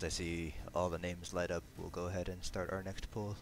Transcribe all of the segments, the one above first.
Once I see all the names light up, we'll go ahead and start our next poll.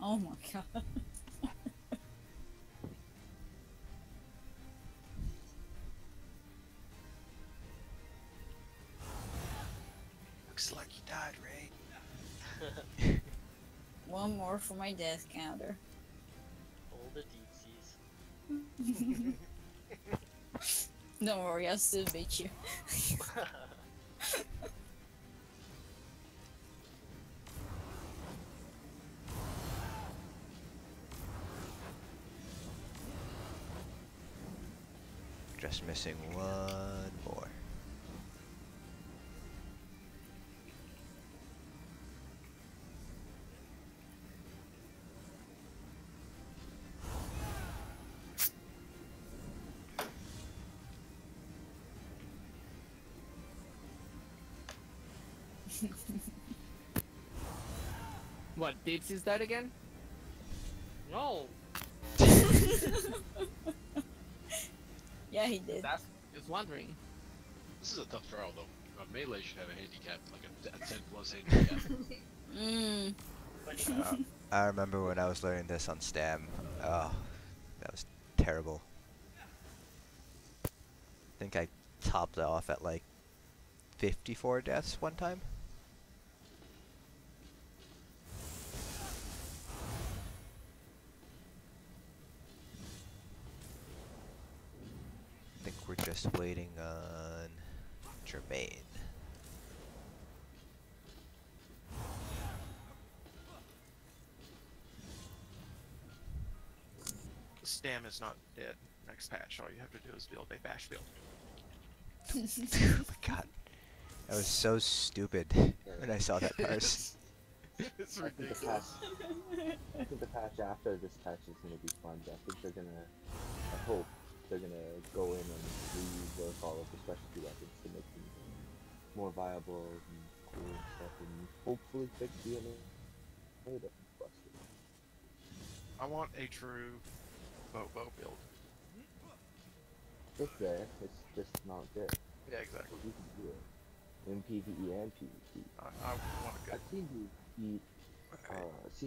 Oh my god. Looks like you died, Ray. One more for my death counter. All the deepsies. Don't worry, I'll still beat you. Just missing one more. What, Deepsy's dead again? No! Yeah, he did. That's just wondering. This is a tough trial, though. A melee should have a handicap, like a 10 plus handicap. I remember when I was learning this on STAM. Oh, that was terrible. I think I topped it off at like 54 deaths one time. I think we're just waiting on Jermaine. Stam is not dead. Next patch, all you have to do is build a bash build. Oh my god. That was so stupid when I saw that parse. It's I think ridiculous. I think the patch after this patch is gonna be fun. I think they're gonna, I hope they're gonna go in and rework all of the specialty weapons to make them more viable and cool and stuff, and hopefully fix the enemy that busted. I want a true Bobo build. It's there, it's just not good. Yeah, exactly. You can do it in PvE and PvP. I want a good. I've seen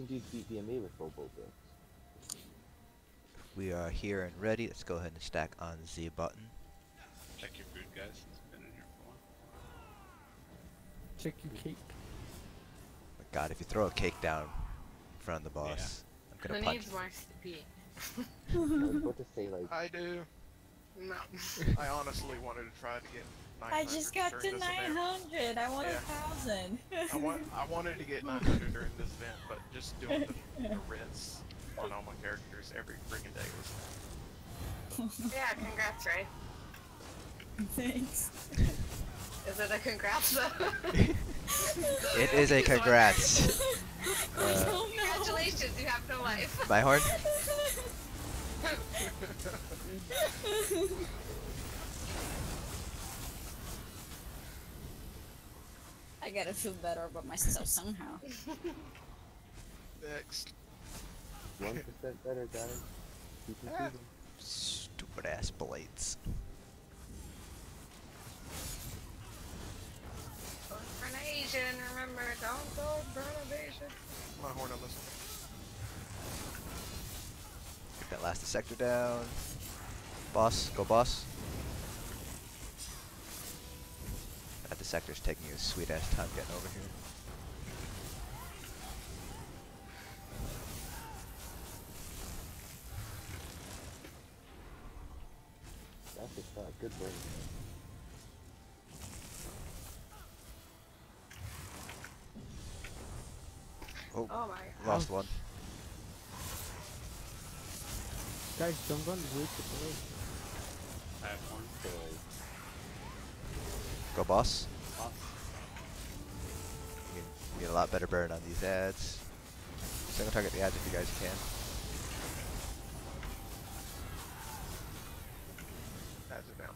you beat, BMA with Bobo builds. We are here and ready. Let's go ahead and stack on Z button. Check your food, guys. It's been in here for a while. Check your cake. My god, if you throw a cake down in front of the boss, I'm Who gonna punch needs more XP? I was about to say, like, I do. No. I honestly wanted to try to get 900 I just got during to this event. 900. I want Yeah. 1,000. I wanted to get 900 during this event, but just doing the writs on all my characters every freaking day was. Yeah, congrats, Ray. Thanks. Is it a congrats though? It is a congrats. Congratulations, you have no life. My horn? I gotta feel better about myself somehow. Next. 1% better, guys. Keep improving. Stupid ass blades. Vote for an Asian, remember, don't vote for an Asian. My horn on this one. Get that last sector down. Boss, go boss. That the sector's taking you a sweet ass time getting over here. That's a shot. Good work. Oh, Oh my god. lost one. Guys, don't go on the roof with the way. I have one. So, Go boss. Boss. You can get a lot better burn on these ads. Still gonna target the ads if you guys can. That's it down.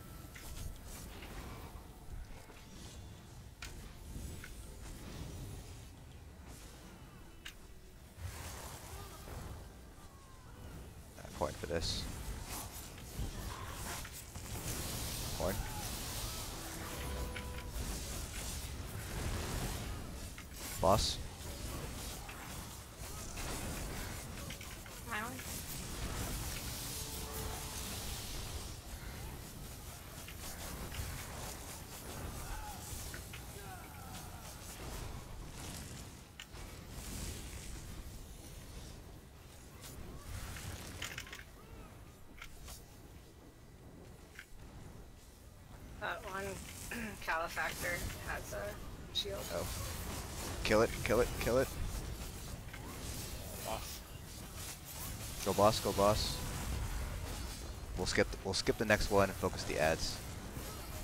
Point for this. Point. Boss. My one. That one Califactor has a shield. Oh. Kill it, kill it, kill it. Boss. Go boss, go boss. We'll skip the next one and focus the ads.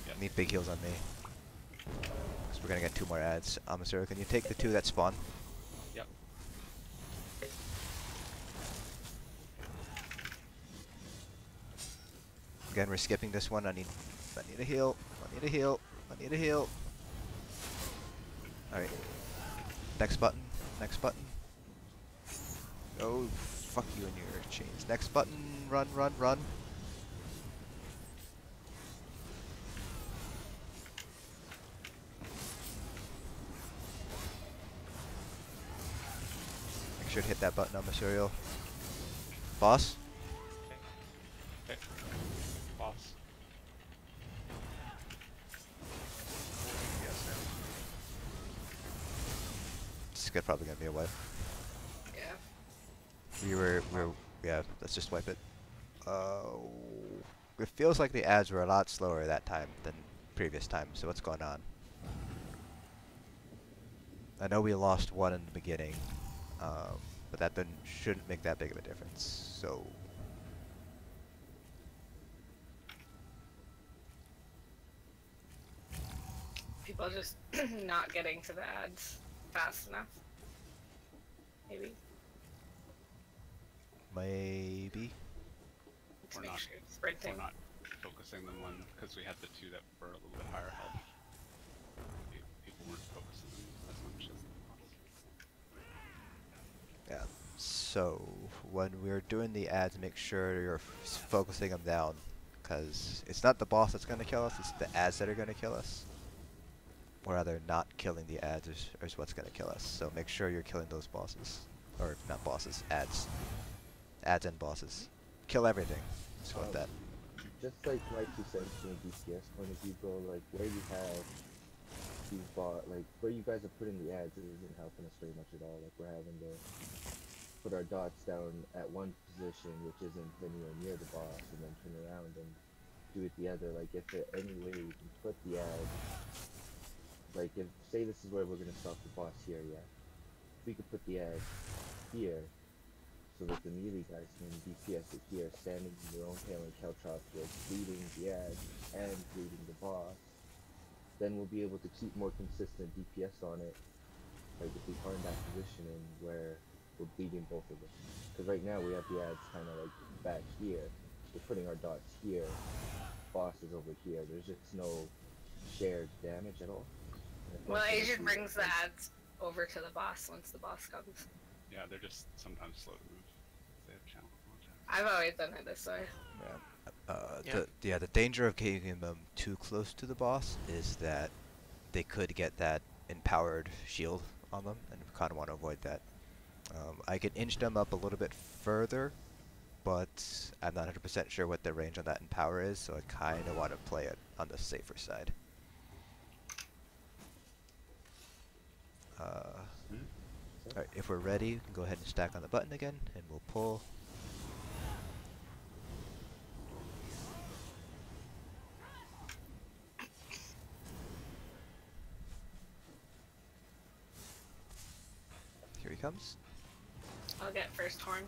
Yep. Need big heals on me. Cause we're gonna get 2 more ads. Amasura, can you take the 2 that spawn? Yep. Again, we're skipping this one. I need a heal. I need a heal. I need a heal. Alright. Next button. Next button. Oh, fuck you and your chains. Next button. Run, run, run. Make sure to hit that button on material. Boss? Okay. Boss. Yes, now. This is probably gonna be a wipe. Yeah. Yeah, let's just wipe it. It feels like the ads were a lot slower that time than previous times, so what's going on? I know we lost 1 in the beginning, but that shouldn't make that big of a difference, so... People just not getting to the ads fast enough. Maybe. Maybe. To Or make not. sure it's sprinting. We're not focusing them on, because we had the 2 that were a little bit higher health. People weren't focusing them as much as the boss. Yeah, so when we're doing the ads, make sure you're focusing them down, because it's not the boss that's going to kill us, it's the ads that are going to kill us. Or rather, not killing the ads is what's going to kill us, so make sure you're killing those bosses. Or, not bosses, ads. Ads and bosses. Kill everything. Let's go with that. just like you said from a DPS point of view, bro, like where you have these like where you guys are putting the ads isn't helping us very much at all. Like we're having to put our dots down at one position, which isn't anywhere near the boss, and then turn around and do it the other. Like if there any way we can put the ads, like if say this is where we're gonna stop the boss here, yeah. If we could put the ads here, so that the melee guys can DPS it here, standing in their own tail and Caltrops with leading the ads and leading the boss, then we'll be able to keep more consistent DPS on it. Like if we find that positioning where we're beating both of them. Because right now we have the ads kind of like back here. We're putting our dots here. Boss is over here. There's just no shared damage at all. Well, Asian brings the ads over to the boss once the boss comes. Yeah, they're just sometimes slow to move. They have channel contact. I've always done it this way. The danger of keeping them too close to the boss is that they could get that empowered shield on them, and we kind of want to avoid that. I can inch them up a little bit further, but I'm not 100% sure what the range on that empower is, so I kind of want to play it on the safer side. Alright, if we're ready, we can go ahead and stack on the button again, and we'll pull. Here he comes. I'll get first horn.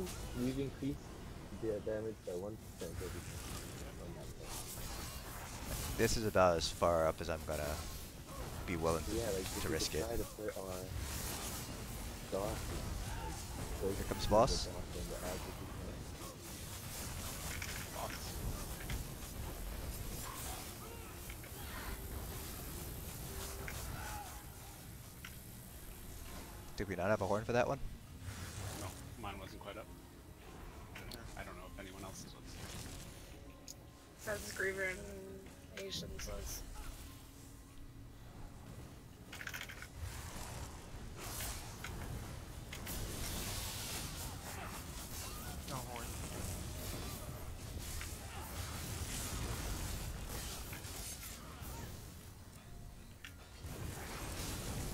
think we've increased the damage by 1% every time on that thing. This is about as far up as I'm gonna be willing So yeah, like if to we risk could it. try to put our DOS, like, Here comes the boss. DOS and the ads if we can. Did we not have a horn for that one? No, mine wasn't quite up. I don't know if anyone else's was. That's Griever and Asians was. No horn.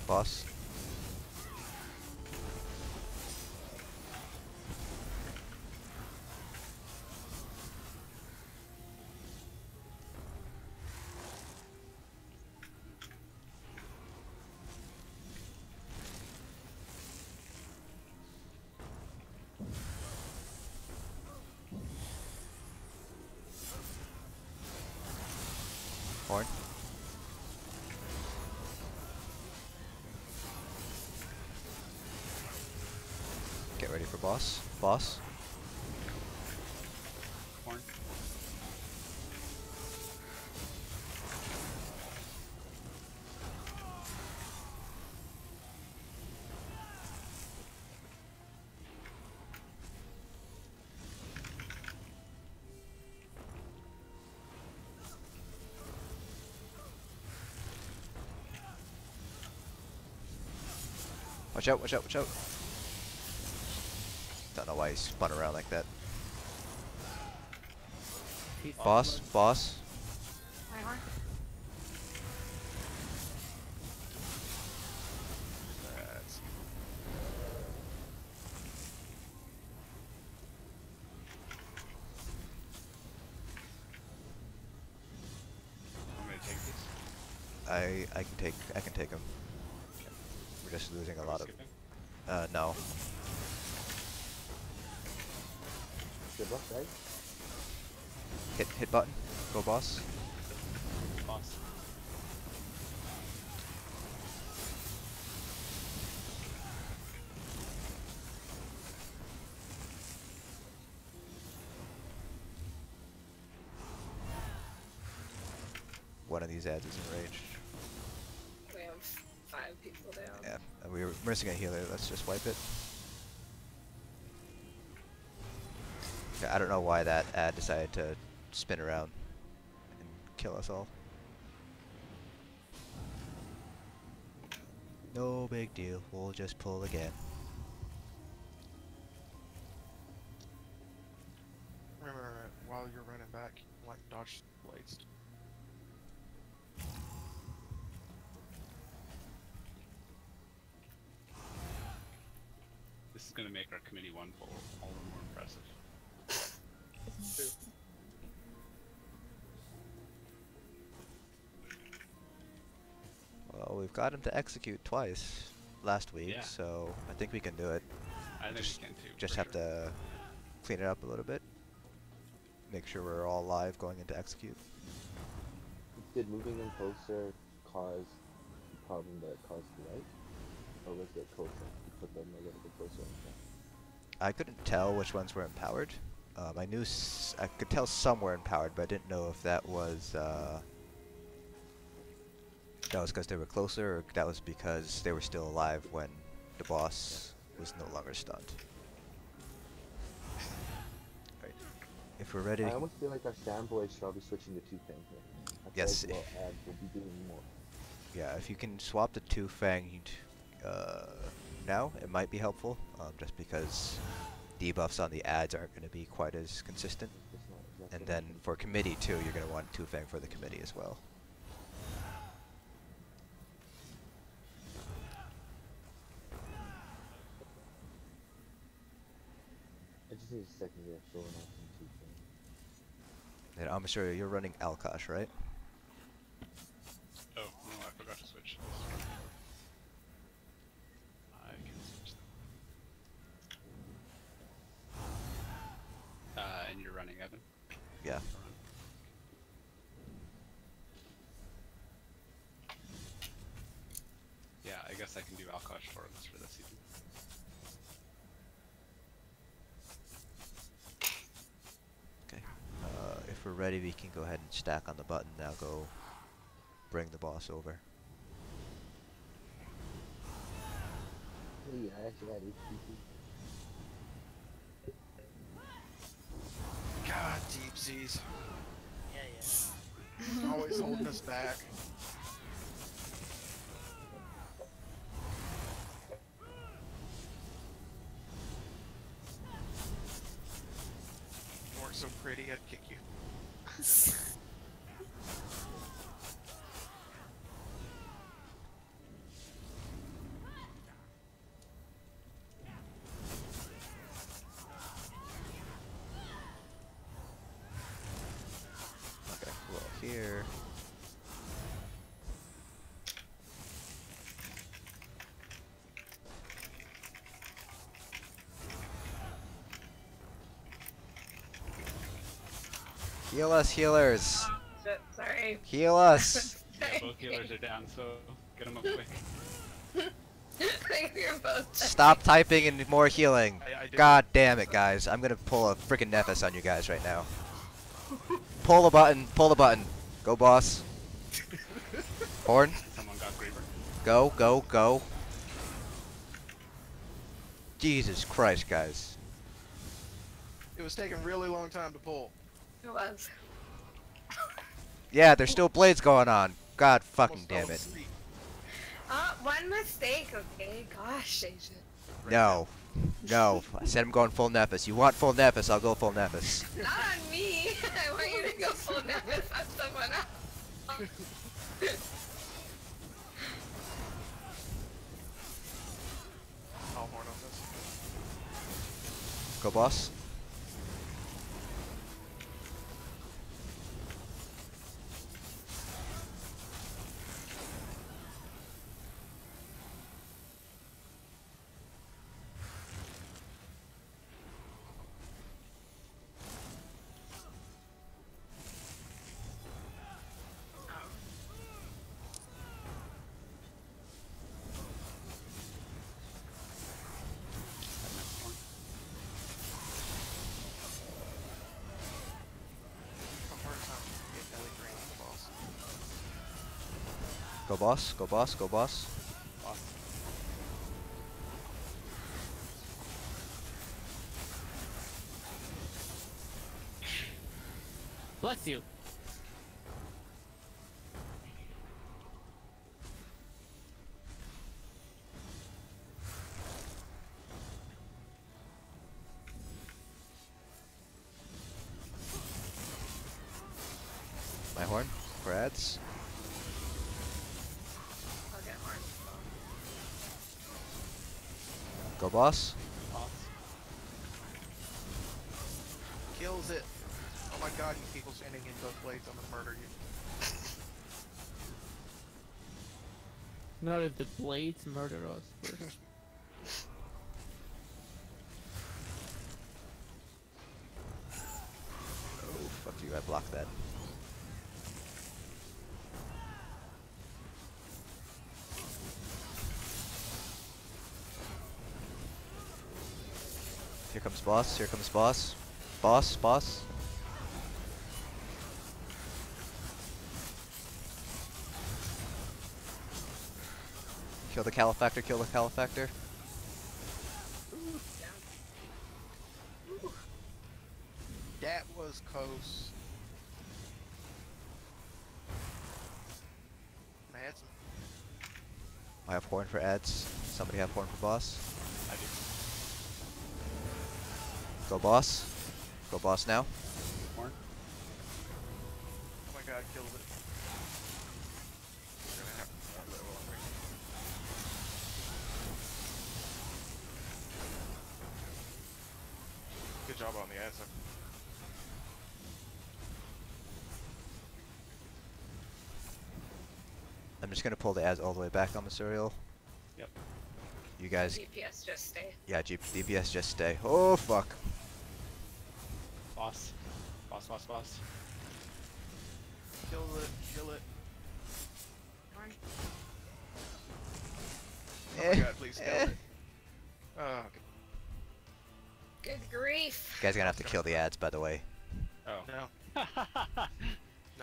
Boss. Horn. Get ready for boss. Boss. Horn. Watch out, watch out, watch out. Don't know why he spun around like that. Boss, boss. My horn. That's I'm gonna take these. I can take him. We're just losing a lot of. Skipping. No. Good luck, guys. Hit button. Go boss. Boss. One of these ads is enraged. We have 5 people down. Yeah, and we were missing a healer. Let's just wipe it. Yeah, I don't know why that ad decided to spin around and kill us all. No big deal. We'll just pull again. remember while you're running back, like dodge blades. This is gonna make our committee one poll all the more impressive. Well, we've got him to execute twice last week, Yeah. so I think we can do it. I think Just- we can too. Just for have sure. to clean it up a little bit. Make sure we're all live going into execute. Did moving them closer cause the problem that it caused tonight? Or was it closer? You put them a little bit closer in front. I couldn't tell which ones were empowered. I knew I could tell some were empowered, but I didn't know if that was because they were closer, or that was because they were still alive when the boss was no longer stunned. Right. If we're ready, I almost feel like our Sandboy should probably switching to 2 Fang here. I feel Yes. like ads will be doing more. yeah, if you can swap the 2 fanged now, it might be helpful. Just because debuffs on the ads aren't going to be quite as consistent. It's not exactly And then for committee too, you're going to want 2 fang for the committee as well. I just need a second here showing off some 2 Fang. And I'm sure you're running Alkash, right? Oh, no, I forgot to switch. I can switch them. Yeah. Yeah, I guess I can do Alkosh Torrents for this season. Okay. If we're ready, we can go ahead and stack on the button. Now go bring the boss over. Hey, I actually had HPC. God, deep seas. Yeah, Always holding us back. You weren't so pretty, I'd kick you. Okay. Well, here. Heal us, healers. Shit, sorry. Heal us. Yeah, both healers are down, so get them up quick. I think we're both. Stop typing and more healing. I did. God damn it, guys. I'm gonna pull a freaking Nephis on you guys right now. Pull the button. Pull the button. Go, boss. Horn. Someone got Griever. Go, go, go. Jesus Christ, guys. It was taking a really long time to pull. It was. Yeah, there's still blades going on. God fucking Almost damn fell it. asleep. One mistake, okay? Gosh, Asian. No. No. I said I'm going full Nephis. You want full Nephis, I'll go full Nephis. Not on me. I want you to go full Nevis on someone else. I'll horn on this. Go, boss. I'm hard time to get Ellie Green on the boss. Go, boss. Go, boss. Go, boss. Boss. Bless you. My horn. For ads. I'll get more. Go, boss. Boss. Kills it. Oh my god, you people standing in both blades, I'm gonna murder you. Not if the blades murder us first. Oh, fuck you. I blocked that. Here comes boss. Here comes boss. Boss. Boss. Kill the Califactor. Kill the Califactor. That was close. I had some. I have horn for ads. Somebody have horn for boss. I do. Go, boss. Go, boss now. Horn. Oh my god, killed it. We're gonna have to start that one right. Good job on the answer. I'm just gonna pull the ads all the way back on the serial. Yep. You guys, DPS just stay. yeah, DPS just stay. Oh fuck. Boss. Boss. Boss. Kill it. Oh my god, please kill it. Oh, okay. Good grief. You guys are gonna have to kill the ads, by the way. Oh. No. No,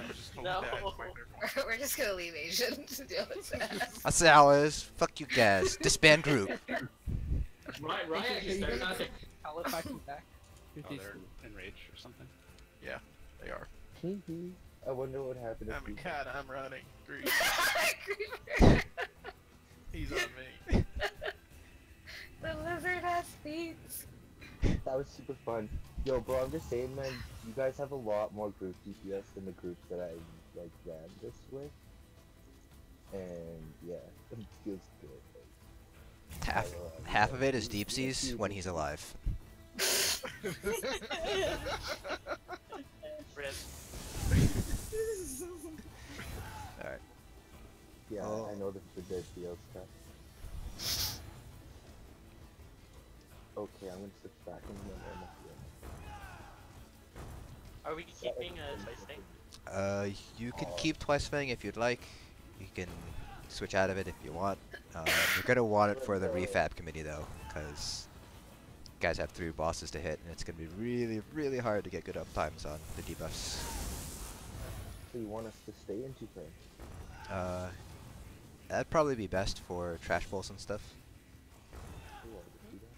just hold No. that. It's my favorite one. We're just gonna leave Asian to deal with that. That's ours. Fuck you guys. Disband group. Ryan actually started not to Halifax is back. Oh, they're enraged or something. Yeah, they are. I wonder what happened Oh if my we god, I'm running. Grief. Creeper. He's on me. The lizard has feet. That was super fun. Yo, bro, I'm just saying, man, you guys have a lot more group DPS than the groups that I, like, ran this with. And, yeah, it feels good. Half of it is deep seas when he's alive. Red. Alright. Yeah, Oh. I know this is a dead deal stuff. Okay, I'm gonna switch back into my normal field. Are we keeping Twice thing? You can keep Twice Fang if you'd like. You can switch out of it if you want. You're gonna want it for the refab committee though, because you guys have 3 bosses to hit, and it's gonna be really, really hard to get good uptimes on the debuffs. So you want us to stay in 2 turns? That'd probably be best for trash bowls and stuff. Cool, I'll just do that.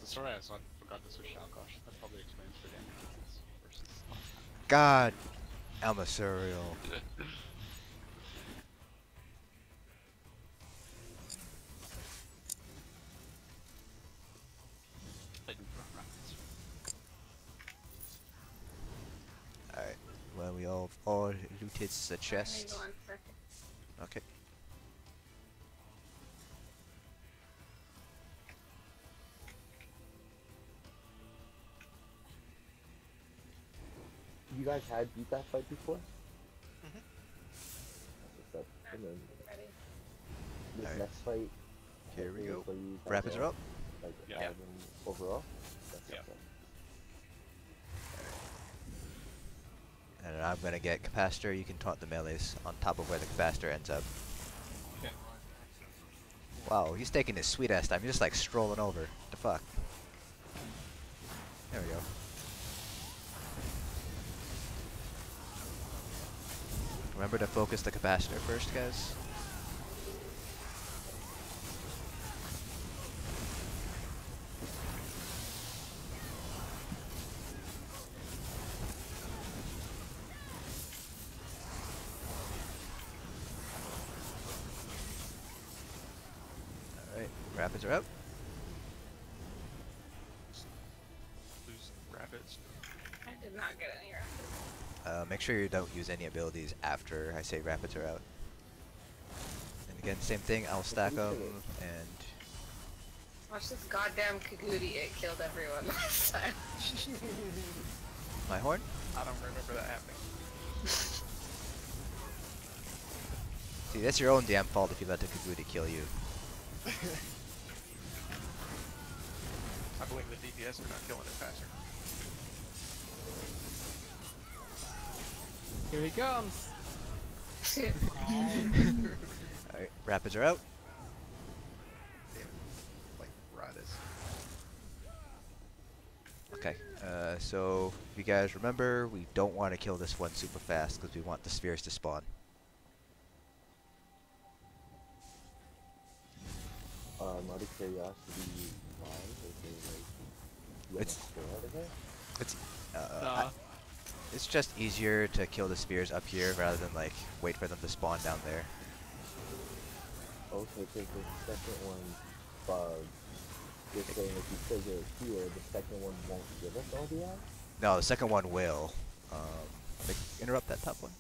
Sorry, I forgot to switch Alkosh. That probably explains the damage versus. God, Almasurial. Alright, well we all looted the Hold chest. on 1 second. Okay. You guys had beat that fight before? Mhm. That's what's up. And then Ready? this Alright. next fight. Here we hopefully go. for you guys Rapids are all, up. Like, Yeah. add them overall. That's Yeah. what's up. And I'm gonna get capacitor. You can taunt the melees on top of where the capacitor ends up. Yeah. Wow, he's taking his sweet ass time. He's just like strolling over. The fuck? There we go. Remember to focus the capacitor first, guys. Alright, rapids are up. Lose rapids. I did not get any rapids. Make sure you don't use any abilities after I say rapids are out. And again, same thing, I'll stack them, and Watch this goddamn Kagooti, it killed everyone last time. my horn? I don't remember that happening. See, that's your own damn fault if you let the Kaguti kill you. I blame the DPS for not killing it faster. Here he comes. Alright, rapids are out. Damn. Like, Radis. Okay, so if you guys remember, we don't want to kill this one super fast because we want the spheres to spawn. Out of curiosity, why? Is there, like, you It's- have a score out of it? It's Nah. it's just easier to kill the spheres up here rather than like wait for them to spawn down there. Okay, because the second one bug, you're saying if you trigger it here, the second one won't give us all the ads? No, the second one will. Like, interrupt that top one.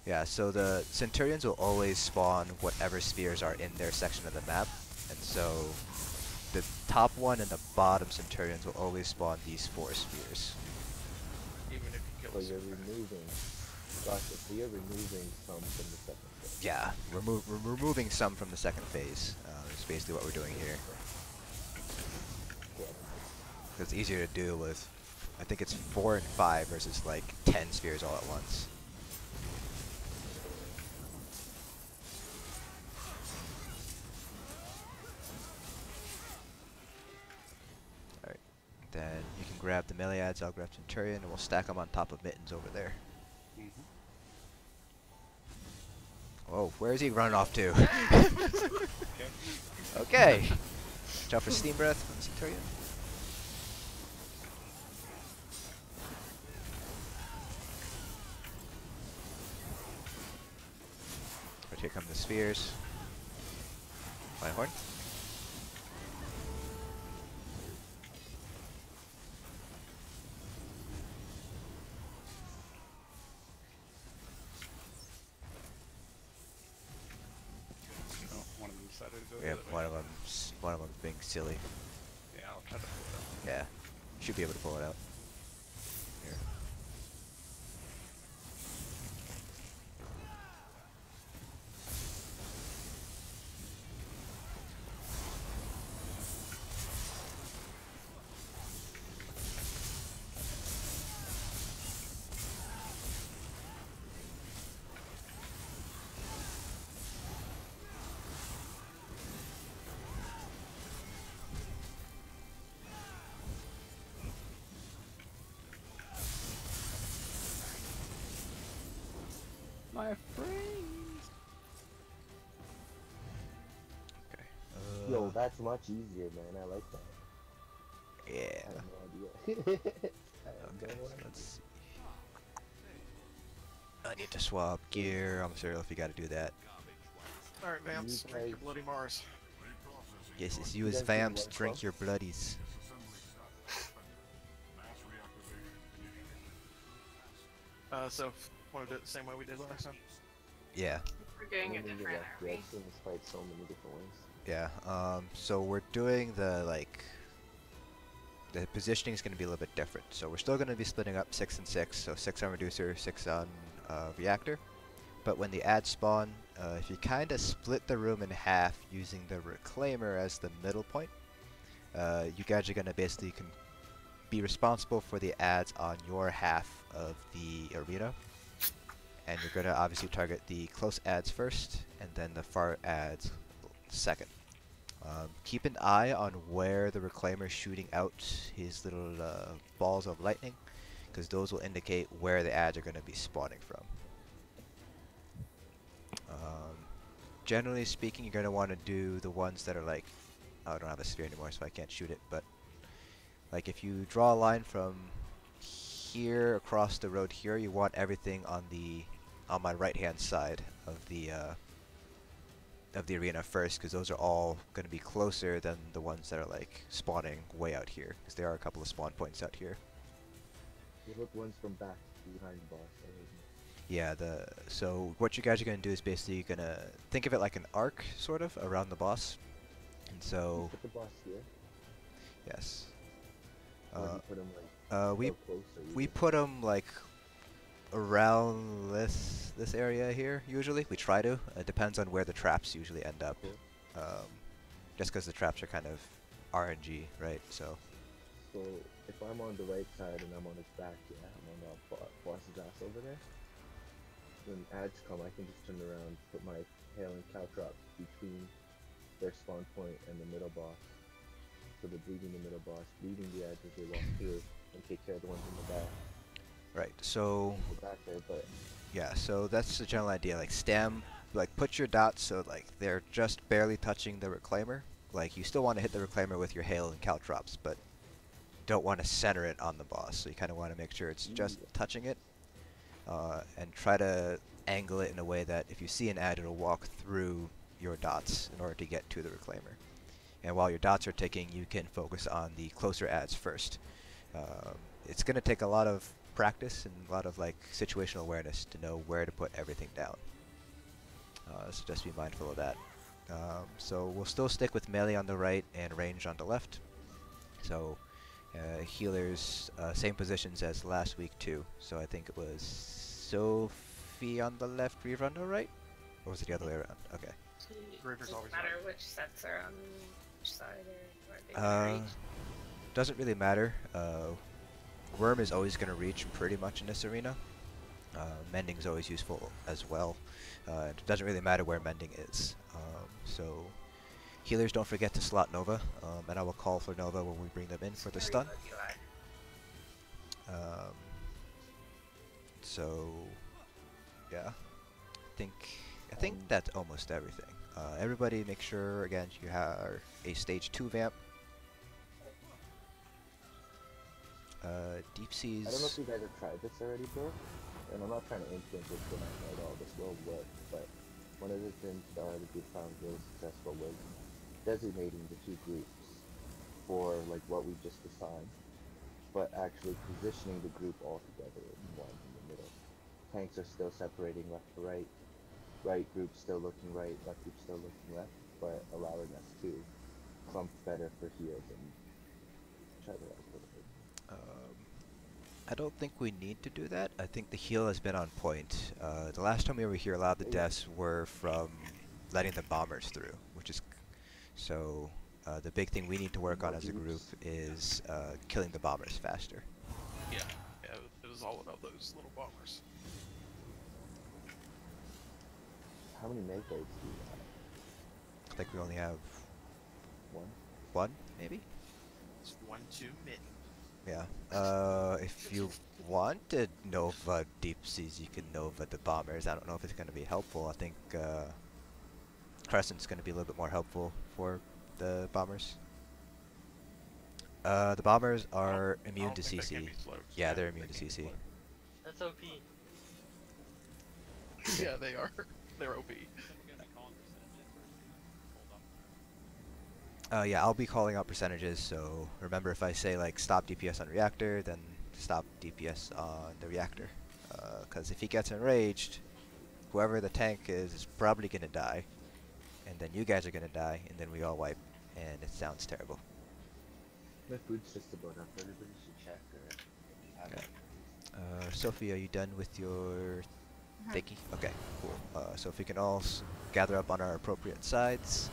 Yeah, so the Centurions will always spawn whatever spheres are in their section of the map, and so the top one and the bottom Centurions will always spawn these 4 spheres. Even if you So kill us. you're removing, gotcha, so you're removing some from the second. Yeah, we're removing some from the second phase. That's basically what we're doing here. It's easier to do with, I think it's 4 and 5 versus like 10 spheres all at once. Alright, then you can grab the melee adds, I'll grab Centurion, and we'll stack them on top of Mittens over there. Whoa, where is he running off to? Okay. Watch out for Steam Breath from the Centurion. But here come the spheres. My horn. Oh, one of them decided to go Yeah, the other way. one of them being silly. Yeah, I'll try to pull it Yeah, should be able to pull it out. Here. My friends. Okay. Yo, that's much easier, man. I like that. Yeah. I have no idea. I have no Okay, idea. let's see. I need to swap gear. I'm sorry if you gotta do that. Alright, Vamps, You drink your guys- bloody Mars. Yes, it's you You as guys do Vamps, what, drink Flo? your bloodies. So, want to do it the same way we did last time? Yeah. We're doing a I've different army. seen this fight so many different ways. Yeah, so we're doing the, the positioning is going to be a little bit different. So we're still going to be splitting up 6 and 6, so 6 on Reducer, 6 on Reactor. But when the ads spawn, if you kind of split the room in half using the Reclaimer as the middle point, you guys are going to basically be responsible for the ads on your half of the arena. And you're going to obviously target the close ads first, and then the far ads second. Keep an eye on where the Reclaimer is shooting out his little balls of lightning, because those will indicate where the ads are going to be spawning from. Generally speaking, you're going to want to do the ones that are like, oh, I don't have a sphere anymore, so I can't shoot it, but like if you draw a line from here across the road here, you want everything on my right hand side of the arena first, because those are all going to be closer than the ones that are like spawning way out here, because there are a couple of spawn points out here. What about the ones from back behind the boss? Yeah, so what you guys are going to do is basically going to think of it like an arc, sort of, around the boss. And so, Put the boss here. yes. Or do you put him like We so close, or you we just- put them like around this area here. Usually, we try to. It depends on where the traps usually end up. Cool. Just because the traps are kind of RNG, right? So So if I'm on the right side and I'm on his back, yeah, I'm on the boss's ass over there. When ads come, I can just turn around, put my hail and caltrops between their spawn point and the middle boss. So they're bleeding the middle boss, bleeding the ads as they walk through, and take care of the ones in the back. right. So Go back there, but yeah. So that's the general idea. Like stem, like put your dots so like they're just barely touching the Reclaimer. Like you still want to hit the Reclaimer with your hail and caltrops, but don't want to center it on the boss. So you kind of want to make sure it's just touching it. And try to angle it in a way that if you see an ad, it'll walk through your dots in order to get to the Reclaimer. And while your dots are ticking, you can focus on the closer ads first. It's going to take a lot of practice and a lot of like situational awareness to know where to put everything down. So just be mindful of that. So we'll still stick with melee on the right and range on the left. So healers, same positions as last week too. So I think it was Sophie on the left, Reaver on the right. Or was it the other way around? Okay. River's Doesn't always matter right. which sets are on which side or they can reach. Doesn't really matter. Worm is always going to reach pretty much in this arena. Mending is always useful as well. It doesn't really matter where mending is. So healers, don't forget to slot Nova, and I will call for Nova when we bring them in for the stun. So yeah, I think that's almost everything. Everybody make sure again you have a stage 2 vamp. Deep Seas. I don't know if you guys have tried this already, bro. And I'm not trying to influence what's going on at all. This will work, but one of the things that the group found really successful was designating the two groups for like what we just assigned, but actually positioning the group all together in one in the middle. Tanks are still separating left to right. Right group still looking right, left group still looking left, but allowing us to clump better for heals and try to like a little bit. I don't think we need to do that. I think the heal has been on point. The last time we were here, a lot of the deaths were from letting the bombers through, which is so. The big thing we need to work on as a group is killing the bombers faster. Yeah, it was all about those little bombers. How many melee do you have? I think we only have One? one, maybe? It's 1 too many. Yeah. If you wanted Nova Deep Seas, you can Nova the bombers. I don't know if it's going to be helpful. I think Crescent's going to be a little bit more helpful for the bombers. The bombers are immune to CC. Yeah, they're immune to CC. That's OP. Yeah, they are. They're OP. Yeah, I'll be calling out percentages, so remember if I say like stop DPS on reactor, then stop DPS on the reactor. Because if he gets enraged, whoever the tank is probably going to die. And then you guys are going to die, and then we all wipe. And it sounds terrible. My food's just about up. Everybody should check or have it. Sophie, are you done with your thinking? Okay, cool. So if we can all gather up on our appropriate sides.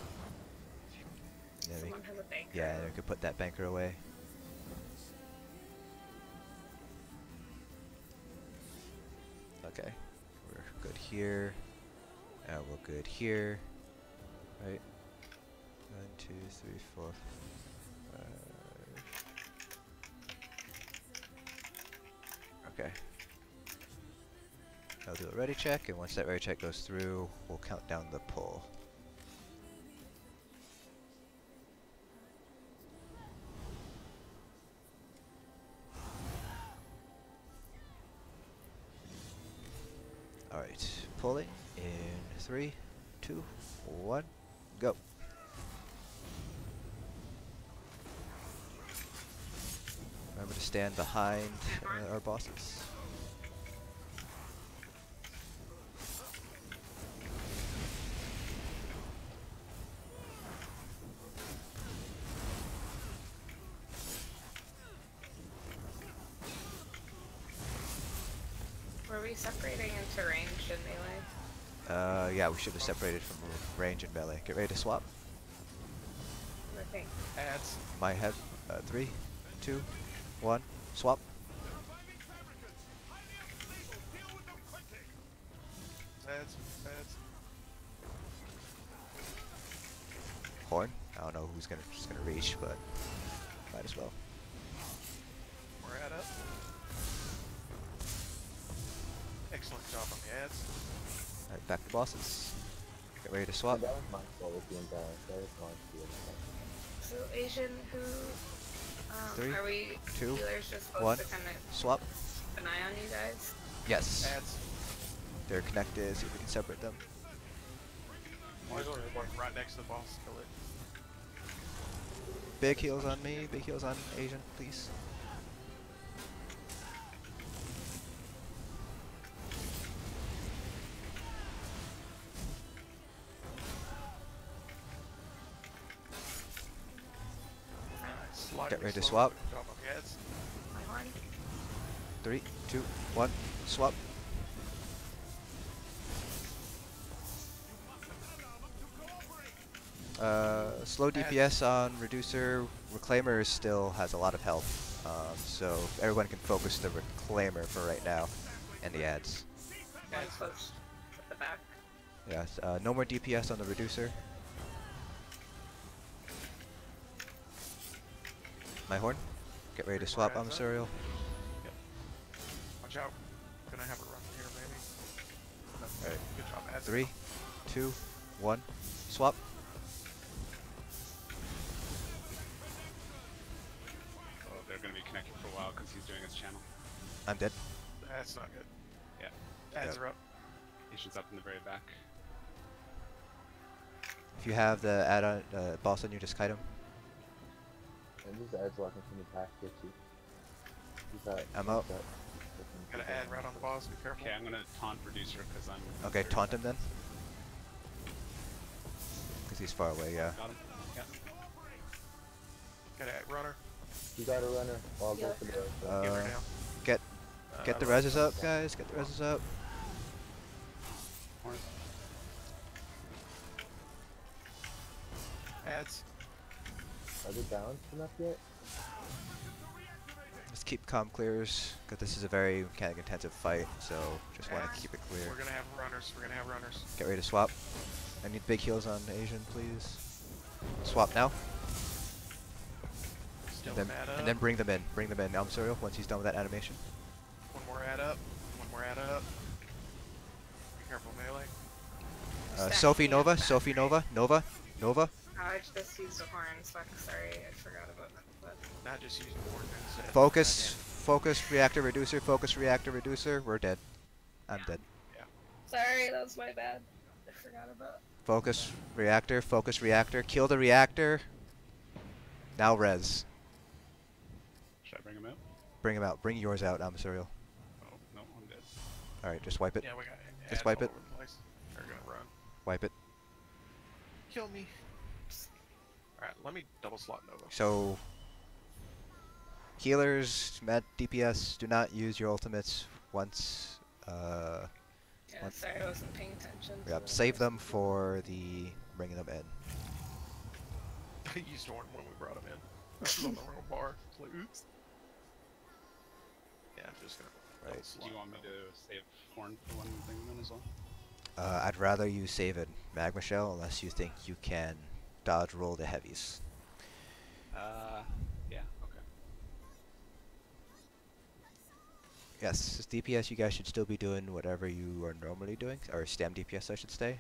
Someone has a banker. Yeah, we could put that banker away. Okay, we're good here. We're good here. Right. 1, 2, 3, 4, 5. Okay. I'll do a ready check, and once that ready check goes through, we'll count down the pull. Alright, pulling in 3, 2, 1, go. Remember to stand behind our bosses. Were we separating into range and melee? Yeah, we should have separated from range and melee. Get ready to swap. I think. Ads. My head. 3, 2, 1, swap. Ads. Horn. I don't know who's just gonna reach, but might as well. We're at up. Excellent job on the ads. Alright, back to bosses. Get ready to swap. That was my fault with the imbalance. That was my fault. So Asian, who 3, are we 2, healers just supposed 1, to kind of swap. keep an eye on you guys? Yes. Ads. They're connected, see if we can separate them. Always right next to the boss. Kill it. Big heals on me, big heals on Asian, please. Get ready to swap. Job on the ads. My one. 3, 2, 1, swap. Slow DPS on Reducer. Reclaimer still has a lot of health, so everyone can focus the Reclaimer for right now, and the ads. One close at the back. Yes, no more DPS on the Reducer. My horn. Get ready to swap on Serial. Yep. Watch out. Gonna have a run here, maybe. No, Alright. Good job, ads. 3, 2, 1, swap. Oh, they're gonna be connected for a while because he's doing his channel. I'm dead. That's not good. Yeah. Ads are up. Patient's up in the very back. If you have the add-on boss on you, just kite him. And this ad's walking from the back here too. He's got, I'm out. Gotta add right on the boss, be careful. Okay, I'm gonna taunt Reducer because I'm. Okay, taunt him then. Because he's far away, yeah. Got him. Yeah. Gotta add runner. You got a runner. I'll go for the. Give her down. Get the reses up, guys. Get the reses up. Horn. Ads. Are they balanced enough yet? Just keep comm clears, because this is a very mechanic intensive fight, so just want Ads. to keep it clear. We're gonna have runners. We're gonna have runners. Get ready to swap. I need big heals on Asian, please. Swap now. Still And then, an ad up. and then bring them in. Bring them in, Serial, once he's done with that animation. One more ad up. One more ad up. Be careful, melee. Sophie Stacking Nova, is back, Sophie right? Nova, Nova, Nova. I just used a horn, so I'm sorry, I forgot about that. But Not just using horn instead. Focus, focus, reactor, reducer, focus, reactor, reducer. We're dead. I'm dead. sorry, that was my bad. I forgot about. Focus, reactor, kill the reactor. Now res. Should I bring him out? Bring him out, bring yours out, Serial. Oh, no, I'm dead. Alright, just wipe it. Yeah, we got Just ads wipe all it. over the place. They're gonna run. Wipe it. Kill me. Alright, let me double slot Nova. So, healers, med DPS, do not use your ultimates once, Yeah, sorry, I wasn't paying attention. yep, save them for the bringing them in. I used horn when we brought him in. I was on the wrong bar. It's like, oops. Yeah, I'm just gonna double Right. slot Do you want me Nova. to save Horn for one thing then as well? I'd rather you save it Magma Shell unless you think you can dodge roll the heavies. Yeah, okay. Yes, as DPS you guys should still be doing whatever you are normally doing, or STAM DPS I should say.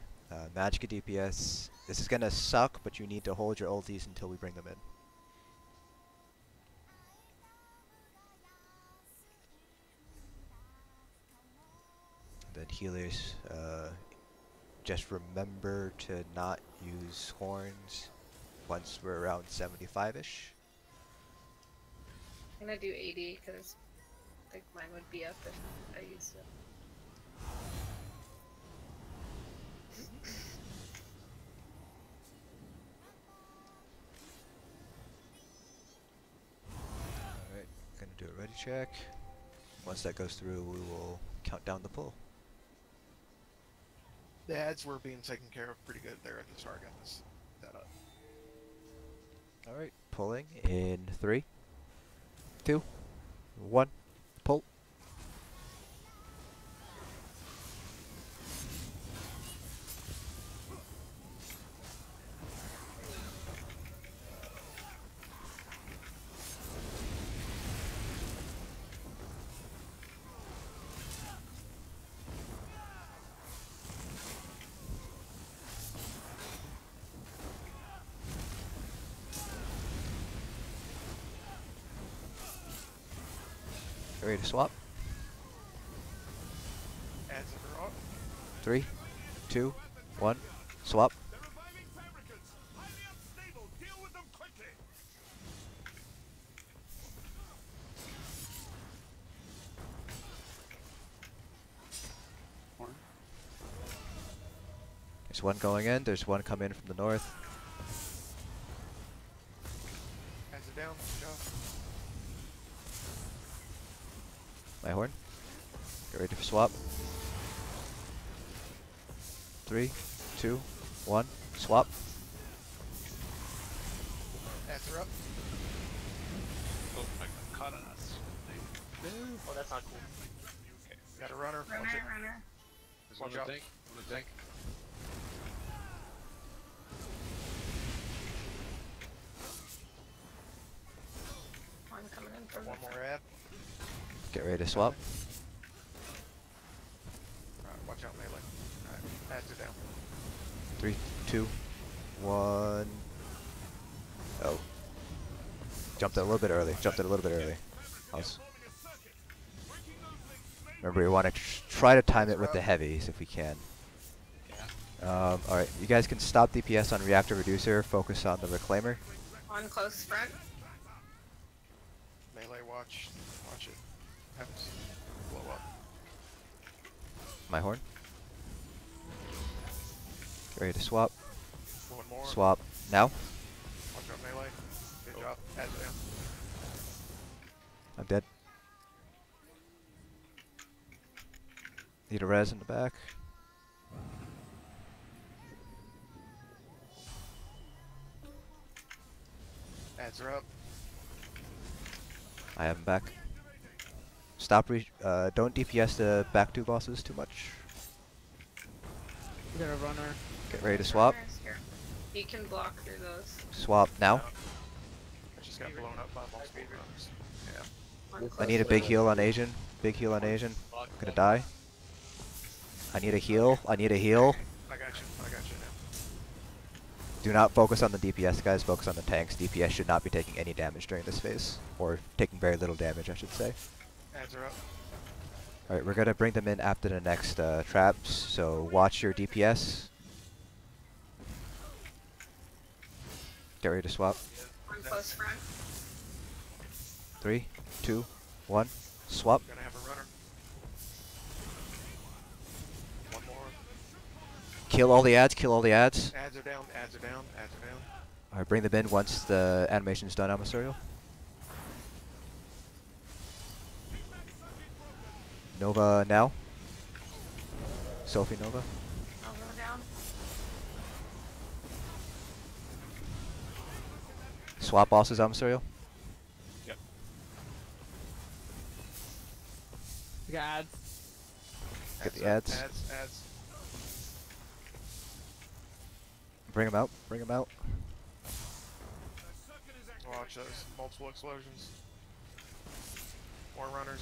Magicka DPS, this is gonna suck, but you need to hold your ultis until we bring them in. Then healers, just remember to not use horns once we're around 75-ish. I'm gonna do 80 because I think mine would be up if I used it. Alright, gonna do a ready check. Once that goes through, we will count down the pull. The ads were being taken care of pretty good there at the start. Got this set up. Alright, pulling in 3, 2, 1, pull. Ready to swap? Ads are up. 3, 2, 1, swap. Horn. There's one going in, there's one coming in from the north. Ads are down. Good job. My horn. Get ready for swap. 3, 2, 1, swap. Ads are up. Oh, I got caught on us. Oh, that's not cool. Okay, got a runner. Watch it. Runner. There's one Watch to out. tank. One to tank. One coming in from One the more ad. Get ready to swap. Alright, watch out melee. Alright, ads are down. 3, 2, 1. Oh. Jumped it a little bit early. Remember, we want to try to time it with the heavies if we can. Alright, you guys can stop DPS on reactor reducer, focus on the reclaimer. one close front. Melee watch. Watch it. Have it blow up. My horn. Get ready to swap. One more. Swap. Now. Watch out melee. Good job. Ads down. I'm dead. Need a res in the back. Ads are up. I have him back. Stop. Don't DPS the back two bosses too much. We got a runner. Get ready to swap. Runners here. You can block through those. Swap now. I just got blown up by more speed runners. Yeah. One I close I need a big front. heal on Asian. Big heal on Asian. I'm gonna die. I need a heal. I got you. I got you now. Do not focus on the DPS, guys. Focus on the tanks. DPS should not be taking any damage during this phase. Or taking very little damage, I should say. Ads are up. Alright, we're gonna bring them in after the next traps, so watch your DPS. Get ready to swap. One close front. 3, 2, 1. Swap. Gonna have a runner. One more. Kill all the ads, kill all the ads. Ads are down. Ads are down. Ads are down. Alright, bring them in once the animation's done, Amasurial. Nova now. Sophie Nova. I'll go down. Swap bosses, Amasurial. Yep. We got ads. Get the up. ads. Ads. Bring them out, bring them out. Watch those. Multiple explosions. More runners.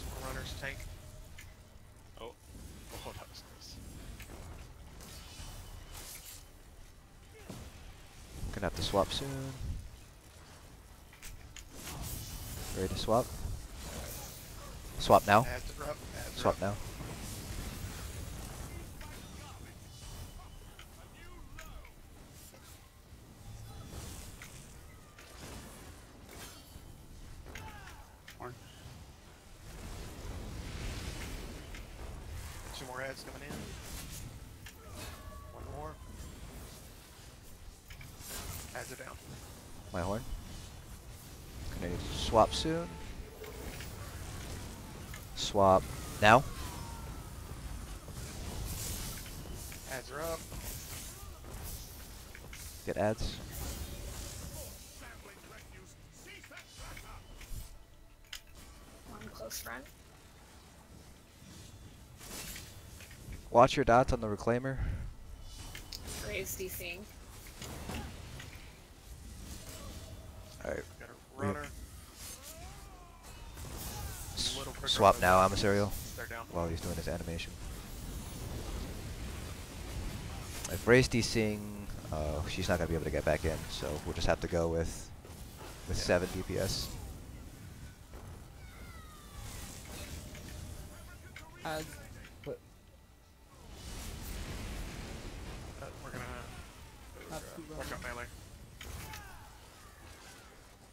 Tank. Oh, that was close. Gonna have to swap soon. Ready to swap? Swap now. Ads are up. Ads are Swap up. now. Horn. Two more ads coming in. One more. Ads are down. My horn. Gonna swap soon. Swap now. Ads are up. Get ads. One close front. Watch your dots on the reclaimer. Raise DCing. Alright. Got a runner. Little quicker Swap on now, those. Amasurial. They're down. While he's doing his animation. If Ray's DCing, she's not gonna be able to get back in, so we'll just have to go with 7 DPS. Ads. We're gonna Have two watch runners. out melee.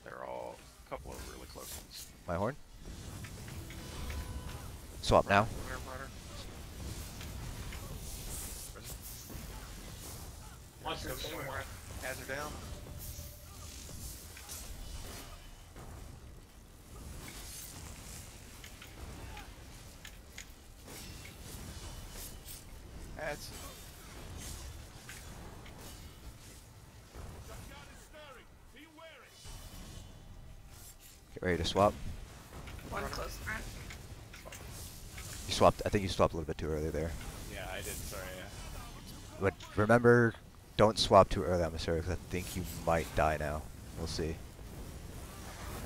They're all a couple of really close ones. My horn. Swap now. Runner. Watch the Goes thing. somewhere. Ads are down. Ads. Get ready to swap. One close front. You swapped. I think you swapped a little bit too early there. Yeah, I did. Sorry. But remember, don't swap too early on the server, because I think you might die now. We'll see.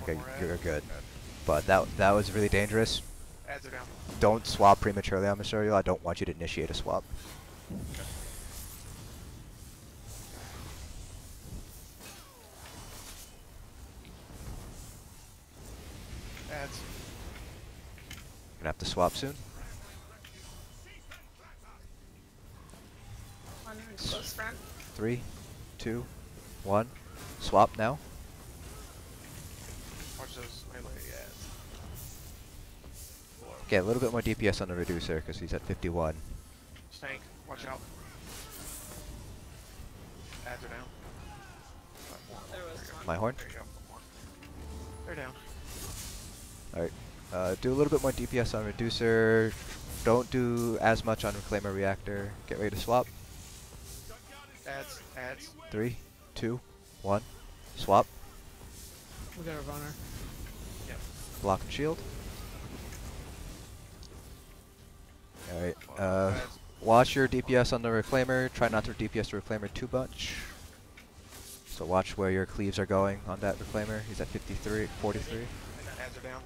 Okay, One more you're ad. good. But that was really dangerous. Ads are down. Don't swap prematurely on Mysterio. I don't want you to initiate a swap. Ads. Gonna have to swap soon. One close front. 3, 2, 1. Swap now. Watch those melee ads. Below. Get a little bit more DPS on the reducer, because he's at 51. Tank, watch out. Ads are down. There was one. My horn. There you go. One more. They're down. Alright. Do a little bit more DPS on reducer. Don't do as much on reclaimer reactor. Get ready to swap. Ads. 3, 2, 1. Swap. We got a runner. Yep. Block and shield. Alright. Ads. Watch your DPS on the reclaimer. Try not to DPS the reclaimer too much. So watch where your cleaves are going on that reclaimer. He's at 43, 43. Ads are down.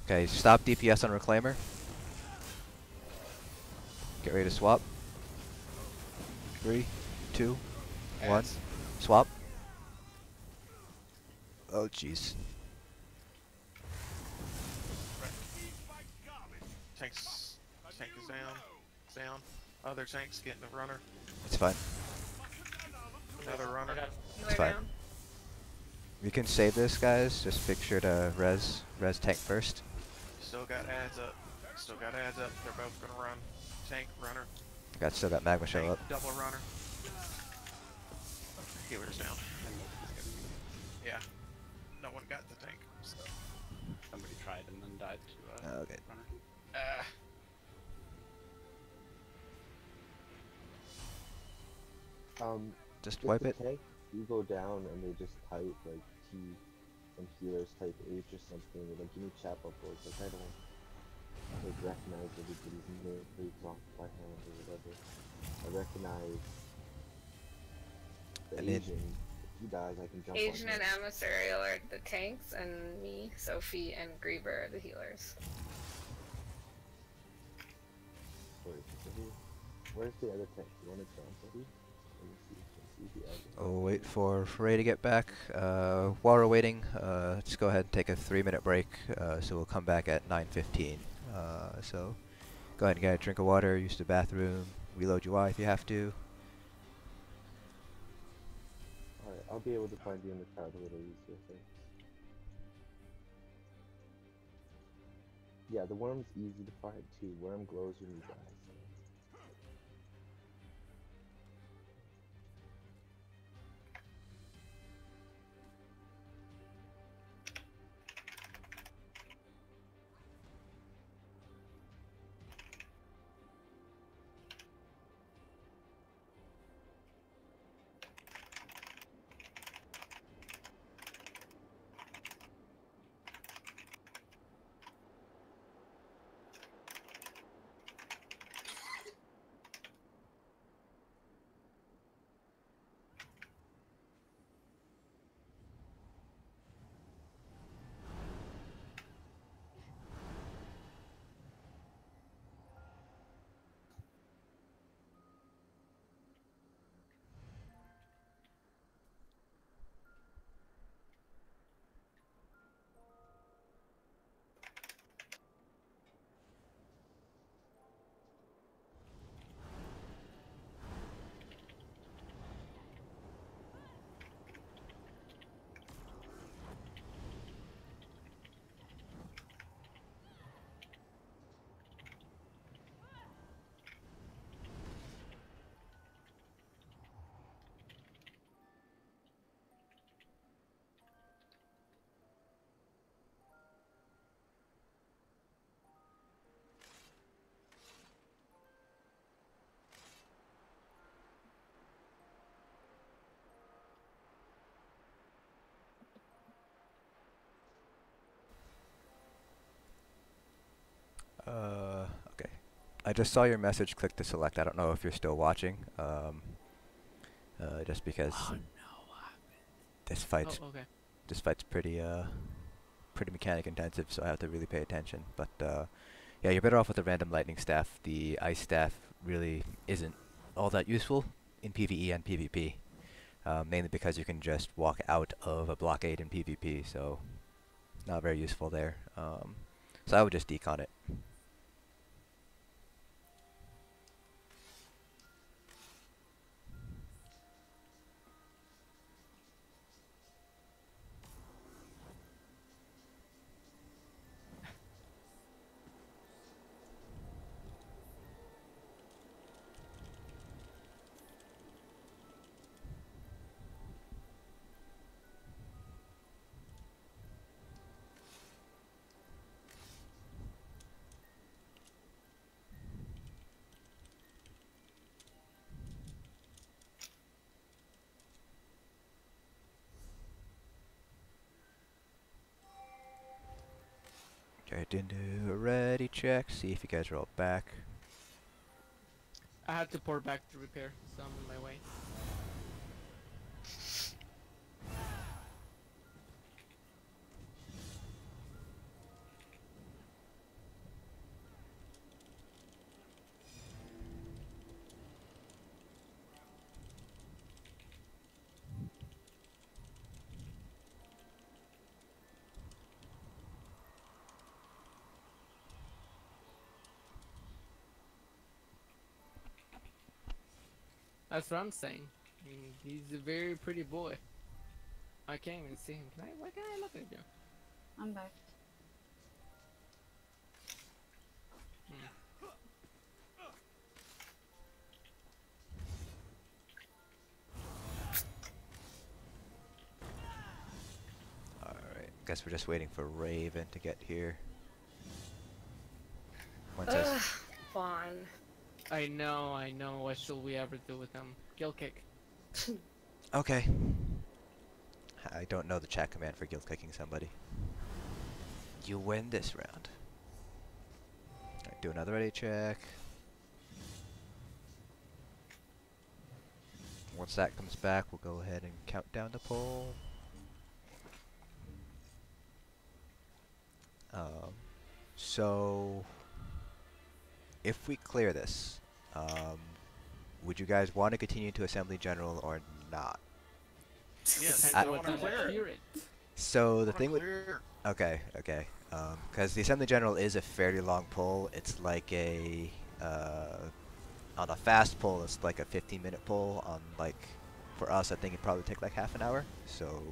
Okay, stop DPS on reclaimer. Get ready to swap. 3, 2, 1. Ads. Swap. Oh jeez. Tank is down. It's down. Other tank's getting the runner. It's fine. Another runner. I got Healer fine. down. You can save this, guys. Just make sure to res tank first. Still got ads up. They're both gonna run. Tank, runner. Still got magma show Tank, up. double runner. Healer's down. Yeah. No one got the tank. So. Somebody tried and then died to Okay. runner. Just If wipe the it. tank do go down and they just type like T and healers type H or something, and like give me chat bubbles, like I don't like recognize everybody's names off by hand or whatever. I recognize the And then- Asian. If he dies, I can jump Asian on and him. Emissarial are the tanks, and me, Sophie, and Griever are the healers. Where's the other tank? You want to jump, buddy? Let me see the other. We'll wait for Ray to get back. While we're waiting, let's go ahead and take a 3-minute break. So we'll come back at 9:15. So go ahead and get a drink of water, use the bathroom, reload UI if you have to. Alright, I'll be able to find you in the crowd a little easier, thanks. Yeah, the worm's easy to find too. Worm glows when you die. So. I just saw your message. Click to select. I don't know if you're still watching. Just because this fight's Oh, okay. this fight's pretty pretty mechanic intensive, so I have to really pay attention. But yeah, you're better off with the random lightning staff. The ice staff really isn't all that useful in PvE and PvP, mainly because you can just walk out of a blockade in PvP, so not very useful there. So I would just decon it. Okay, didn't do a ready check. See if you guys are all back. I had to pour back to repair, so I'm on my way. That's what I'm saying. I mean, he's a very pretty boy. I can't even see him. Can I? Why can't I look at you? I'm back. Alright, guess we're just waiting for Raven to get here. Once Ugh, Vaughn. I know. What shall we ever do with him? Kill kick. okay. I don't know the chat command for guild kicking somebody. You win this round. Alright, do another ready check. Once that comes back, we'll go ahead and count down the poll. So if we clear this, would you guys want to continue to Assembly General or not? Yes, Depends I on want what to clear clear it. it. So the thing with Clear. okay, because the Assembly General is a fairly long pull. It's like a on a fast pull, it's like a 15-minute pull. On like for us, I think it'd probably take like half an hour. So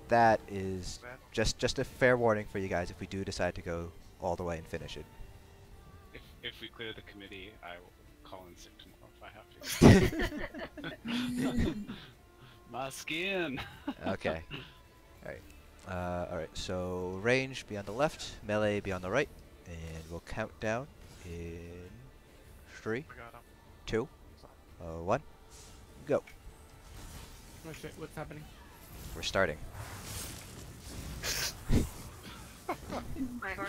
that is just a fair warning for you guys if we do decide to go all the way and finish it. If we clear the committee, I will call in sick tomorrow if I have to. My skin. Okay. Alright, so range be on the left, melee be on the right, and we'll count down in 3, We got him. 2, 1, go. Oh shit, what's happening? We're starting. My heart.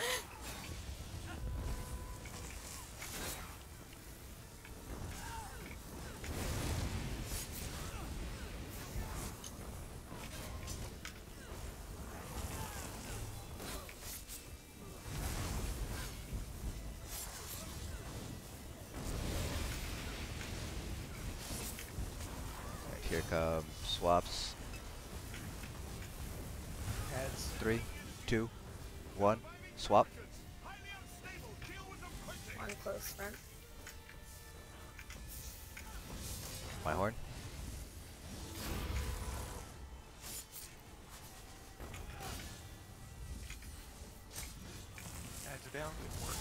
Alright, here come swaps. Heads. 3, 2, 1, swap. One close front. My horn. Heads are down. Good work.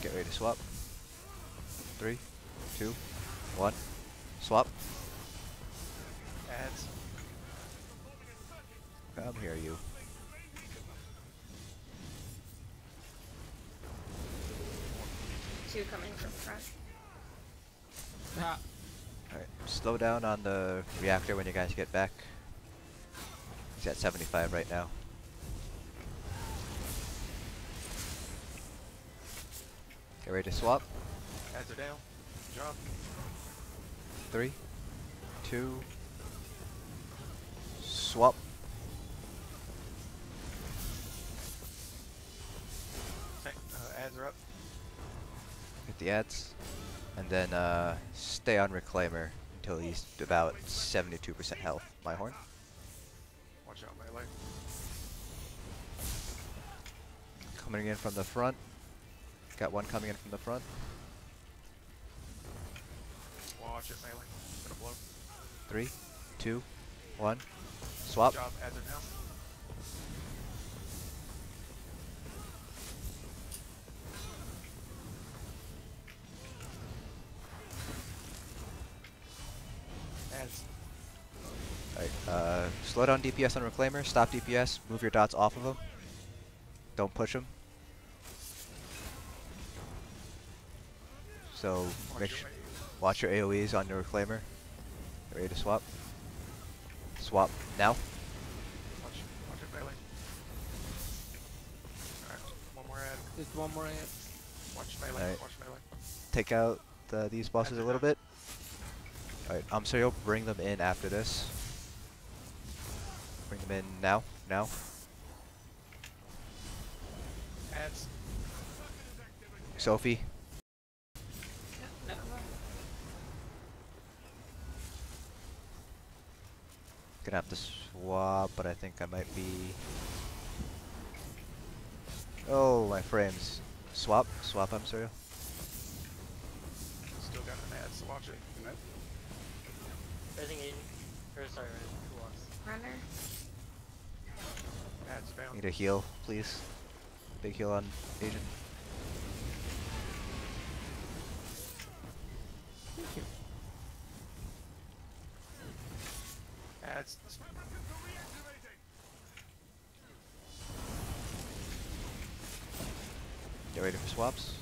Get ready to swap. 3, 2, 1, swap. Heads. Come here, you. Two coming from front. Ah, Alright, slow down on the reactor when you guys get back. He's at 75 right now. Get ready to swap. Ads are down. Good job. 3, 2, swap. Ads are up. Hit the ads. And then stay on Reclaimer until he's about 72% health. My horn. Watch out, melee. Coming in from the front. Got one coming in from the front. Watch it, melee. Gonna blow. 3, 2, 1. Swap. Good job. Ads are down. Ads. Alright, slow down DPS on Reclaimer, stop DPS, move your dots off of him. Don't push him. So watch your AoEs on your Reclaimer. Get ready to swap. Swap now. Watch it, melee. Alright, one more ad. Just one more ad. Watch melee. Alright. Watch melee. Take out these bosses a little bit. Alright, so you'll bring them in after this. Bring them in now. Ads. Sophie. No. Gonna have to swap, but I think I might be... Oh, my frames. Swap, I'm sorry. Still got an ad, so watch it. Raising Aiden. Or sorry, who lost? Runner. Ads down. Need a heal, please. Big heal on Agent. Ads. Get ready for swaps.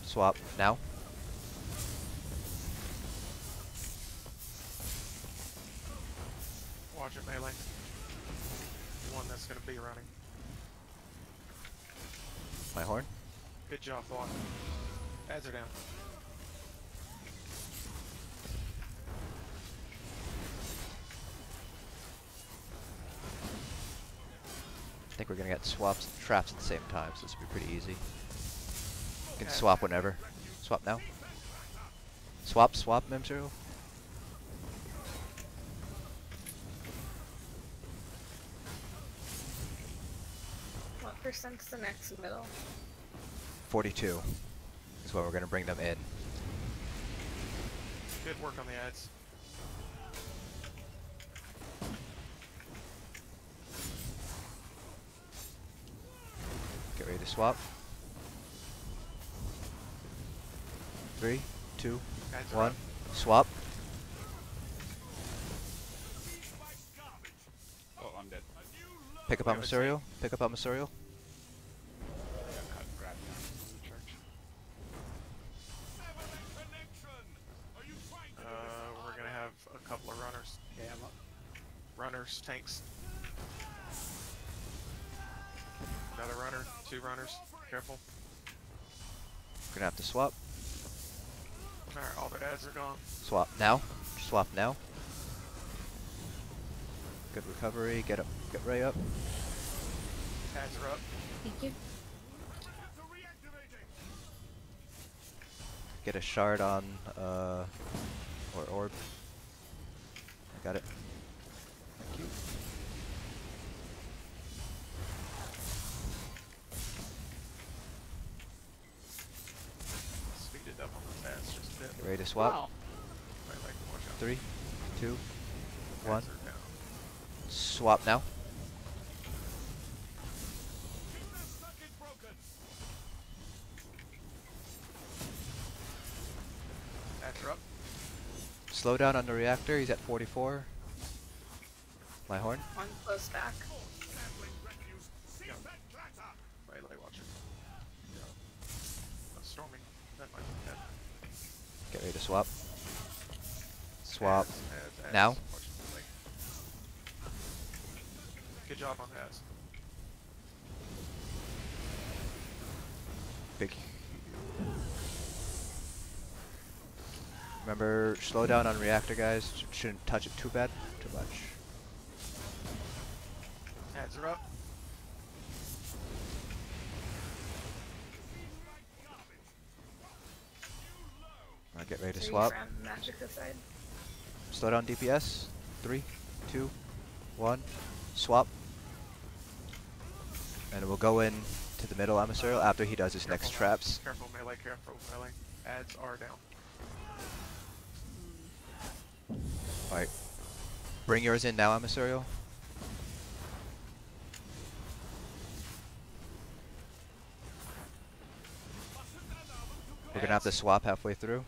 Swap now. Watch it, melee. The one that's gonna be running. My horn. Good job, Thought. Ads are down. I think we're gonna get swaps and traps at the same time, so this will be pretty easy. You can Okay. swap whenever. Swap now. Swap, Memzero. What percent's the next middle? 42 is when we're gonna bring them in. Good work on the ads. Get ready to swap. 3, 2, Ads are 1. up. Swap. Oh, I'm dead. Pick up on Masuriel. Pick up on Masuriel. I got cut, grabbed down from the church. We're gonna have a couple of runners. Okay, I'm up. Runners, tanks. Another runner, 2 runners. Careful. We're gonna have to swap. Alright, all the ads are gone. Swap now. Swap now. Good recovery. Get up. Get right up. Ads are up. Thank you. Get a shard on or orb. I got it. Thank you. Speed it up on the ads just a bit. Get ready to swap. Wow. Might like to watch out. 3, 2, 1. Ads are down. Swap now. Ads are up. Slow down on the reactor. He's at 44. My horn. One close back. Melee, watch it. Storming. That might be dead. Get ready to swap. Swap. Ads, Now. Watch it, melee. Good job on that. Big. Remember, slow down on reactor, guys. Shouldn't touch it too much. Ads are up. Alright, get ready to 3 swap. from Magica side. Slow down DPS. 3, 2, 1. Swap. And we'll go in to the middle emissarial after he does his next traps. Careful melee, careful melee. Ads are down. Alright. Bring yours in now, emissarial. We're gonna have to swap halfway through.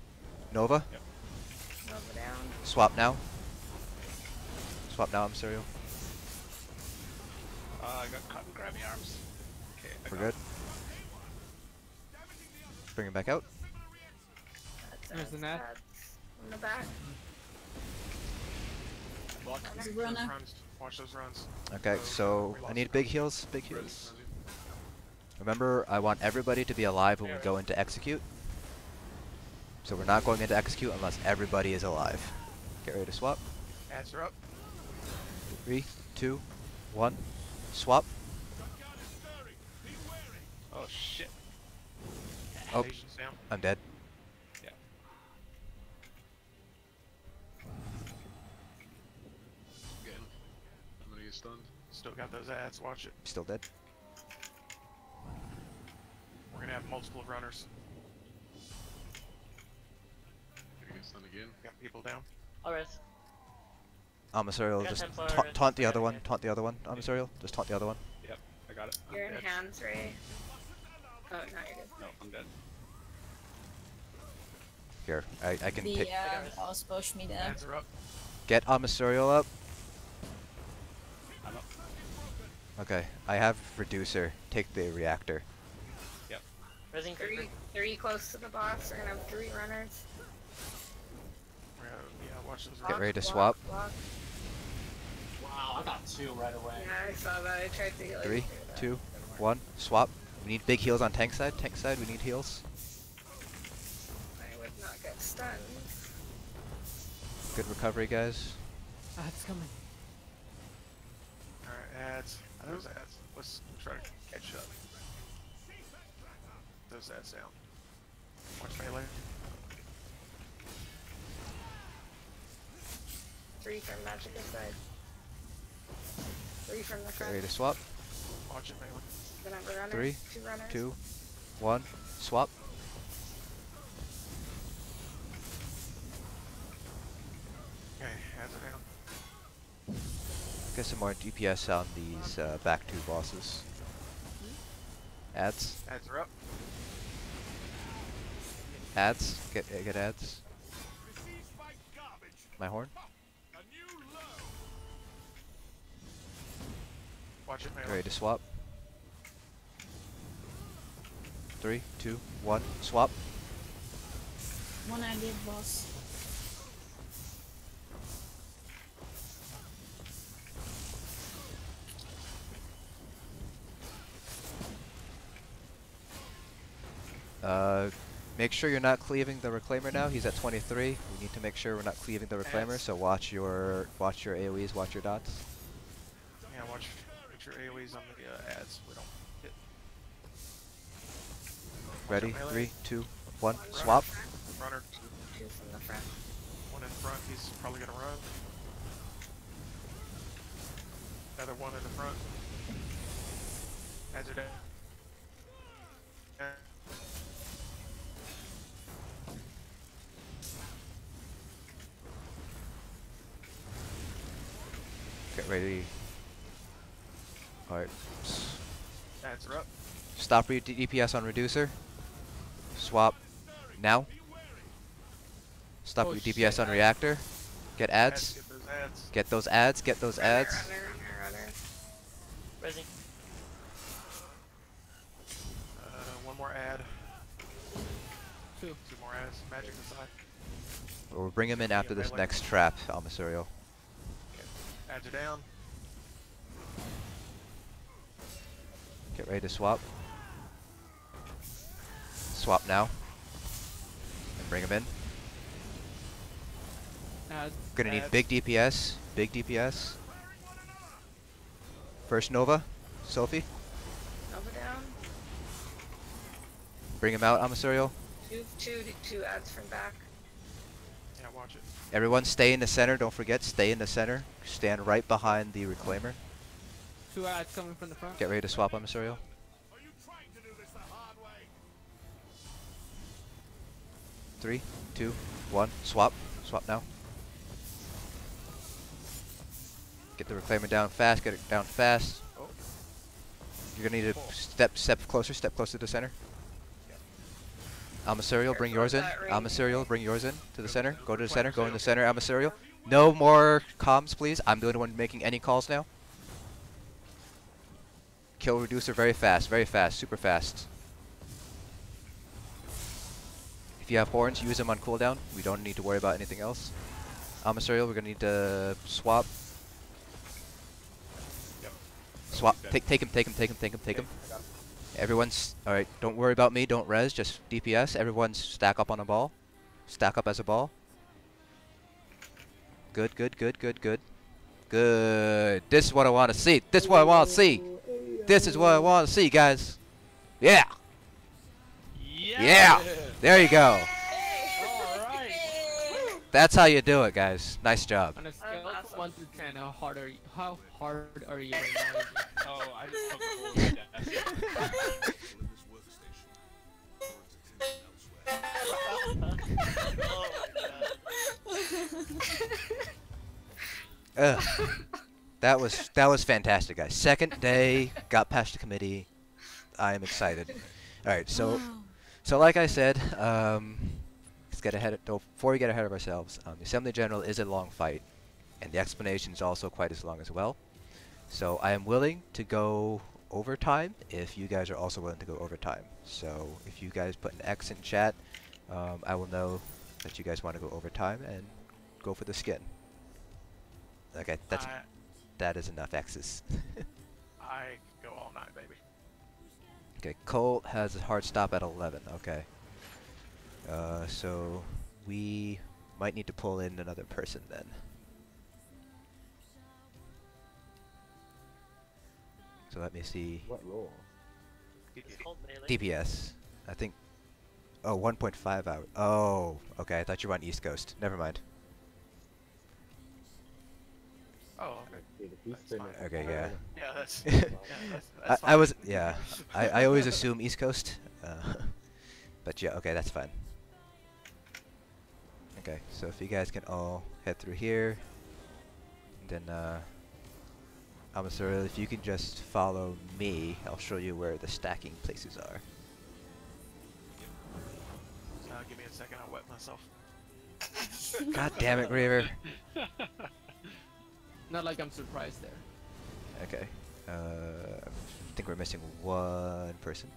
Nova, Nova down. swap now. Swap now, emissarial. I got caught in grabby arms. Okay, We're good. Bring him back out. There's the net. In the back. There's a runner. Runs. Watch those runs. Okay, so I need big heals, big heals. Remember, I want everybody to be alive when we go into execute. So we're not going into execute unless everybody is alive. Get ready to swap. Ads are up. 3, 2, 1. Swap. Oh shit. Oh, Patience down. I'm dead. Yeah. Again. I'm gonna get stunned. Still got those ads. Watch it. Still dead. We're gonna have multiple runners. Gonna get stunned again. Got people down. Alright. Emissarial, Got just 10 forward, taunt the yeah, other one. yeah. Taunt the other one. Emissarial, just taunt the other one. Yep, I got it. You're in dead. hands, Ray. Oh, no, you're good. No, I'm dead. Here, I can The pick. boss push me there. Ads are up. Get Emissarial up. I'm up. Okay, I have Reducer. Take the reactor. Rising creeper. Three close to the boss. We're gonna have 3 runners. We're gonna, yeah, watch those Get runs. ready to Block, swap. block. Wow, I got 2 right away. Yeah, I saw that. I tried to heal 3, you through that. 2, 1. Swap. We need big heals on tank side. Tank side, we need heals. I would not get stunned. Good recovery, guys. Ah, it's coming. Alright, ads. Those ads. Let's try to catch up. Those ads down. Watch melee. 3 from Magica side. 3 from the Get front. ready to swap. Watch it melee. Gonna have a runner. 3, 2 runners. 2, 1. Swap. Okay, ads are down. Get some more DPS on these back 2 bosses. Ads. Ads are up. Ads. Get ads. My horn. Watch it Get melee. ready to swap. 3, 2, 1. Swap. One idea, boss. Make sure you're not cleaving the reclaimer now. He's at 23. We need to make sure we're not cleaving the reclaimer. Ads. So watch your AOE's, watch your dots. Yeah, watch. Make sure AoE's on the ads. We don't hit. Watch Ready? out melee. 3, 2, 1. Runner. Swap. Runner. 2 from the front. One in front. He's probably gonna run. Another one in the front. Ads are down. Yeah. Get ready. Alright. Ads are up. Stop DPS on Reducer. Swap. Now. Stop Oh, DPS on shit. Reactor. Get ads. Get those ads. Get those ads. Get those ads. Runner. Rising. One more ad. 2. 2 more ads. Magic aside. We'll bring him in after this melee. next trap, Emissarial. Ads are down. Get ready to swap. Swap now. And bring him in. Gonna need big DPS. Big DPS. First Nova. Sophie. Nova down. Bring him out, Amisuriel. Two ads from back. Yeah, watch it. Everyone stay in the center. Don't forget, stay in the center. Stand right behind the Reclaimer. 2 ads coming from the front. Get ready to swap, Amisuriel. 3, 2, 1. Swap. Swap now. Get the Reclaimer down fast. Get it down fast. Oh. You're gonna need to step closer. Step closer to the center. Amisuriel, bring yours in. Amisuriel, bring yours in to the center. Go to the center. Go in the center, Amisuriel. No more comms, please. I'm the only one making any calls now. Kill reducer very fast, super fast. If you have horns, use them on cooldown. We don't need to worry about anything else. Amisuriel, we're gonna need to swap. Yep. Swap. Take him. Everyone's alright. Don't worry about me. Don't res. Just DPS. Everyone stack up on a ball. Stack up as a ball. Good. This is what I want to see. This is what I want to see. This is what I want to see, guys. Yeah. Yeah. There you go. Alright. That's how you do it, guys. Nice job. On a scale of 1 to 10, how hard are you right now? Oh, I just took the whole desk. Ugh. That was fantastic, guys. Second day, got past the committee. I am excited. All right, so like I said, let's get ahead. Before we get ahead of ourselves, the Assembly General is a long fight, and the explanation is also quite as long as well. So I am willing to go overtime if you guys are also willing to go overtime. So if you guys put an X in chat, I will know that you guys want to go overtime and go for the skin. Okay, that is enough X's. I could go all night, baby. Okay, Colt has a hard stop at 11. Okay. So we might need to pull in another person then. So let me see. What role? It's called melee. DPS. I think. Oh, 1.5 hour. Oh, okay. I thought you were on East Coast. Never mind. Oh, okay. Okay, the Eastern is- Okay, yeah. Yeah, that's. I always assume East Coast. But yeah, okay, that's fine. Okay, so if you guys can all head through here, then Amisuriel, if you can just follow me, I'll show you where the stacking places are. Give me a second, I'll wet myself. God damn it, Griever. Not like I'm surprised there. Okay. I think we're missing one person.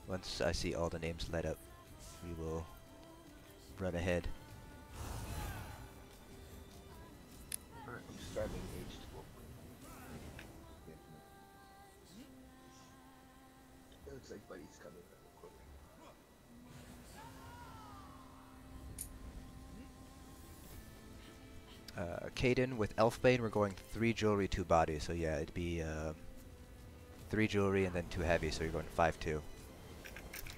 Once I see all the names light up, we will run ahead. Alright, I'm just grabbing H2O. It looks like Buddy's coming real quick. Caden with Elfbane, we're going 3 jewelry, 2 body, so yeah, it'd be 3 jewelry and then 2 heavy, so you're going 5-2.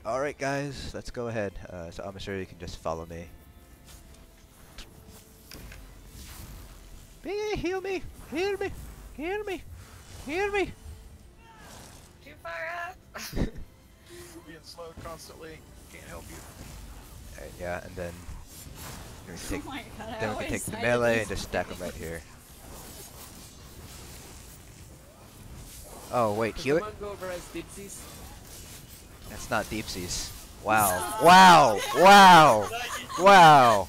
Alright guys, let's go ahead. So I'm sure you can just follow me. Heal me! Heal me! Heal me! Heal me! Too far up. Being slowed constantly, can't help you. Alright, yeah, and then we can take, Oh my god, I then we can always take the hide melee these and just stack them right here. Oh wait, Does heal it? someone go over as Dipsies? That's not deepsies. Wow. Wow! Wow! Wow!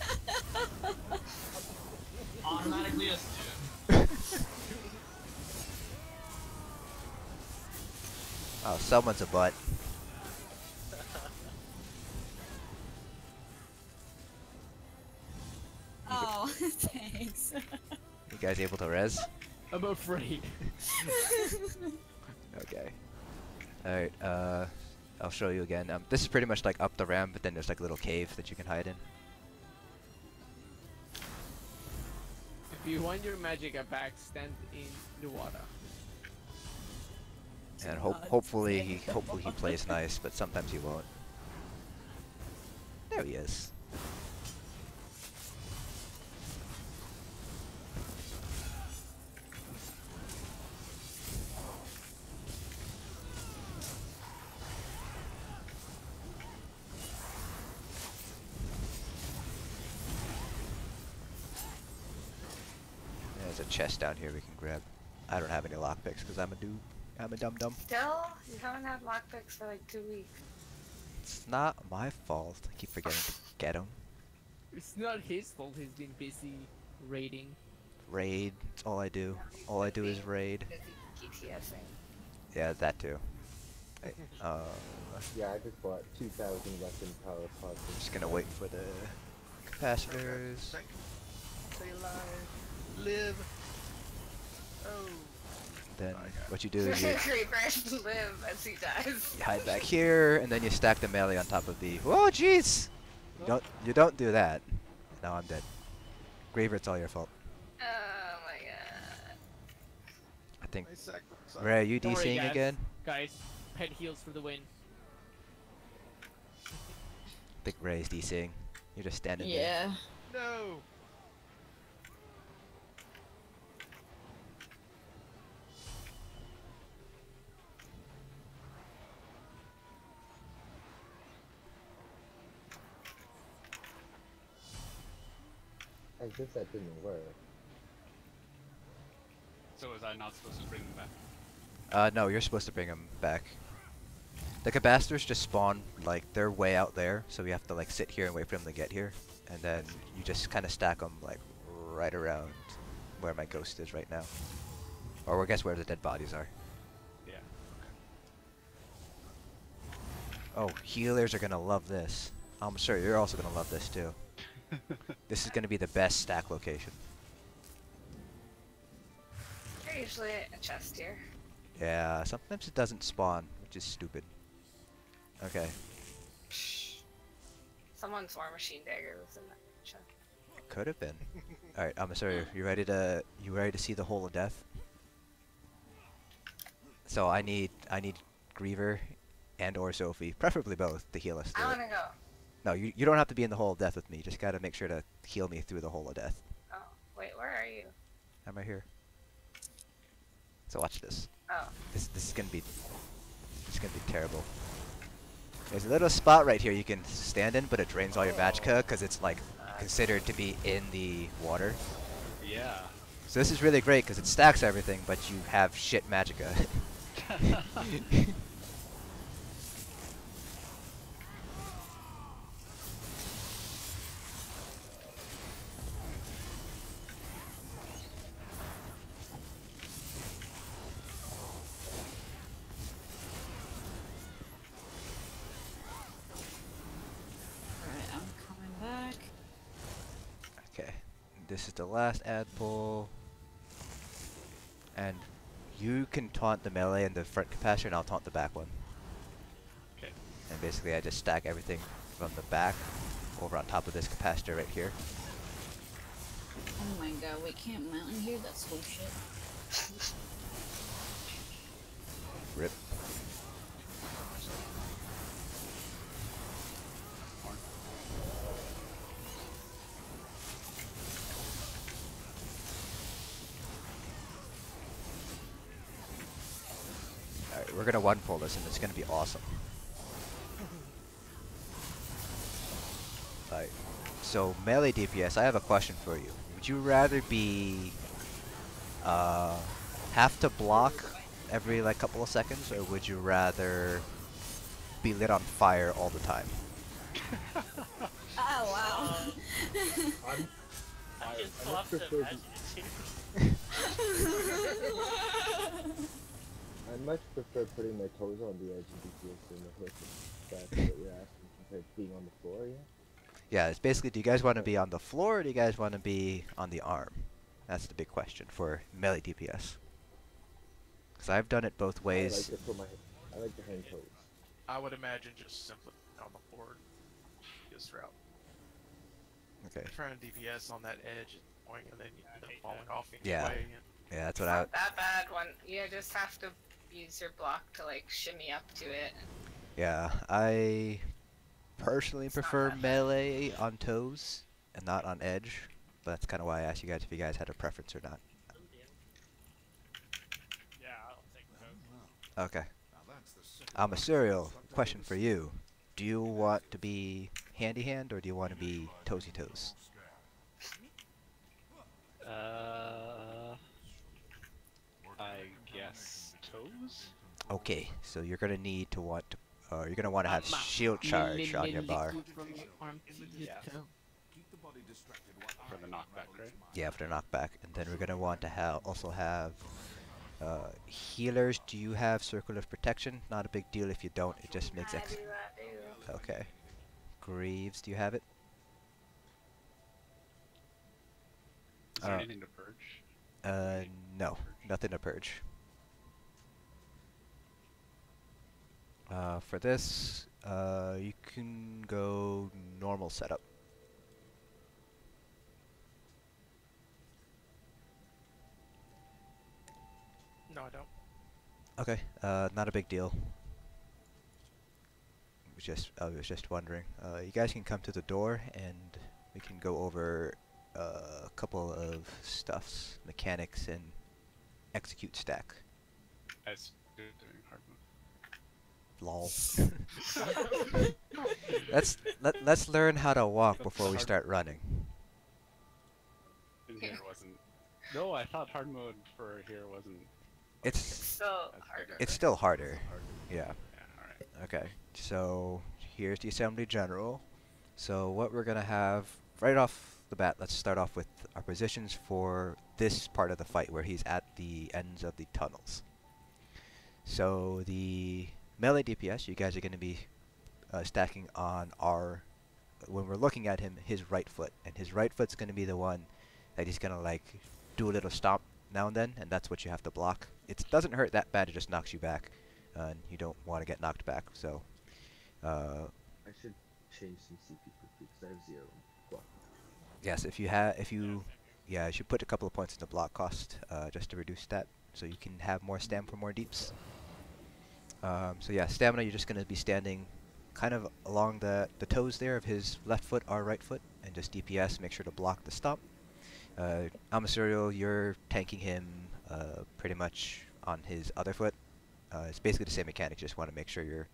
Automatically assume. Oh, someone's a butt. Oh, thanks. You guys able to res? I'm afraid. Okay. Alright, I'll show you again. This is pretty much like up the ramp, but then there's like a little cave that you can hide in. If you want your magic back, stand in the water. And hopefully he plays nice, but sometimes he won't. There he is. There's a chest down here we can grab. I don't have any lockpicks because I'm a dude. I'm a dum-dum. Still? You haven't had lockpicks for like 2 weeks. It's not my fault. I keep forgetting to get them. It's not his fault. He's been busy raiding. Raid. That's all I do. All I do is raid. Busy GTSing. Yeah, that too. Yeah, I just bought 2,000 weapon power pods. I'm just gonna wait for the capacitors. Stay alive. Live. Oh. Then what you do is you Creeper live as he dies. hide back here, and then you stack the melee on top of the. Oh jeez! You don't do that. Now I'm dead. Graver, it's all your fault. Oh my god. I think. Nice sacrifice. Ray, are you Don't worry, DCing guys. again? Guys, head heals for the win. I think Ray's DCing. You're just standing there. Yeah. No. I guess that didn't work. So was I not supposed to bring them back? No, you're supposed to bring them back. The capacitors just spawn, like, they're way out there, so we have to, like, sit here and wait for them to get here. And then you just kind of stack them, like, right around where my ghost is right now. Or I guess where the dead bodies are. Yeah. Oh, healers are gonna love this. I'm sure you're also gonna love this too. This is gonna be the best stack location. There's usually a chest here. Yeah, sometimes it doesn't spawn, which is stupid. Okay, Someone's War Machine Dagger was in that chest. could have been. All right, I'm sorry. You ready to see the hole of death? So I need Griever and or Sophie, preferably both, to heal us I through it. wanna go. No, you don't have to be in the hole of death with me. You just gotta make sure to heal me through the hole of death. Oh, wait, where are you? I'm right here. So watch this. Oh. This is gonna be terrible. There's a little spot right here you can stand in, but it drains all your magicka because it's like considered to be in the water. Yeah. So this is really great because it stacks everything, but you have shit magicka. Alright, I'm coming back. Okay, this is the last ad pull. And you can taunt the melee and the front capacitor, and I'll taunt the back one. Okay. And basically I just stack everything from the back over on top of this capacitor right here. Oh my god, wait, Camp Mountain here? That's bullshit. Rip. Alright, we're gonna one pull this and it's gonna be awesome. Alright, so melee DPS, I have a question for you. Would you rather be have to block every like couple of seconds, or would you rather be lit on fire all the time? Oh wow. I just I love to prefer imagine it too. I much prefer putting my toes on the edge of DPS than the hook. If that's what you're asking, compared to being on the floor, yeah? Yeah, it's basically, do you guys want to be on the floor, or do you guys want to be on the arm? That's the big question for melee DPS. Because I've done it both ways. I like to hang toes. I would imagine just simply on the board. Just route. Okay. Trying to DPS on that edge is annoying, and then you end up falling off each Yeah. way. Yeah, that's It's what I. not that bad one. You just have to use your block to like shimmy up to it. Yeah, I personally prefer melee on toes and not on edge. But that's kind of why I asked you guys if you guys had a preference or not. Yeah, I'll take those. Okay. I'm a serial. Question for you: do you want to be handy hand or do you want to be toesy toes? I guess toes? Okay, so you're gonna need to want to, you're gonna want to have shield charge on your bar. From your arm to your toe. For the knockback, right? Yeah, for the knockback, and then we're gonna want to also have healers. Do you have Circle of Protection? Not a big deal if you don't. It just makes I do. Okay. Greaves, do you have it? Is there anything to purge? No, nothing to purge. For this, you can go normal setup. No, I don't. Okay, not a big deal. I was just wondering. You guys can come to the door and we can go over a couple of stuffs, mechanics, and execute stack. As doing hard mode. Lol. Let's learn how to walk before we start running. In here wasn't. No, I thought hard mode for here wasn't. It's So harder. It's still harder. Yeah. Yeah, alright. Okay. So here's the assembly general. So what we're gonna have right off the bat, let's start off with our positions for this part of the fight where he's at the ends of the tunnels. So the melee DPS, you guys are gonna be stacking on when we're looking at him, his right foot, and his right foot's gonna be the one that he's gonna like do a little stomp now and then, and that's what you have to block. It doesn't hurt that bad, it just knocks you back, and you don't want to get knocked back. So I should change some CP quickly because I have 0 block. yes, you should put a couple of points into block cost just to reduce that, so you can have more stam for more deeps. So yeah, stamina, you're just going to be standing kind of along the toes there of his left foot or right foot, and just DPS, make sure to block the stomp. Amasuriel, you're tanking him pretty much on his other foot. It's basically the same mechanic, just want to make sure you're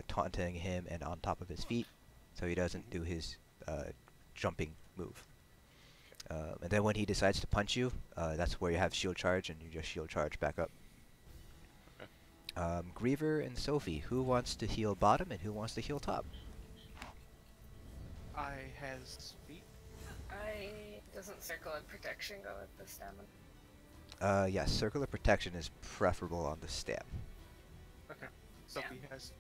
taunting him and on top of his feet, so he doesn't do his jumping move. And then when he decides to punch you, that's where you have shield charge, and you just shield charge back up. Griever and Sophie, who wants to heal bottom and who wants to heal top? I has feet. Doesn't Circle of Protection go with the stamina? Yes, Circle of Protection is preferable on the stam. Okay. Sophie has.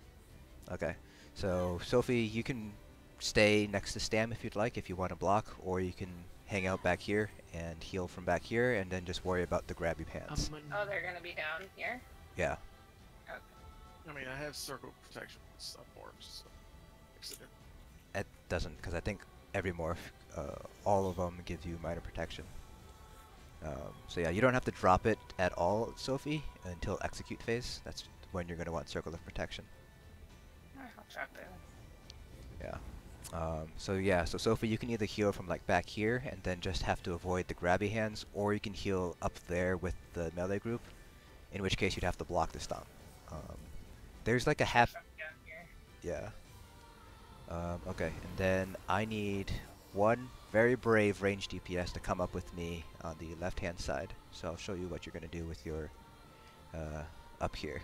Okay, so Sophie, you can stay next to stam if you'd like, if you want to block, or you can hang out back here and heal from back here, and then just worry about the grabby pants. Oh, they're gonna be down here? Yeah. Okay. I mean, I have circle protection with some morphs, so mix it in. It doesn't, because I think every morph, all of them give you minor protection. So yeah, you don't have to drop it at all, Sophie, until execute phase. That's when you're going to want Circle of Protection. I'll drop it. Yeah. So Sophie, you can either heal from like back here and then just have to avoid the grabby hands, or you can heal up there with the melee group, in which case you'd have to block the stomp. There's like a half... Yeah. Okay, and then I need one very brave range DPS to come up with me on the left-hand side. So I'll show you what you're going to do with your up here.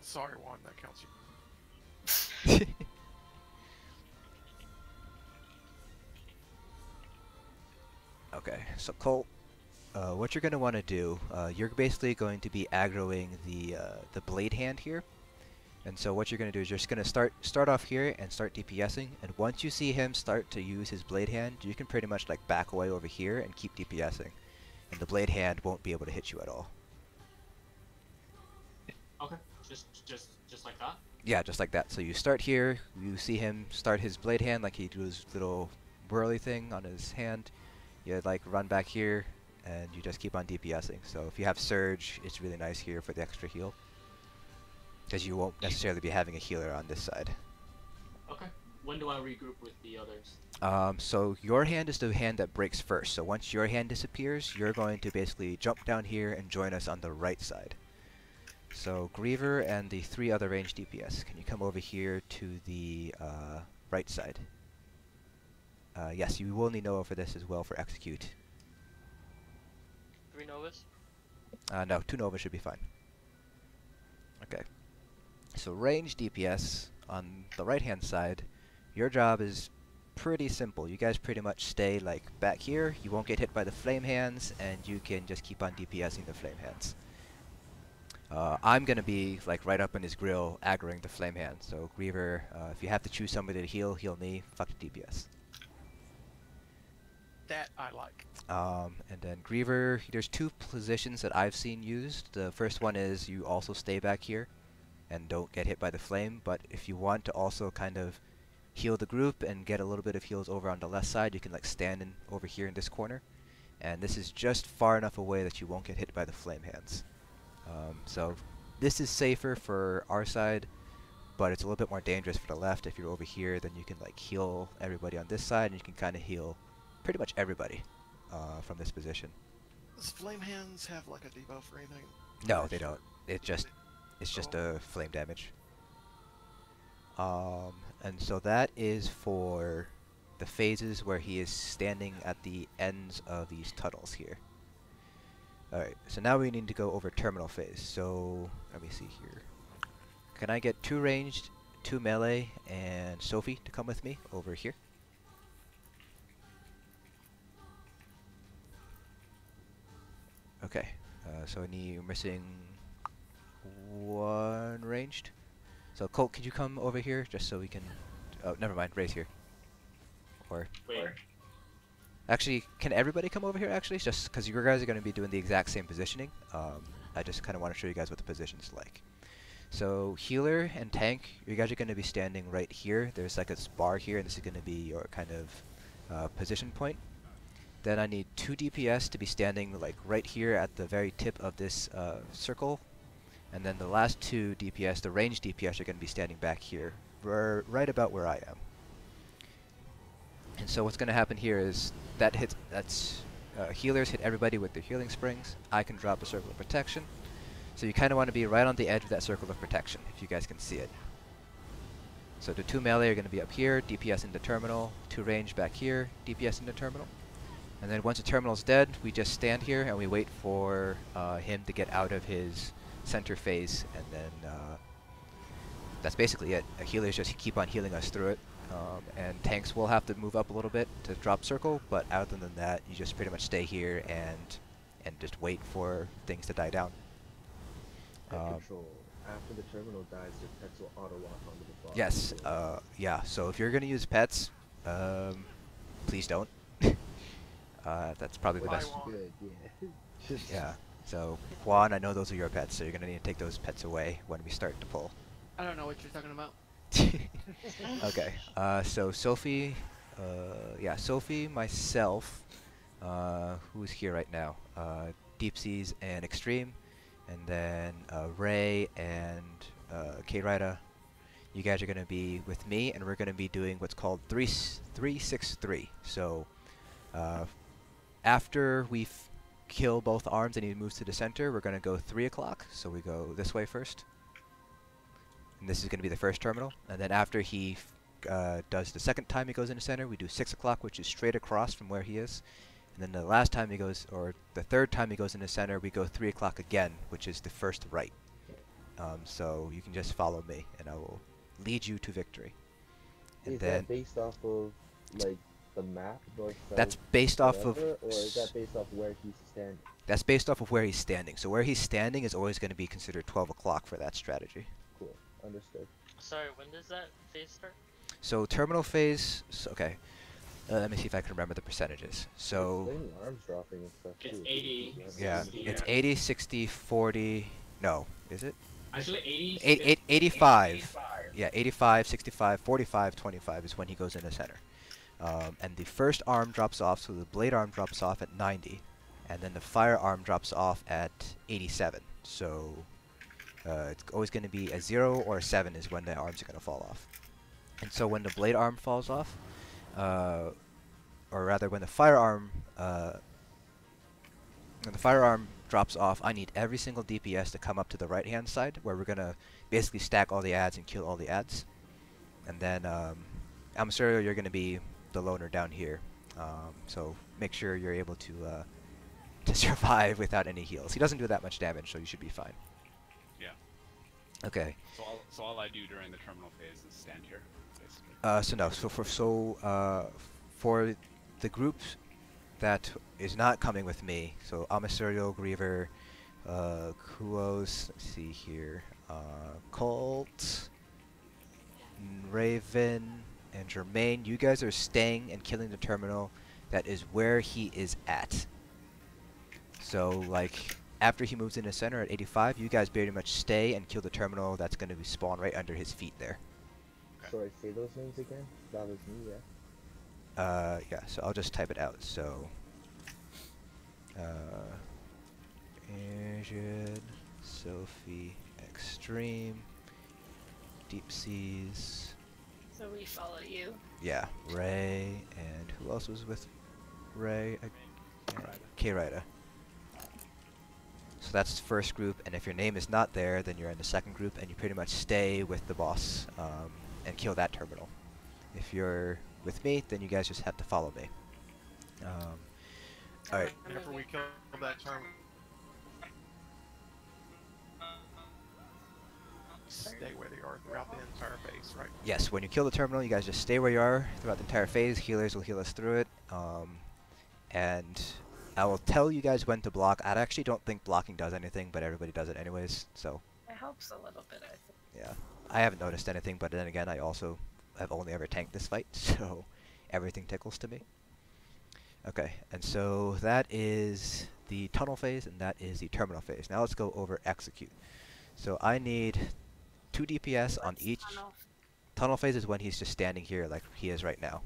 Sorry, Juan, that counts you. Okay, so Colt, what you're going to want to do, you're basically going to be aggroing the blade hand here. And so what you're going to do is you're just going to start off here and start DPSing, and once you see him start to use his blade hand, you can pretty much like back away over here and keep DPSing. and the blade hand won't be able to hit you at all. Okay. Just like that. Yeah, just like that. So you start here, you see him start his blade hand, like he do his little whirly thing on his hand. You like run back here, and you just keep on DPSing. So if you have Surge, it's really nice here for the extra heal, because you won't necessarily be having a healer on this side. Okay. When do I regroup with the others? So your hand is the hand that breaks first. So once your hand disappears, you're going to basically jump down here and join us on the right side. So Griever and the 3 other ranged DPS, can you come over here to the right side? Yes, you will need Nova for this as well for execute. 3 Novas? No, 2 Nova should be fine. Okay. So ranged DPS on the right hand side, your job is pretty simple. You guys pretty much stay like back here, you won't get hit by the flame hands, and you can just keep on DPSing the flame hands. I'm gonna be like right up in his grill aggroing the flame hand. So Griever, if you have to choose somebody to heal me, fuck the DPS. That I like. And then Griever, there's 2 positions that I've seen used. The first one is you also stay back here and don't get hit by the flame, but if you want to also kind of heal the group and get a little bit of heals over on the left side, you can like stand in over here in this corner, and this is just far enough away that you won't get hit by the flame hands. So this is safer for our side, but it's a little bit more dangerous for the left. If you're over here, then you can like heal everybody on this side, and you can kind of heal pretty much everybody from this position. Does Flame Hands have like a debuff or anything? No, they don't. It's just a flame damage. And so that is for the phases where he is standing at the ends of these tunnels here. Alright, so now we need to go over terminal phase. So, let me see here. Can I get 2 ranged, 2 melee, and Sophie to come with me over here? Okay, so we're missing 1 ranged. So Colt, could you come over here just so we can... Oh, never mind, Ray's here. Or... Wait. Actually, can everybody come over here, actually? Just because you guys are going to be doing the exact same positioning. I just kind of want to show you guys what the position's like. So, healer and tank, you guys are going to be standing right here. There's like a bar here, and this is going to be your kind of position point. Then I need 2 DPS to be standing like right here at the very tip of this circle. And then the last 2 DPS, the ranged DPS, are going to be standing back here, right about where I am. And so what's going to happen here is healers hit everybody with their healing springs. I can drop a circle of protection. So you kind of want to be right on the edge of that circle of protection, if you guys can see it. So the 2 melee are going to be up here, DPS into terminal, 2 range back here, DPS into terminal. And then once the terminal's dead, we just stand here and we wait for him to get out of his center phase, and then that's basically it. Healers just keep on healing us through it. And tanks will have to move up a little bit to drop circle, but other than that, you just pretty much stay here and just wait for things to die down. Control. After the terminal dies, your pets will auto walk onto the boss. Yes. Yeah. So if you're gonna use pets, please don't. That's probably the best. Good. Yeah. Yeah. So Juan, I know those are your pets, so you're gonna need to take those pets away when we start to pull. I don't know what you're talking about. Okay, so Sophie, yeah, Sophie, myself, who's here right now, Deep Seas and Extreme, and then Ray and K-Rida, you guys are going to be with me, and we're going to be doing what's called 3-6-3. So, after we kill both arms and he moves to the center, we're going to go 3 o'clock, so we go this way first. And this is going to be the first terminal, and then after he does the second time he goes into center, we do 6 o'clock, which is straight across from where he is. And then the last time he goes, or the third time he goes into center, we go 3 o'clock again, which is the first right. So you can just follow me, and I will lead you to victory. And is then that based off of like the map, north, south, that's based off of, or is that based off where he's standing? That's based off of where he's standing. So where he's standing is always going to be considered 12 o'clock for that strategy. Cool. Understood. Sorry, when does that phase start? So terminal phase, okay. Let me see if I can remember the percentages. So Playing arms dropping and stuff It's too. 80. yeah, 60. it's 80, 60, 40. No, is it? Actually, 80. 85. Yeah, 85, 65, 45, 25 is when he goes into center. And the first arm drops off, so the blade arm drops off at 90, and then the firearm drops off at 87. So it's always going to be a 0 or a 7 is when the arms are going to fall off. And so when the blade arm falls off, or rather when the firearm drops off, I need every single DPS to come up to the right-hand side, where we're going to basically stack all the adds and kill all the adds. And then I'm sure you're going to be the loner down here, so make sure you're able to survive without any heals. He doesn't do that much damage, so you should be fine. Yeah. Okay. So all I do during the terminal phase is stand here, basically. For the group that is not coming with me, so Amisuriel, Griever, Kuos, let's see here, Colt, Raven, and Jermaine, you guys are staying and killing the terminal that is where he is at. So, like, after he moves into center at 85, you guys very much stay and kill the terminal that's going to be spawned right under his feet there. Sorry, say those names again? That was me, yeah? Yeah, so I'll just type it out. So, Aged, Sophie, Extreme, Deep Seas. So we follow you. Yeah, Ray, and who else was with Ray? K-Rida. So that's the first group, and if your name is not there, then you're in the second group, and you pretty much stay with the boss and kill that terminal. If you're with me, then you guys just have to follow me. Alright. Whenever we kill that term, stay where they are throughout the entire phase, right? Yes, when you kill the terminal, you guys just stay where you are throughout the entire phase. Healers will heal us through it. And I will tell you guys when to block. I actually don't think blocking does anything, but everybody does it anyways, so. It helps a little bit, I think. Yeah. I haven't noticed anything, but then again, I also have only ever tanked this fight, so everything tickles to me. Okay, and so that is the tunnel phase, and that is the terminal phase. Now let's go over execute. So I need 2 DPS on each. Tunnel phase is when he's just standing here like he is right now.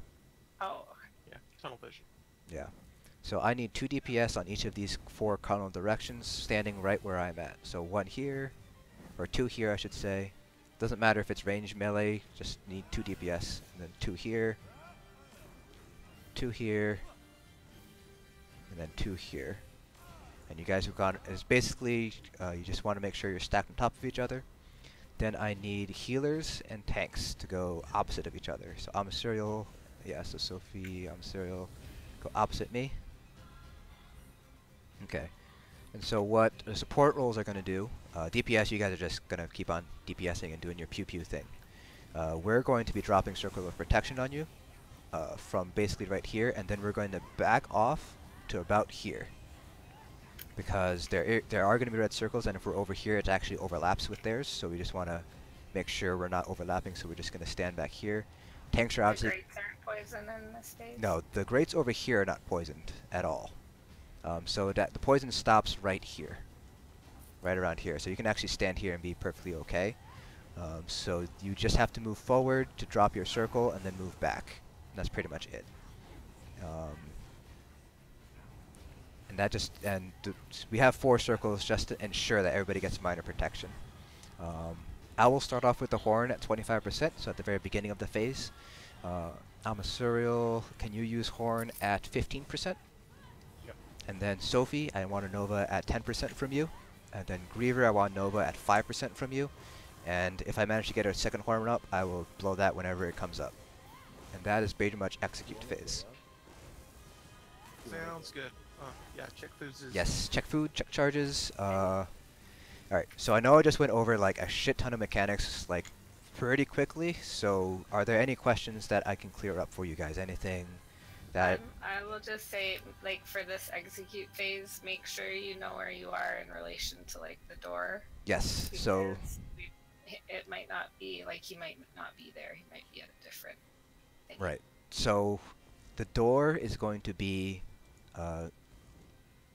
Oh. Yeah, tunnel vision. Yeah. So I need 2 DPS on each of these 4 cardinal directions, standing right where I'm at. So 1 here, or 2 here I should say. Doesn't matter if it's range melee, just need 2 DPS. And then 2 here, 2 here, and then 2 here. And you guys have gone, it's basically, you just want to make sure you're stacked on top of each other. Then I need healers and tanks to go opposite of each other. So Amisuriel, yeah, so Sophie, Amisuriel, go opposite me. Okay. And so what the support roles are going to do, DPS, you guys are just going to keep on DPSing and doing your pew-pew thing. We're going to be dropping Circle of Protection on you from basically right here, and then we're going to back off to about here. Because there are going to be red circles, and if we're over here, it actually overlaps with theirs, so we just want to make sure we're not overlapping, so we're just going to stand back here. Tanks are obviously... The grates aren't poison in this phase? No, the grates over here are not poisoned at all. So that the poison stops right here. Right around here. So you can actually stand here and be perfectly okay. So you just have to move forward to drop your circle and then move back. And that's pretty much it. And that just, we have 4 circles just to ensure that everybody gets minor protection. I will start off with the horn at 25%, so at the very beginning of the phase. Amisuriel, can you use horn at 15%? And then Sophie, I want a Nova at 10% from you. And then Griever, I want Nova at 5% from you. And if I manage to get a second horn up, I will blow that whenever it comes up. And that is pretty much execute phase. Sounds good. Yeah, check foods is... Yes, check food, check charges. Alright, so I know I just went over like a shit ton of mechanics like pretty quickly. So are there any questions that I can clear up for you guys? Anything that... I will just say, like, for this execute phase, make sure you know where you are in relation to, like, the door. Yes, so... It might not be, like, he might not be there. He might be at a different thing. Right. So, the door is going to be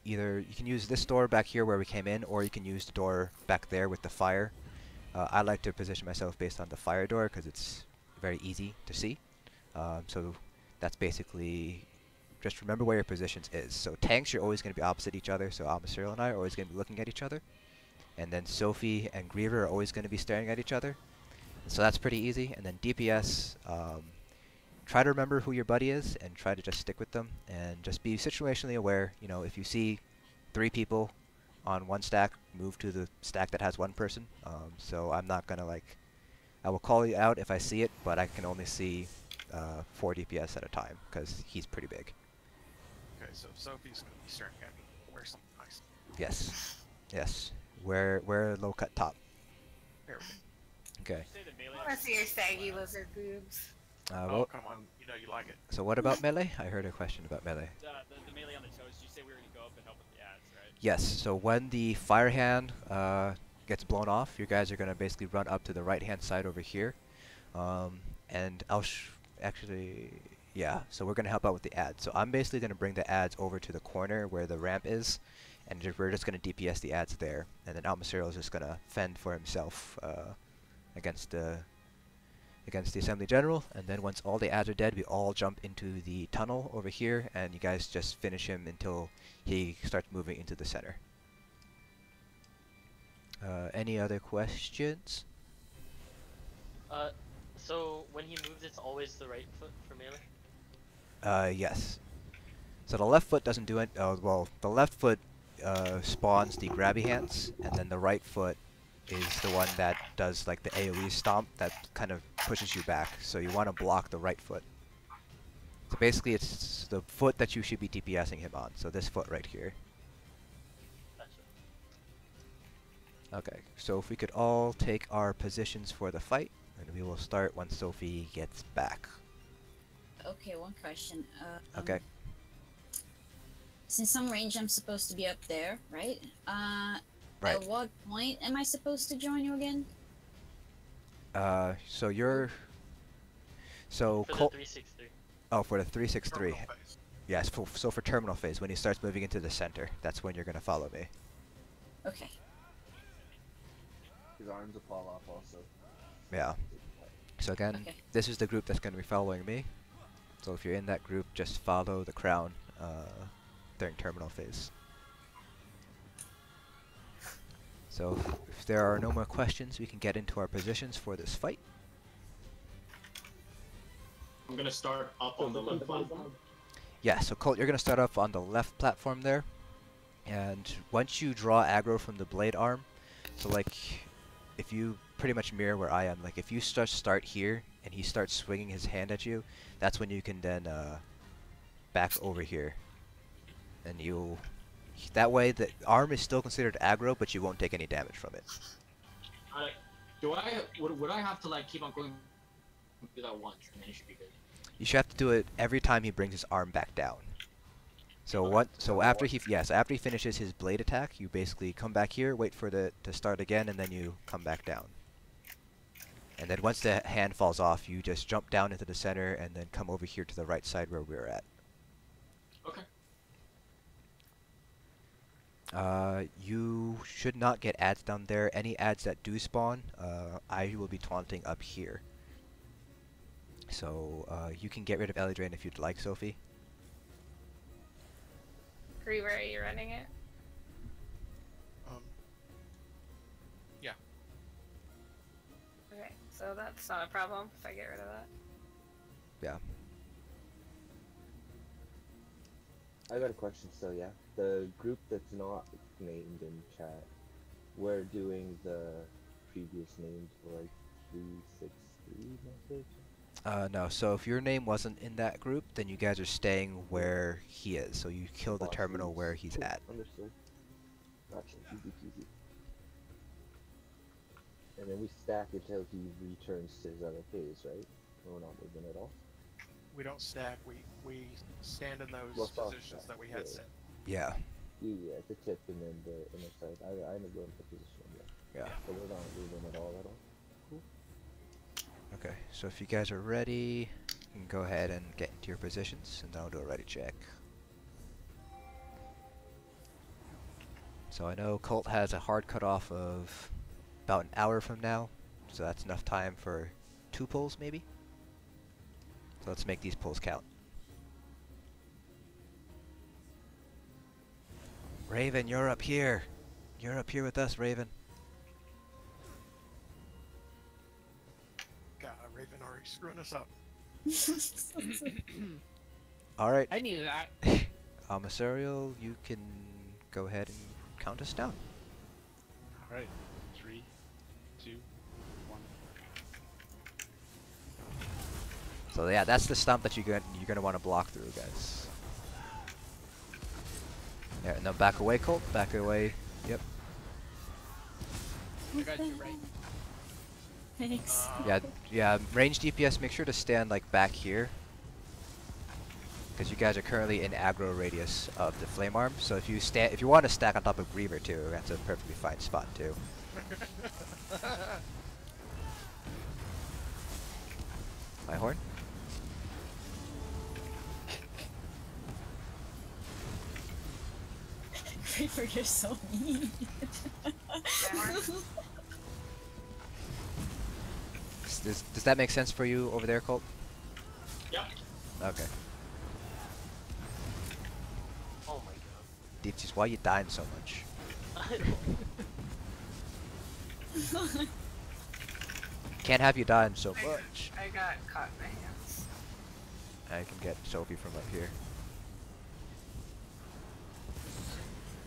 either you can use this door back here where we came in, or you can use the door back there with the fire. I like to position myself based on the fire door because it's very easy to see. So that's basically, just remember where your positions is. So tanks, you're always going to be opposite each other, so Cyril and I are always going to be looking at each other. And then Sophie and Griever are always going to be staring at each other. So that's pretty easy. And then DPS, try to remember who your buddy is and try to just stick with them. And just be situationally aware. You know, if you see 3 people on one stack, move to the stack that has 1 person. So I'm not going to like, I will call you out if I see it, but I can only see 4 DPS at a time because he's pretty big. Okay, so Sophie's gonna be staring at me. Wear something nice. Yes. Yes. Wear a low cut top. There we go. Okay. I want to see your saggy lizard boobs. Oh, Well, come on. You know you like it. so what about melee? I heard a question about melee. The melee on the toes, you say we were gonna go up and help with the ads, right? Yes, so when the fire hand gets blown off, you guys are going to basically run up to the right hand side over here. And I'll actually, yeah, so we're going to help out with the ads. So I'm basically going to bring the ads over to the corner where the ramp is, and we're just going to DPS the ads there. And then Cyril is just going to fend for himself against the Assembly General. And then once all the ads are dead, we all jump into the tunnel over here, and you guys just finish him until he starts moving into the center. Any other questions? So when he moves, it's always the right foot for melee? Yes. So the left foot doesn't do it. Well, the left foot spawns the grabby hands, and then the right foot is the one that does like the AoE stomp that kind of pushes you back. So you want to block the right foot. So basically, it's the foot that you should be DPSing him on. So this foot right here. Gotcha. Okay. So if we could all take our positions for the fight, and we will start when Sophie gets back. Okay, one question. Okay. Since some range, I'm supposed to be up there, right? Right. At what point am I supposed to join you again? So you're. So For the Col 363. Oh, for the 363. Terminal phase. Yes. So for terminal phase, when he starts moving into the center, that's when you're gonna follow me. Okay. His arms will fall off also. Yeah. So again, Okay. this is the group that's going to be following me. So if you're in that group, just follow the crown during terminal phase. So if there are no more questions, we can get into our positions for this fight. I'm gonna start up on the left platform. Yeah, so Colt, you're going to start off on the left platform there. And once you draw aggro from the blade arm, so like if you pretty much mirror where I am, like if you start here and he starts swinging his hand at you, that's when you can then back over here, and that way the arm is still considered aggro, but you won't take any damage from it. Would I have to like keep on going do that once and then it should be good? You should have to do it every time he brings his arm back down. So after he finishes his blade attack, you basically come back here, wait for it to start again, and then you come back down. And then once the hand falls off, you just jump down into the center and then come over here to the right side where we're at. Okay. You should not get ads down there. Any ads that do spawn, I will be taunting up here. So you can get rid of Ellie Drain if you'd like, Sophie. Griever, are you running it? Yeah. Okay, so that's not a problem if I get rid of that. Yeah. I got a question still, yeah. The group that's not named in chat, we're doing the previous names for like 363 message? No, so if your name wasn't in that group, then you guys are staying where he is. So you kill the Boss terminal leads. where he's Cool, at. Understood. Gotcha, easy peasy. And then we stack until he returns to his other phase, right? We're not moving at all? We don't stack. We stand in those Well, soft positions stack, that we had yeah. set. Yeah. Yeah, the tip and then the inner side. I know going to position, yeah. Yeah. So we're not moving at all. Okay, so if you guys are ready, you can can go ahead and get into your positions, and then I'll do a ready check. So I know Colt has a hard cutoff of about an hour from now, so that's enough time for 2 pulls maybe. So let's make these pulls count. Raven, you're up here. You're up here with us, Raven. God, Raven already screwing us up. All right. I knew that. Masuriel, you can go ahead and count us down. Alright. 3, 2, 1. So yeah, that's the stump that you're gonna want to block through, guys. Yeah, and then back away, Colt. Back away. Yep. I got you right. Thanks. Yeah. Range DPS. Make sure to stand like back here, because you guys are currently in aggro radius of the flame arm. So if you want to stack on top of Griever too, that's a perfectly fine spot too. My horn. Reaper, you're so mean. Does that make sense for you over there, Colt? Yep. Okay. Oh my god. Deepsies, why are you dying so much? I don't. Can't have you dying so much. I got caught in my hands. I can get Sophie from up here.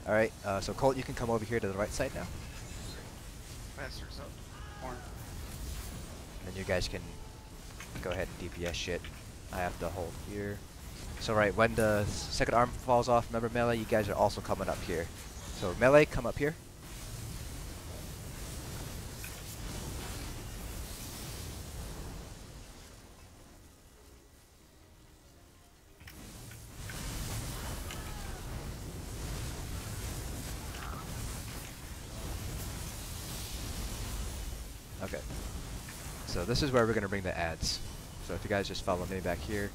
Alright, so Colt, you can come over here to the right side now. Masters up. Horn. And you guys can go ahead and DPS shit. I have to hold here. So right, when the second arm falls off, remember Melee, you guys are also coming up here. So Melee, come up here. Okay. So this is where we're going to bring the ads. So if you guys just follow me back here.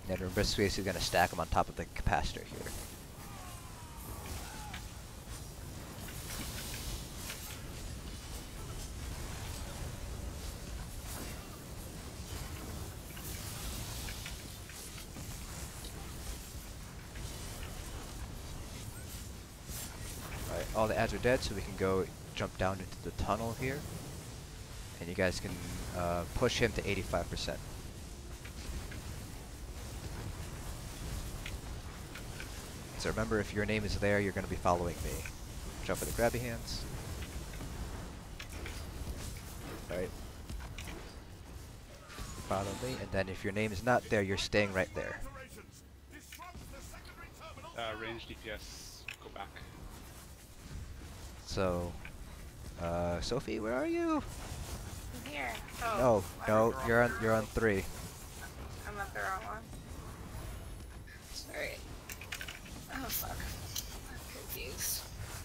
And we're basically going to stack them on top of the capacitor here. Alright, all the ads are dead, so we can go jump down into the tunnel here. And you guys can push him to 85%. So remember, if your name is there, you're going to be following me. Jump for the grabby hands. Alright. Follow me, and then if your name is not there, you're staying right there. Range DPS, go back. So, Sophie, where are you? I'm here. Oh, No, you're on 3. I'm at the wrong one. Sorry. Oh fuck. I'm confused.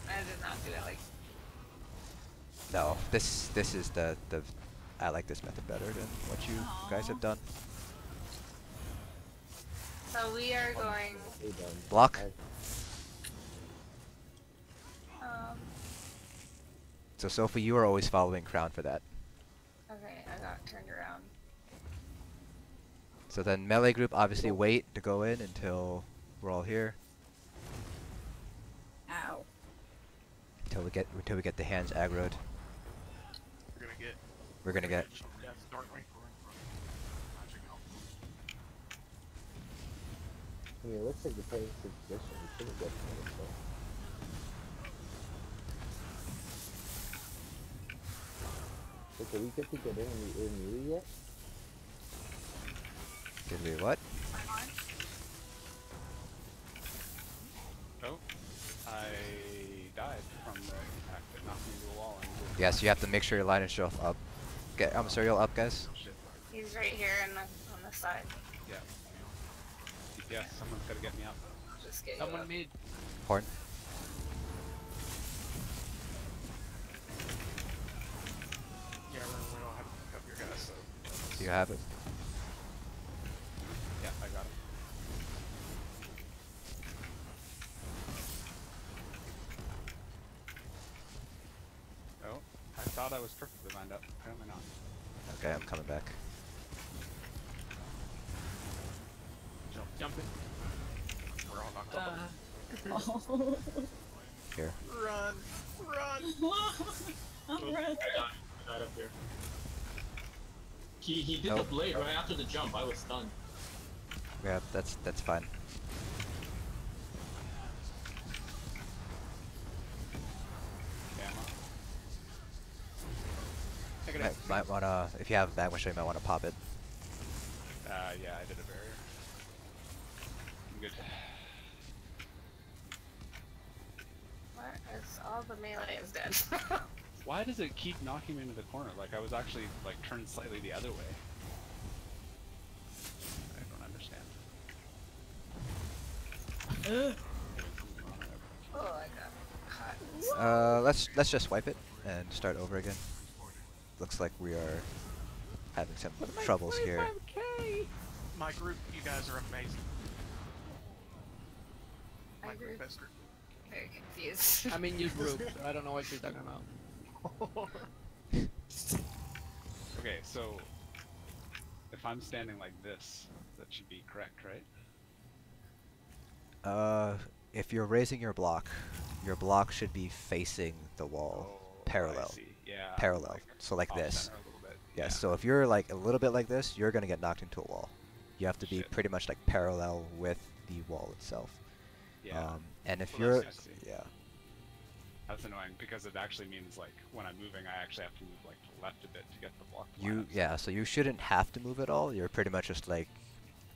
I did not do it like. No, this is the I like this method better than what you guys have done. So we are going. Block. So Sophie, you are always following Crown for that. Okay, I got turned around. So then melee group obviously wait to go in until we're all here. Ow. Until we get the hands aggroed. We're gonna get. I mean, it looks like the playing position. We shouldn't get to it, so. Okay, we get to get in melee yet? Did we what? Oh, I died from the impact that knocked me to the wall. And Yes, you have to make sure you line yourself up. I'm sorry, you'll up, guys. shit. He's right here on the side. Yeah. DPS, someone's gotta get me up. Just get you Someone up. made. Horn. You have it. Yeah, I got it. Oh, I thought I was perfectly lined up. Apparently not. Okay, I'm coming back. Jump in. We're all knocked up. Oh. Here. Run! Run! I'll run. I got up here. He did Nope. the blade right after the jump. I was stunned. Yeah, that's fine. Gamma. Might wanna, if you have a back, you might wanna pop it. Yeah, I did a barrier. I'm good. What is all the melee is dead? Why does it keep knocking me into the corner? Like I was actually like turned slightly the other way. I don't understand. Oh, I got hot. Let's just wipe it and start over again. Looks like we are having some troubles here. My group, you guys are amazing. My My group, group? best group. Very confused. I mean, you group. I don't know what you're talking about. Okay, so if I'm standing like this, that should be correct, right? If you're raising your block should be facing the wall, parallel. I see. Yeah. Parallel. Like so like off this. center a little bit. Yes. Yeah. So if you're like a little bit like this, you're gonna get knocked into a wall. You have to be Shit. pretty much like parallel with the wall itself. Yeah. And if Well, you're, that's- I see. yeah. That's annoying because it actually means like when I'm moving, I actually have to move like to the left a bit to get the block. to line up. Yeah. So you shouldn't have to move at all. You're pretty much just like,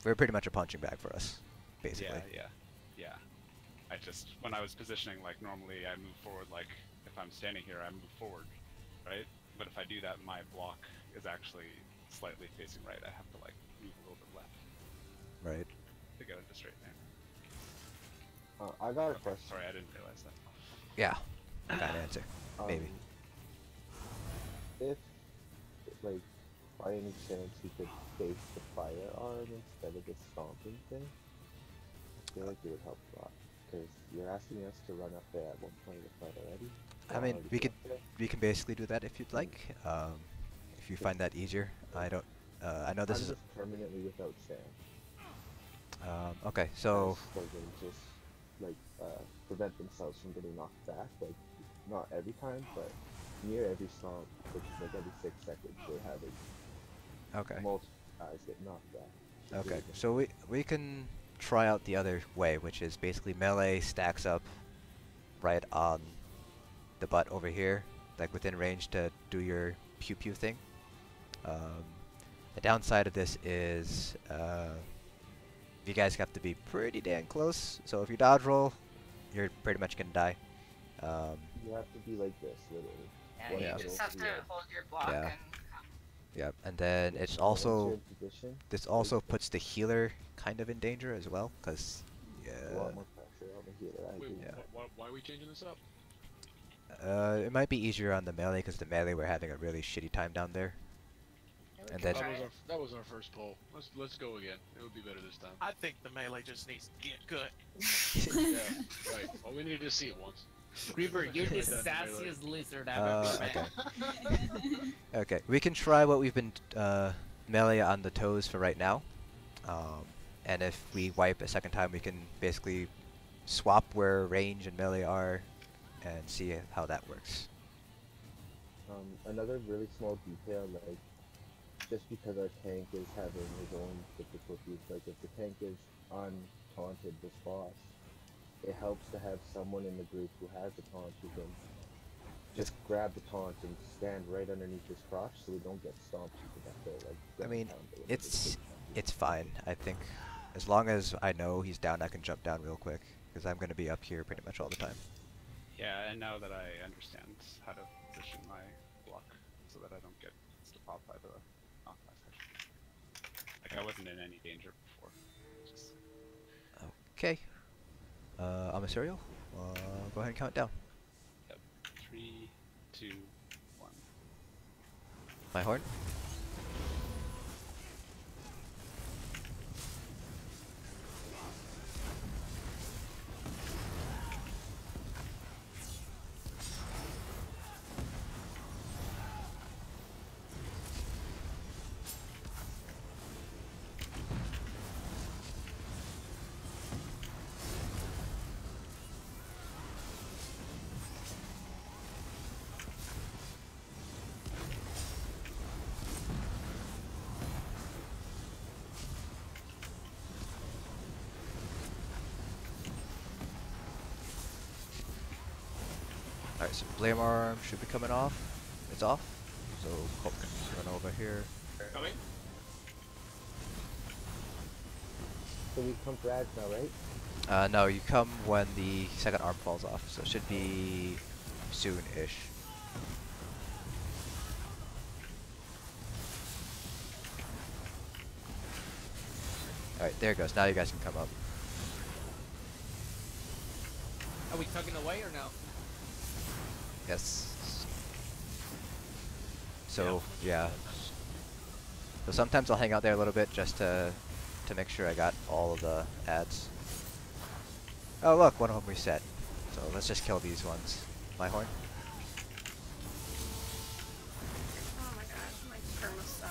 we're pretty much a punching bag for us, basically. Yeah. I just when I was positioning, like normally I move forward. Like if I'm standing here, I move forward, right? But if I do that, my block is actually slightly facing right. I have to like move a little bit left Right. to get it to straight there. I got a Okay, question. sorry, I didn't realize that. Yeah. I got an answer. Maybe. If, like, by any chance you could face the firearm instead of the stomping thing, I feel like it would help a lot. Because you're asking us to run up there at one point of the fight already. I mean, already we got could there. we can basically do that if you'd like. If you find that easier. I don't. I know this I'm is. just permanently without Sam. Okay. So. So they just, like, prevent themselves from getting knocked back. Like, not every time, but near every stomp, which is like every 6 seconds, we're having Okay. multiple guys get knocked back. Okay. So we can try out the other way, which is basically melee stacks up right on the butt over here, like within range to do your pew pew thing. The downside of this is you guys have to be pretty damn close. So if you dodge roll, you're pretty much gonna die. You have to be like this, literally. Yeah, One you Yeah. little just have to wheel. hold your block Yeah. and Yep. And then it's Once you're also in position, this also puts the healer kind of in danger as well, because a lot more pressure on the healer. I Wait, agree. Yeah. why are we changing this up? it might be easier on the melee because the melee we're having a really shitty time down there. And then That was our first poll. Let's go again. It would be better this time. I think the melee just needs to get good. Yeah, right. All we needed to see it once. Reaper, you're the Right down the melee. sassiest lizard I've ever met. okay. Okay, we can try what we've been melee on the toes for right now. And if we wipe a second time, we can basically swap where range and melee are and see how that works. Another really small detail, like, just because our tank is having his own difficulties, like if the tank is untaunted this boss, it helps to have someone in the group who has a taunt who can just grab the taunt and stand right underneath his crotch so we don't get stomped. We can have to, like, I mean, ground pound it. it's fine. I think as long as I know he's down, I can jump down real quick because I'm going to be up here pretty much all the time. Yeah, and now that I understand how to position my block so that I don't get stopped by the knockback section. Like I wasn't in any danger before. Just Okay. I'm a serial. Go ahead and count down. yep. 3, 2, 1. My horn. Alright, so Blame Arm should be coming off. It's off. So Colt can run over here. Coming? So we come for ads now, right? No, you come when the second arm falls off, so it should be soon-ish. Alright, there it goes. Now you guys can come up. Are we tugging away or no? Yes. So, yeah. So sometimes I'll hang out there a little bit just to make sure I got all of the ads. Oh look, one of them reset. So let's just kill these ones. My horn. Oh my god, my perma stun.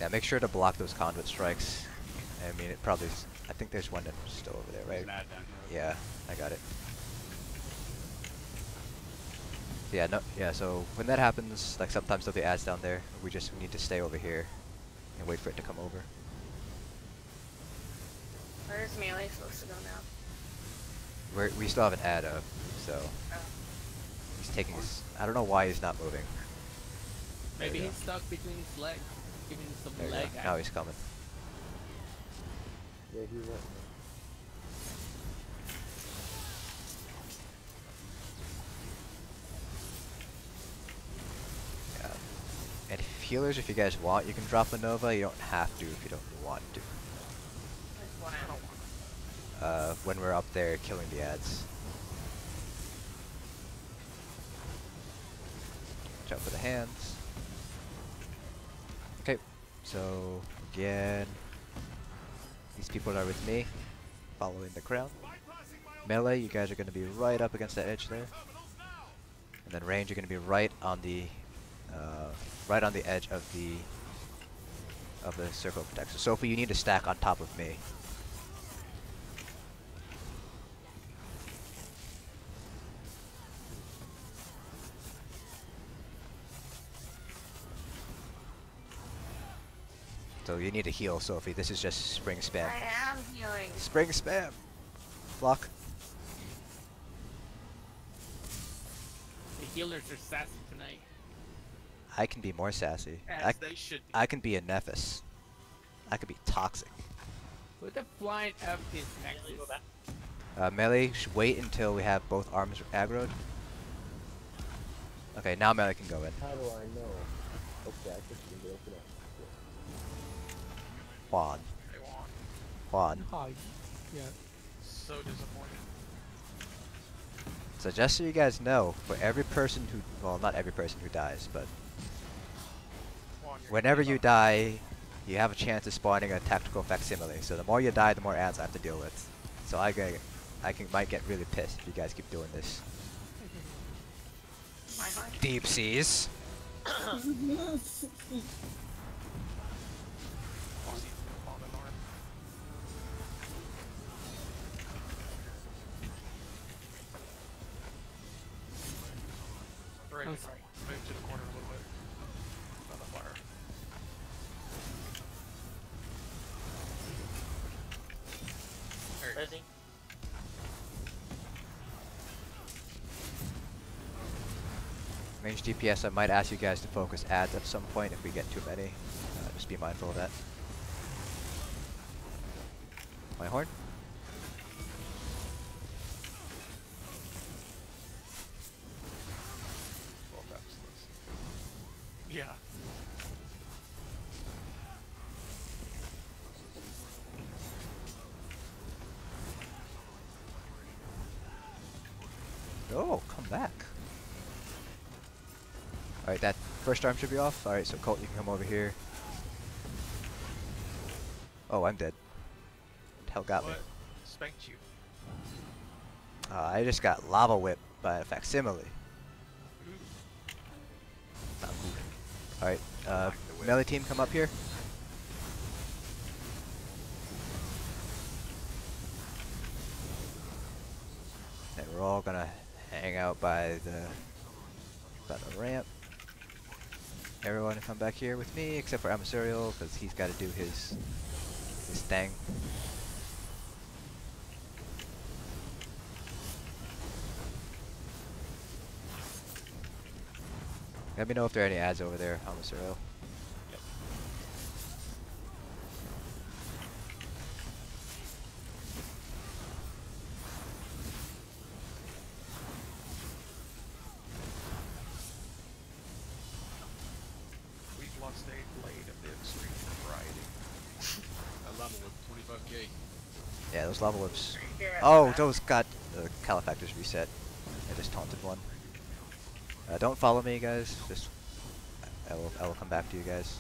Yeah, make sure to block those conduit strikes. I mean, it probably. I think there's one that's still over there, There's right? an ad down here. Yeah, I got it. Yeah, no, yeah. So when that happens, like sometimes there'll be ads down there. We just need to stay over here and wait for it to come over. Where's melee supposed to go now? We still have an ad up, so Oh. he's taking his. I don't know why he's not moving. There Maybe we go. he's stuck between his legs. Giving him some There we leg go. action. Now he's coming. Yeah, he's right. Yeah. And healers, if you guys want, you can drop a Nova. You don't have to if you don't want to. Like what? When we're up there killing the ads. Jump for the hands. Okay, so again, these people are with me, following the crowd. Melee, you guys are going to be right up against the edge there, and then range, you're going to be right on the edge of the circle of protection. Sophie, you need to stack on top of me. So you need to heal, Sophie. This is just spring spam. I am healing. Spring spam. Block. The healers are sassy tonight. I can be more sassy. As they should be. I can be a Nephis. I could be toxic. Who the flying F is Melee, go Nexus? back. Melee, wait until we have both arms aggroed. Okay, now melee can go in. How do I know? Okay, I think you can go for that. Juan. They want. Juan. Oh, yeah. So disappointed. So just so you guys know, for every person who, well, not every person who dies, but Juan, you're whenever gonna you give up. die, you have a chance of spawning a tactical facsimile. So the more you die, the more ads I have to deal with. So might get really pissed if you guys keep doing this. My heart. Deep seas. I'll see you on the north. Right, I'm right. sorry. Move to the corner a little bit. On the fire. There you go. Resi. Range DPS, I might ask you guys to focus ads at some point if we get too many. Just be mindful of that. My horn? Well, that's this. Yeah. Oh, come back. Alright, that first arm should be off. Alright, so Colt, you can come over here. Oh, I'm dead. Hell got me. What? Spanked you. I just got lava whipped by a facsimile. Not good. Alright, like the whip. melee team, come up here. And we're all gonna hang out by the ramp. Everyone come back here with me, except for Emissarial, because he's got to do his thing. Let me know if there are any ads over there, Mr. Earl. Yep. We've lost a blade of the extreme variety. That level with 25k. Yeah, those lava whips. Here at Oh, the back. those got the calefactors reset. I just taunted one. Don't follow me, guys. Just I will come back to you guys.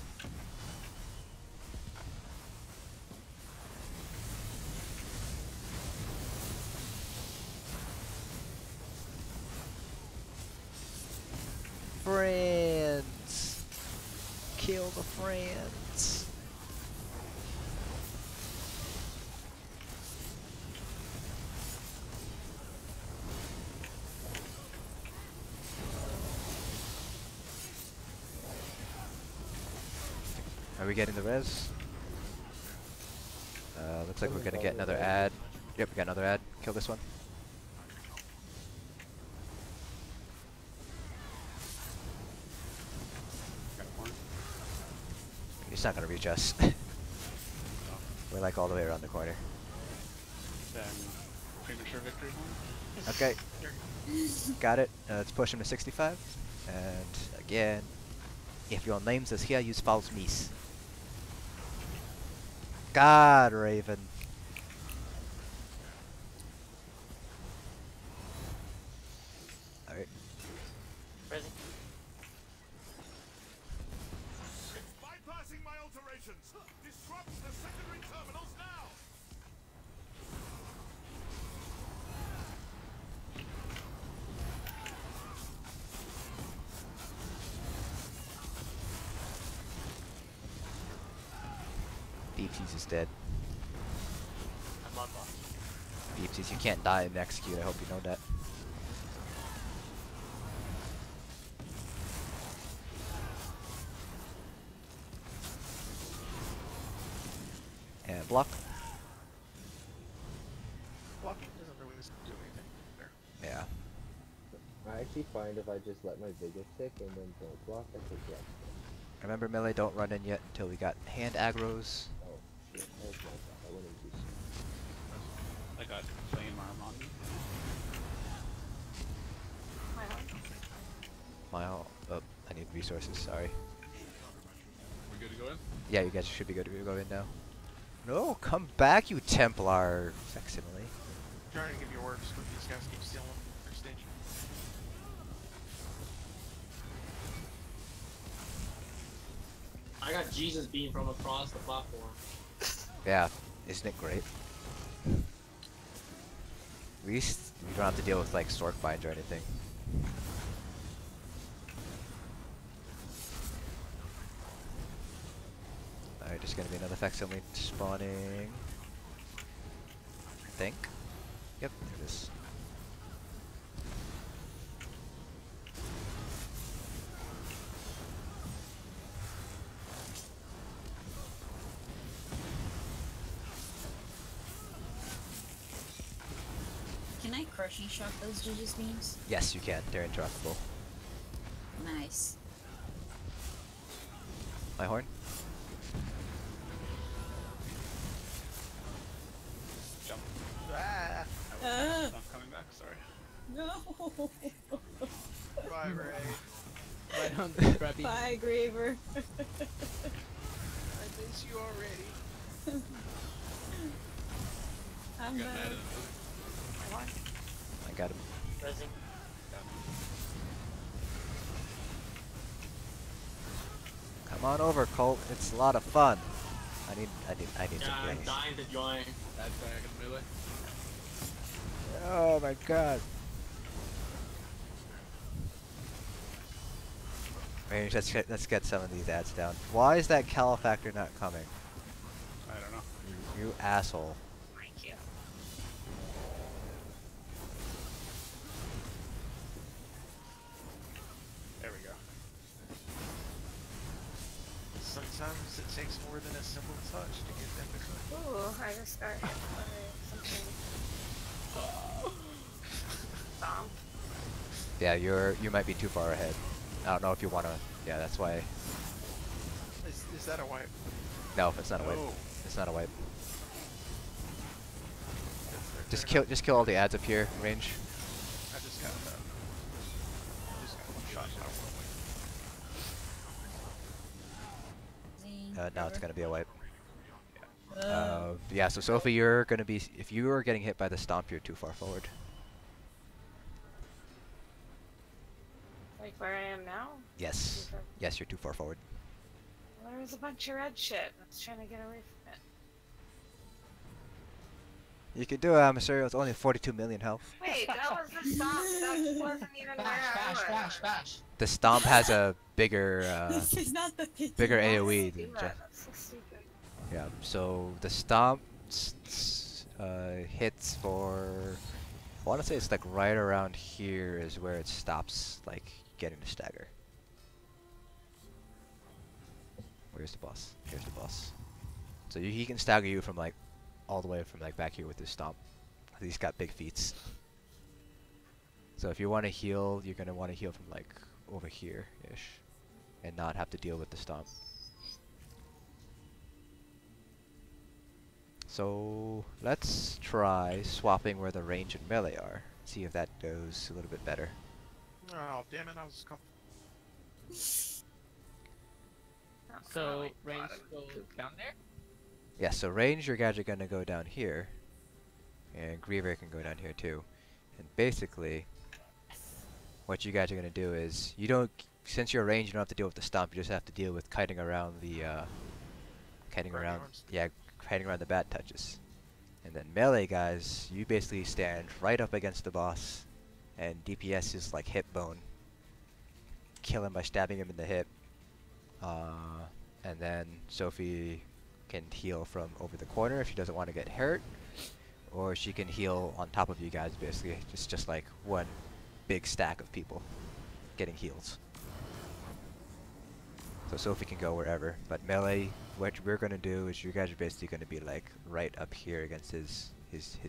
Friends, kill the friends. Are we getting the res? Looks like we're gonna get another ad. Yep, we got another ad. Kill this one. Got one. He's not gonna reach us. We're like all the way around the corner. Then premature victory one. Okay. Got it. Let's push him to 65. And again, if your name's is here, use false me's. God, Raven. Alright. Ready? Bypassing my alterations! Disrupt the secondary terminals now! Beepsies is dead. I'm on boss. Beepsies, you can't die and execute. I hope you know that. And block. Blocking doesn't really do anything there. Yeah. I actually find if I just let my Vega stick and then don't block, I take less. Remember, melee, don't run in yet until we got hand agros. Oh, shit. That was my fault. I went into I got flame arm on me. My own. I need resources, sorry. We good to go in? Yeah, you guys should be good to go in now. No, come back, you Templar facsimile. I'm trying to give you works, but these guys keep stealing their stage. I got Jesus beam from across the platform. Yeah, isn't it great? At least you don't have to deal with like Stork Binds or anything. Alright, there's gonna be another facsimile spawning. I think. Yep, there it is. Can I crushing shock those Gigi's beams? Yes, you can. They're interruptible. Nice. My horn? Jump. Ah! I'm coming back, sorry. No. Bye, Ray. Right on the crappy. Bye, Graver. I miss you already. I'm Got back. mad at him. I got him. Resin. Come on over, Colt. It's a lot of fun. I need Yeah, some I'm things. dying to join. Bad back in melee. Oh my god. Range, let's get some of these ads down. Why is that Calefactor not coming? I don't know. You asshole. Thank you. There we go. Sometimes it takes more than a simple touch to get them to come. Ooh, I just got hit by something. Bomb. Yeah, you might be too far ahead. I don't know if you want to. Yeah, that's why. Is that a wipe? No, it's not a wipe. Oh. It's not a wipe. Yes, Just kill all the ads up here, range. I just got that. One shot. I don't want Now it's gonna be a wipe. Uh, Yeah, so Sophie, you're gonna be, if you are getting hit by the stomp, you're too far forward. Like where I am now? Yes. Yes, you're too far forward. Well, there was a bunch of red shit. I was trying to get away from it. You can do it, Mysterio. It's only 42 million health. Wait, that was the stomp. That wasn't even where I was. The stomp has a bigger, this is not the pity. bigger AOE Do than that. just. That's so stupid. Yeah. So the stomp hits for. I want to say it's like right around here is where it stops, like getting the stagger. Where's the boss? Here's the boss. So he can stagger you from like all the way from like back here with his stomp. He's got big feats. So if you want to heal, you're gonna want to heal from like over here-ish, and not have to deal with the stomp. So let's try swapping where the range and melee are. See if that goes a little bit better. Oh, damn it, I was So range go down there? Yeah, so range, your guys are gonna go down here, and Griever can go down here too. And basically, what you guys are gonna do is, you don't, since you're range, you don't have to deal with the stomp. You just have to deal with kiting around the, kiting around, yeah, kiting around the bad touches. And then melee guys, you basically stand right up against the boss, and DPS is like hip bone. Kill him by stabbing him in the hip. And then Sophie can heal from over the corner if she doesn't want to get hurt, or she can heal on top of you guys. Basically, it's just like one big stack of people getting heals. So Sophie can go wherever, but melee, what we're gonna do is you guys are basically gonna be like right up here against his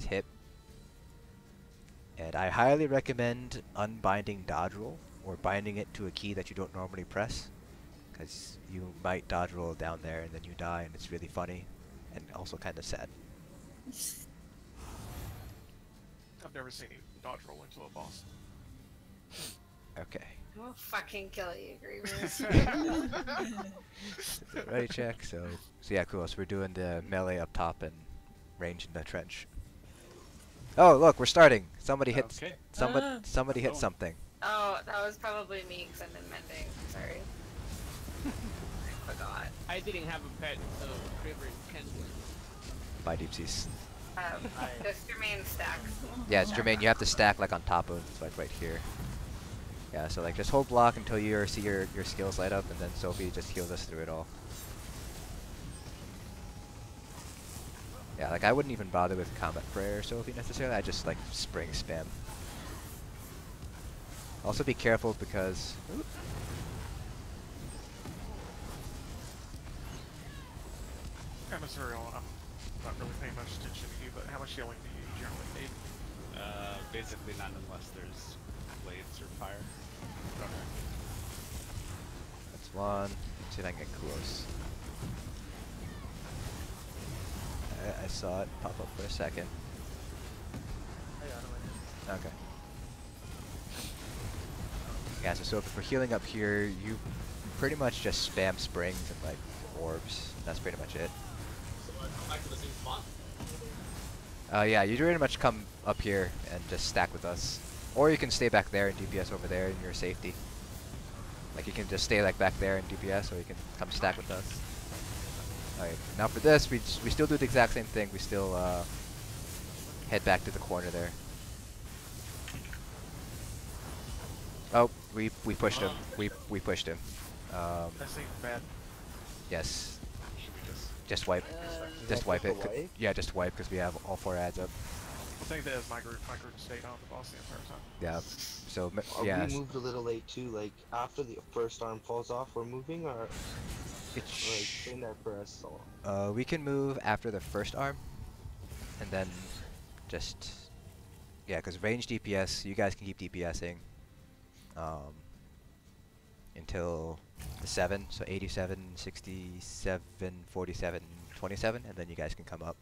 hip. And I highly recommend unbinding dodge roll, or binding it to a key that you don't normally press, because you might dodge roll down there and then you die, and it's really funny and also kind of sad. I've never seen you dodge roll into a boss. Okay. I'll fucking kill you, Grievous. Ready check. So yeah, cool. So we're doing the melee up top and range in the trench. Oh look, we're starting. Somebody hit. Okay. Somebody hit something. Oh, that was probably me because I'm in mending. Sorry. I forgot. I didn't have a pet, so River can win. Bye, Deepseas. Just Jermaine stacks. Yeah, it's Jermaine. You have to stack like on top of like right here. Yeah, so like just hold block until you see your skills light up, and then Sophie just heals us through it all. Yeah, like I wouldn't even bother with Combat Prayer Sophie necessarily. I just like spring spam. Also be careful because. Oop. I'm a serial, I'm not really paying much attention to you, but how much healing do you generally need? Basically none unless there's blades or fire. Okay. That's one. Let's see if I can get close. I saw it pop up for a second. Okay. Yeah, so if we're healing up here, you pretty much just spam springs and like orbs. That's pretty much it. So I come back to the same spot? Yeah, you pretty much come up here and just stack with us. Or you can stay back there and DPS over there in your safety. Like you can just stay like back there and DPS, or you can come stack with us. Alright, now for this, we still do the exact same thing. We still head back to the corner there. Oh, we pushed him. We pushed him. That seems bad. Yes. Should we Just wipe. Just wipe it. Yeah, just wipe because we have all 4 ads up. I think that is my group stayed on the boss the entire time. Yeah. So Yeah. We moved a little late too. Like after the first arm falls off, we're moving, or like staying there for us. So. We can move after the first arm, and then just because range DPS, you guys can keep DPSing. until the 7, so 87, 67, 47, 27, and then you guys can come up.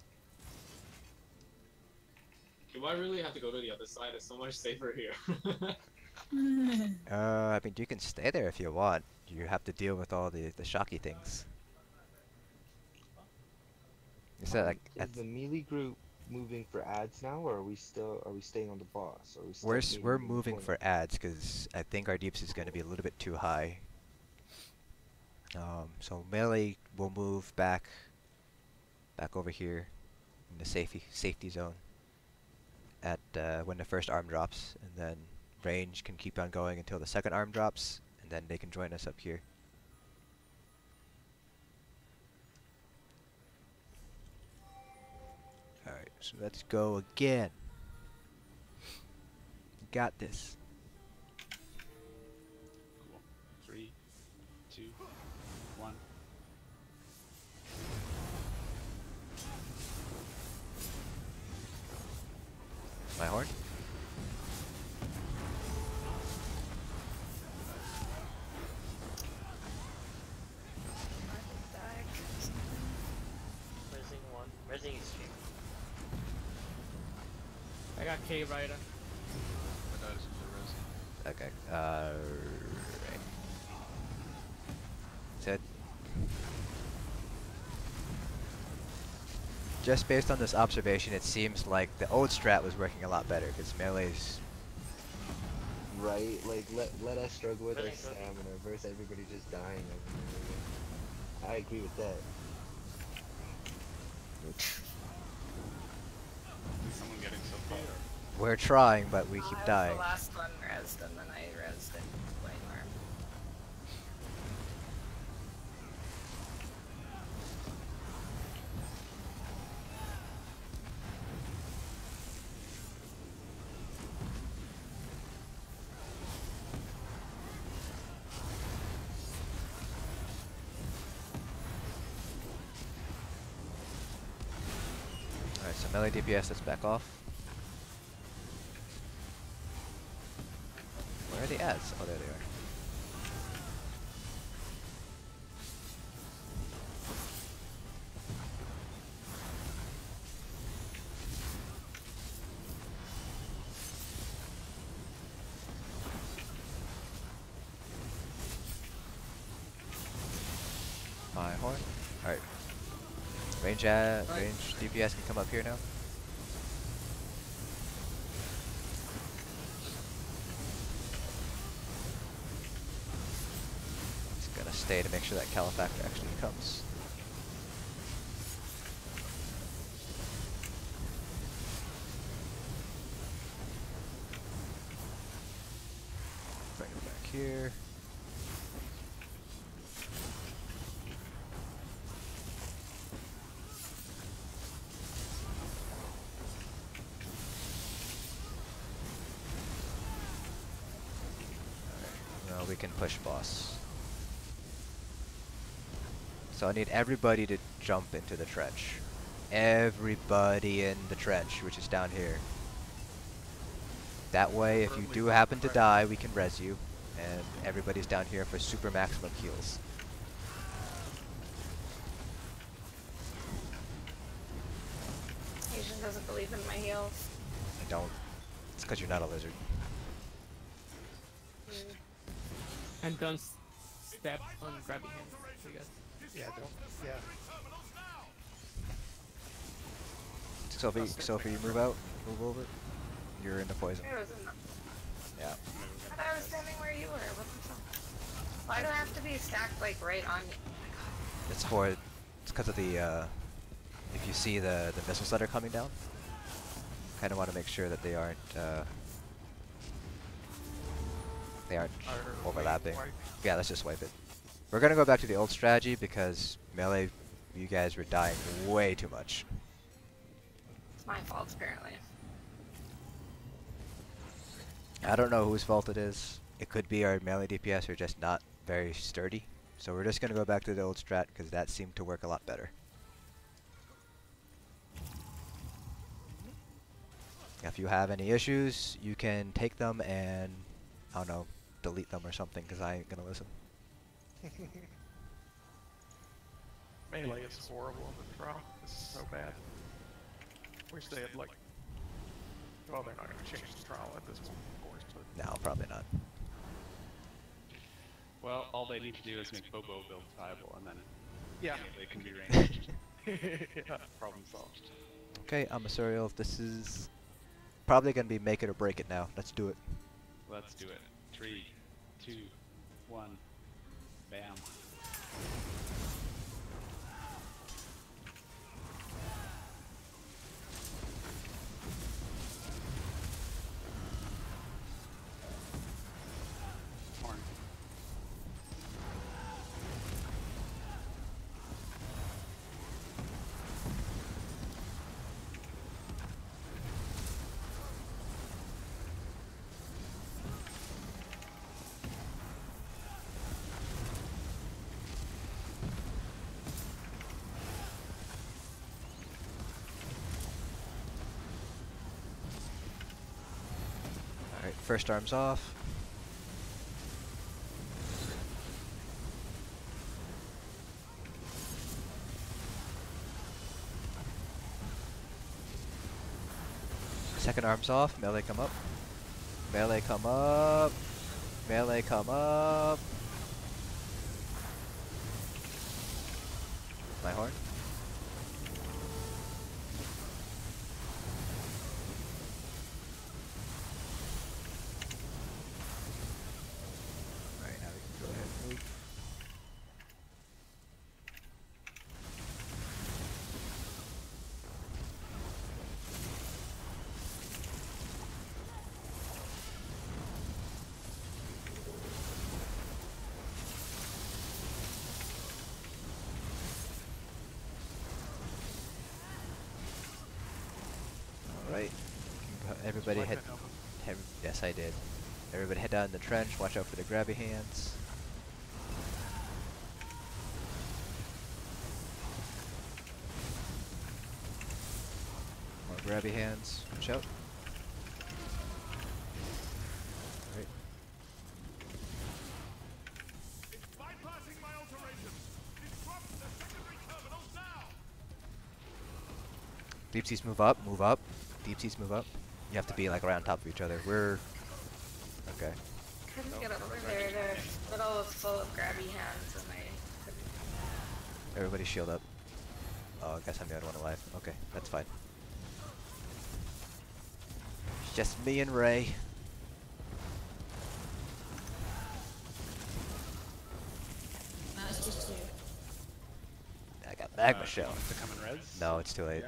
Do I really have to go to the other side? It's so much safer here. I mean, you can stay there if you want. You have to deal with all the shocky things. You said like is the melee group moving for ads now, or are we staying on the boss? Or are we still we're meeting we're in the moving corner? for ads because I think our deeps is going to be a little bit too high. So melee will move back over here in the safety zone at when the first arm drops, and then range can keep on going until the second arm drops, and then they can join us up here. Alright, so let's go again. Got this. Cool. 3, 2, 1. My horn? Rising 1. Rising extreme. I got K Rider. I noticed the rose. Okay. Right. Said. Just based on this observation, it seems like the old strat was working a lot better because melee's. Right, like let us struggle with our Really good. stamina versus everybody just dying over and over again. I agree with that. Is someone getting so far? We're trying, but we keep I was dying. the last one rezzed, and then I rezzed it way more. Alright, so melee DPS, let's back off. Where are the ads? Oh, there they are. My horn. Alright. Range DPS can come up here now. Just gonna stay to make sure that Califactor actually comes. Bring it back here. Alright, now we can push boss. So I need everybody to jump into the trench. Everybody in the trench, which is down here. That way, if you do happen to die, we can res you, and everybody's down here for super maximum heals. Asian doesn't believe in my heals. I don't. It's because you're not a lizard. And don't step on grabby hands, I guess. Yeah, don't. Yeah. Sophie, you move out. Move over. You're in the poison. I was in the, Yeah. but I was standing where you were. What the fuck? Why do I have to be stacked like right on you? It's because of the, if you see the missiles that are coming down, kind of want to make sure that they aren't overlapping. Yeah, let's just wipe it. We're gonna go back to the old strategy because melee, you guys were dying way too much. It's my fault, apparently. I don't know whose fault it is. It could be our melee DPS are just not very sturdy. So we're just gonna go back to the old strat because that seemed to work a lot better. If you have any issues, you can take them and, I don't know, delete them or something, because I ain't gonna listen. Melee is horrible in the trial. This is so bad. Wish they had like. Well, they're not going to change the trial at this point, of course. But No, probably not. Well, all they need to do is make Bobo build viable, and then yeah, they can be ranged. yeah. Problem solved. Okay, I'm a serial. This is probably gonna be make it or break it now. Let's do it. Let's do it. 3, 2, 1, bam. Horn. Alright, first arm's off. Second arm's off, melee come up. Melee come up. Melee come up. My horn. Alright, now we can go ahead and move. Alright. Everybody Like head. that, Alvin. Yes, I did. Everybody head down in the trench. Watch out for the grabby hands. More grabby hands. Watch out. Right. It's bypassing my alterations. Disrupt the secondary terminals now. Deep seas move up. Move up. Deep seas move up. You have to be like around top of each other. We're okay. Couldn't get over there. Their little was full of grabby hands and I couldn't. Everybody shield up. Oh, I guess I'm the only one alive. Okay, that's fine. It's just me and Ray. No, it's just you. I got magma shell. To come in res? No, it's too late.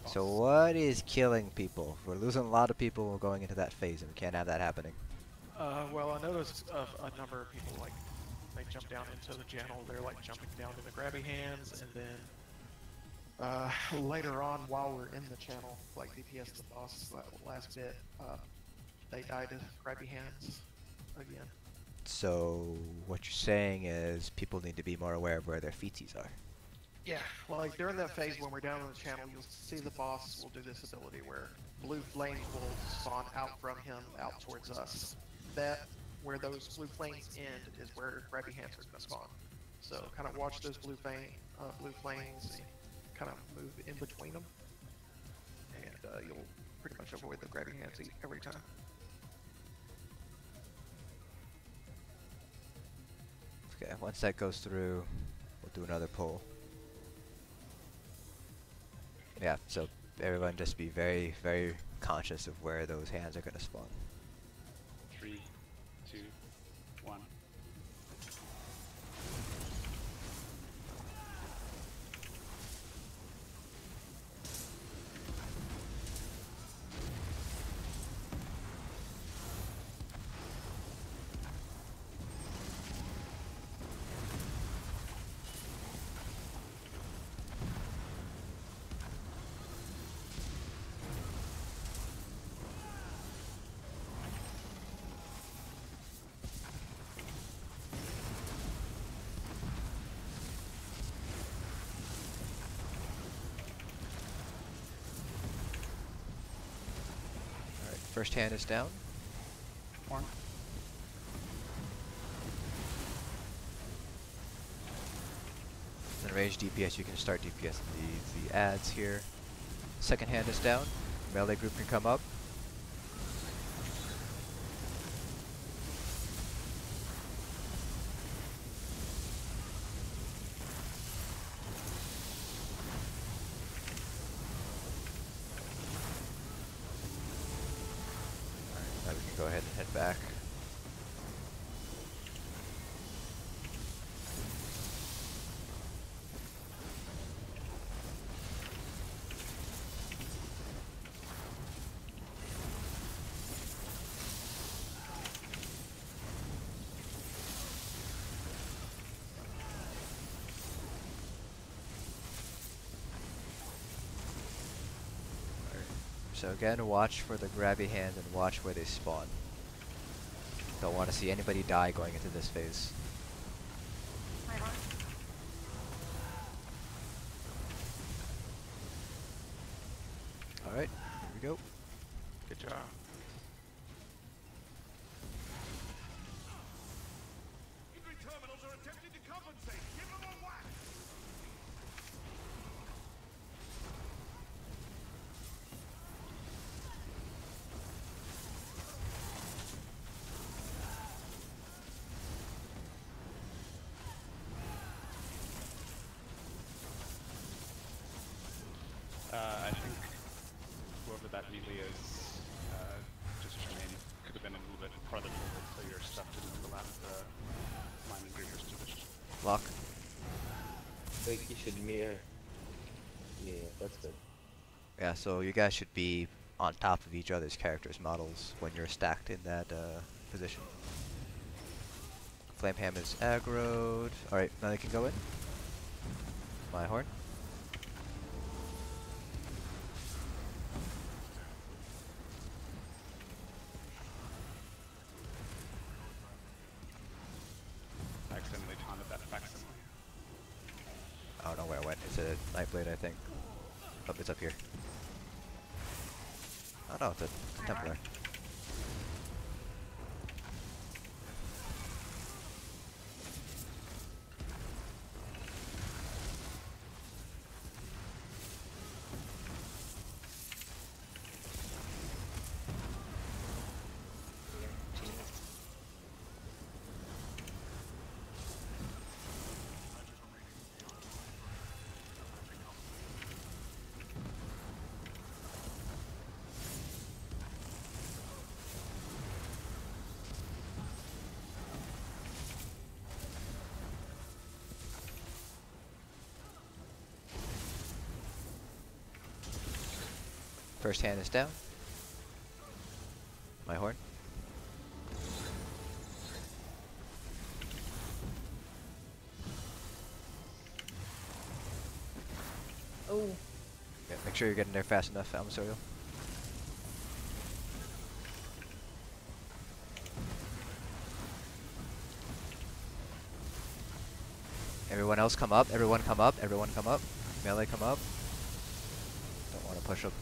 So what is killing people? We're losing a lot of people. We're going into that phase, and we can't have that happening. Well, I noticed a number of people like they jump down into the channel. They're like jumping down to the grabby hands, and then later on, while we're in the channel, like DPS the boss last bit, they died to grabby hands again. So what you're saying is people need to be more aware of where their feetsies are. Yeah, well, like during that phase when we're down in the channel, you'll see the boss will do this ability where blue flames will spawn out from him, out towards us. That, where those blue flames end, is where grabby hands are going to spawn. So kind of watch those blue flames, and kind of move in between them, and you'll pretty much avoid the grabby hands every time. Okay, once that goes through, we'll do another pull. Yeah, so everyone just be very, very conscious of where those hands are going to spawn. 3, 2, 1. First hand is down. Horn. Then range DPS, you can start DPS the ads here. Second hand is down. Melee group can come up. Alright, now we can go ahead and head back. So again, watch for the grabby hand and watch where they spawn. Don't want to see anybody die going into this phase. Alright, here we go. Good job. Infantry terminals are attempting to compensate. Give them a whack. I think whoever that melee is, just remain, could have been a little bit farther forward so your stuff didn't overlap the line and Griever's position. Lock. I think you should mirror. Yeah, that's good. Yeah, so you guys should be on top of each other's characters' models when you're stacked in that position. Flameham is aggroed. Alright, now they can go in. My horn. I accidentally taunted that facsimile. I don't know where it went. It's a Nightblade, I think. Oh, it's up here. Oh no, it's a Templar. First hand is down. My horn. Oh. Yeah, make sure you're getting there fast enough, Almasorio. Everyone else come up, everyone come up, everyone come up. Melee come up. Don't want to push up.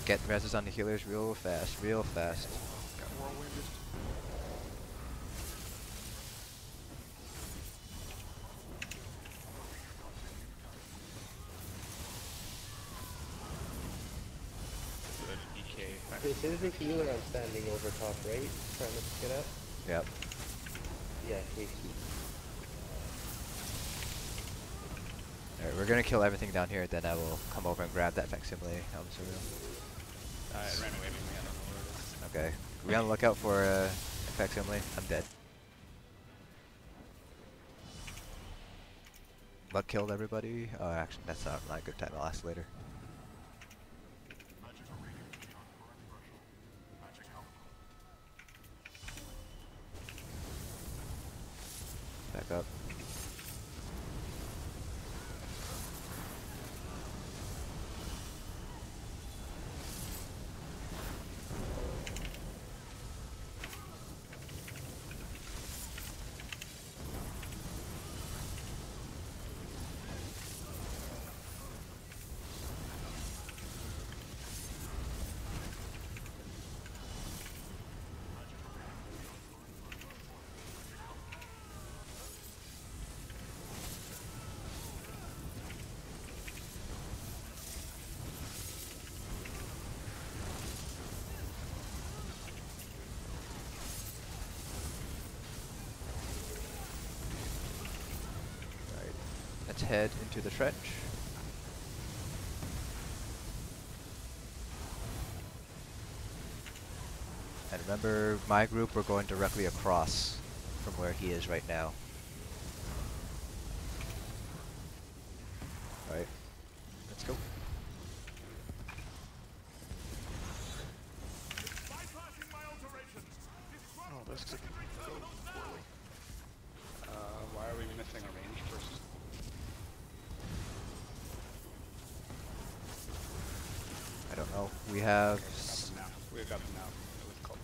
Get reses on the healers real fast, real fast. Got whirlwinded. This is the healer I'm standing over top, right? Trying to pick it up? Yep. Yeah, KC. Alright, we're gonna kill everything down here, then I will come over and grab that facsimile. Almasorio. It ran away from me, I don't know where it is. Okay. Be on the lookout for a facsimile. I'm dead. Luck killed everybody. Oh, actually, that's not a good time. I'll ask later. Back up. head into the trench. And remember, my group, we're going directly across from where he is right now. Alright, let's go. Oh, this could go poorly. Why are we missing a range first? I don't know. We have... We've got them now. It was called.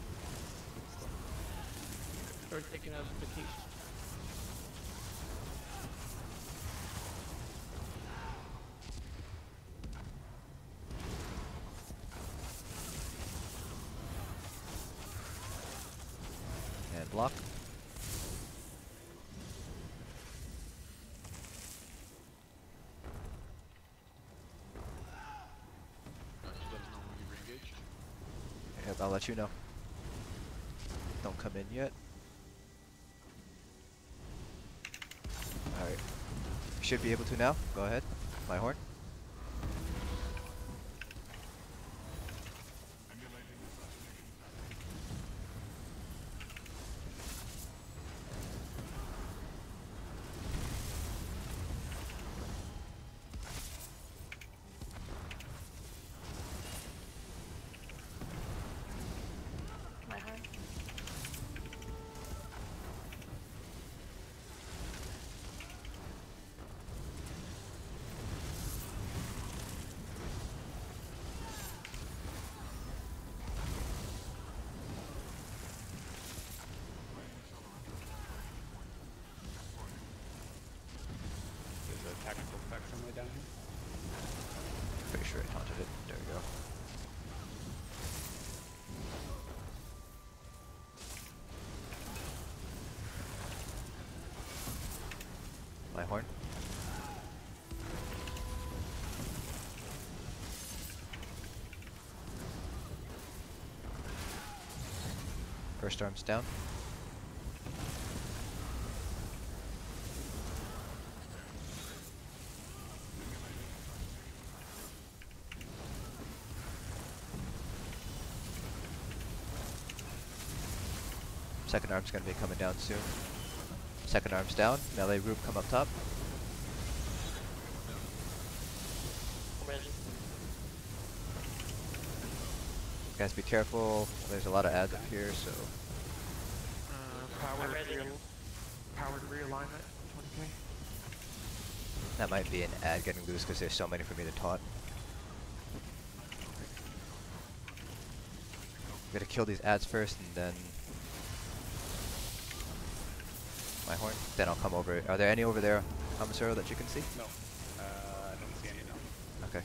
We're taking out fatigue. And block. Just let us know when you re-engage. Yep, I'll let you know. Don't come in yet. Alright. Should be able to now. Go ahead. My horn. My heart. There's a tactical facsimile down here. Pretty sure I taunted it. There we go. My horn. First arm's down. Second arm's gonna be coming down soon. Second arm's down. Melee group come up top. I'm ready. Guys, be careful. There's a lot of ads up here, so Powered, ready. powered realignment, 20k. that might be an ad getting loose because there's so many for me to taunt. I'm gonna kill these ads first and then my horn. Then I'll come over. Are there any over there, Amasuro, that you can see? No. I don't see any now. Okay.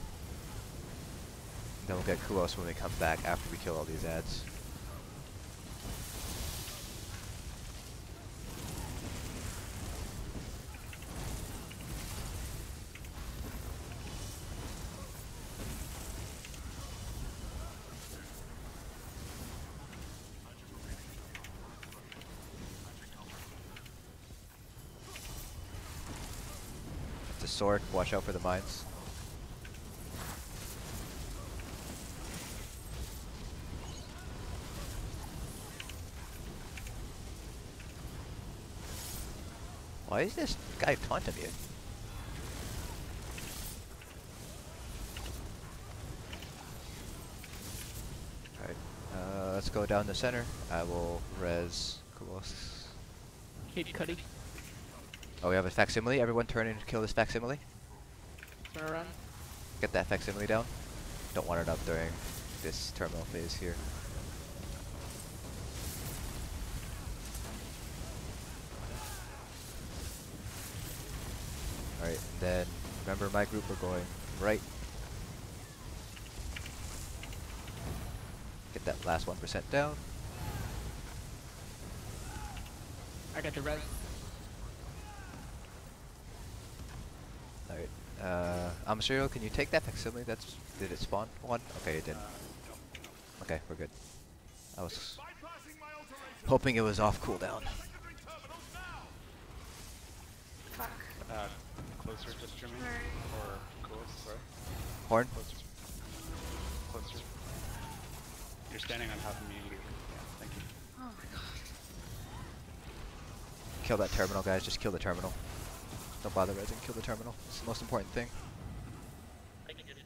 Then we'll get Kuos when we come back after we kill all these ads. It's a sword. Watch out for the mines. Why is this guy taunting me? Alright, let's go down the center. I will res Kuos. Keep cutting. Oh, we have a facsimile. Everyone turn in to kill this facsimile. Turn around. Get that facsimile down. Don't want it up during this terminal phase here. Alright, and then remember my group are going right. Get that last 1% down. I got the res. Alright, Amasuro, can you take that facsimile? Did it spawn one? Okay, it did. Okay, we're good. I was hoping it was off cooldown. Fuck. Closer just to me. Alright. Or cool, sorry. Horn. Closer. Closer. You're standing on top of me. Yeah, thank you. Oh my god. Kill that terminal, guys. Just kill the terminal. Don't bother resing. Kill the terminal. It's the most important thing. I can get it.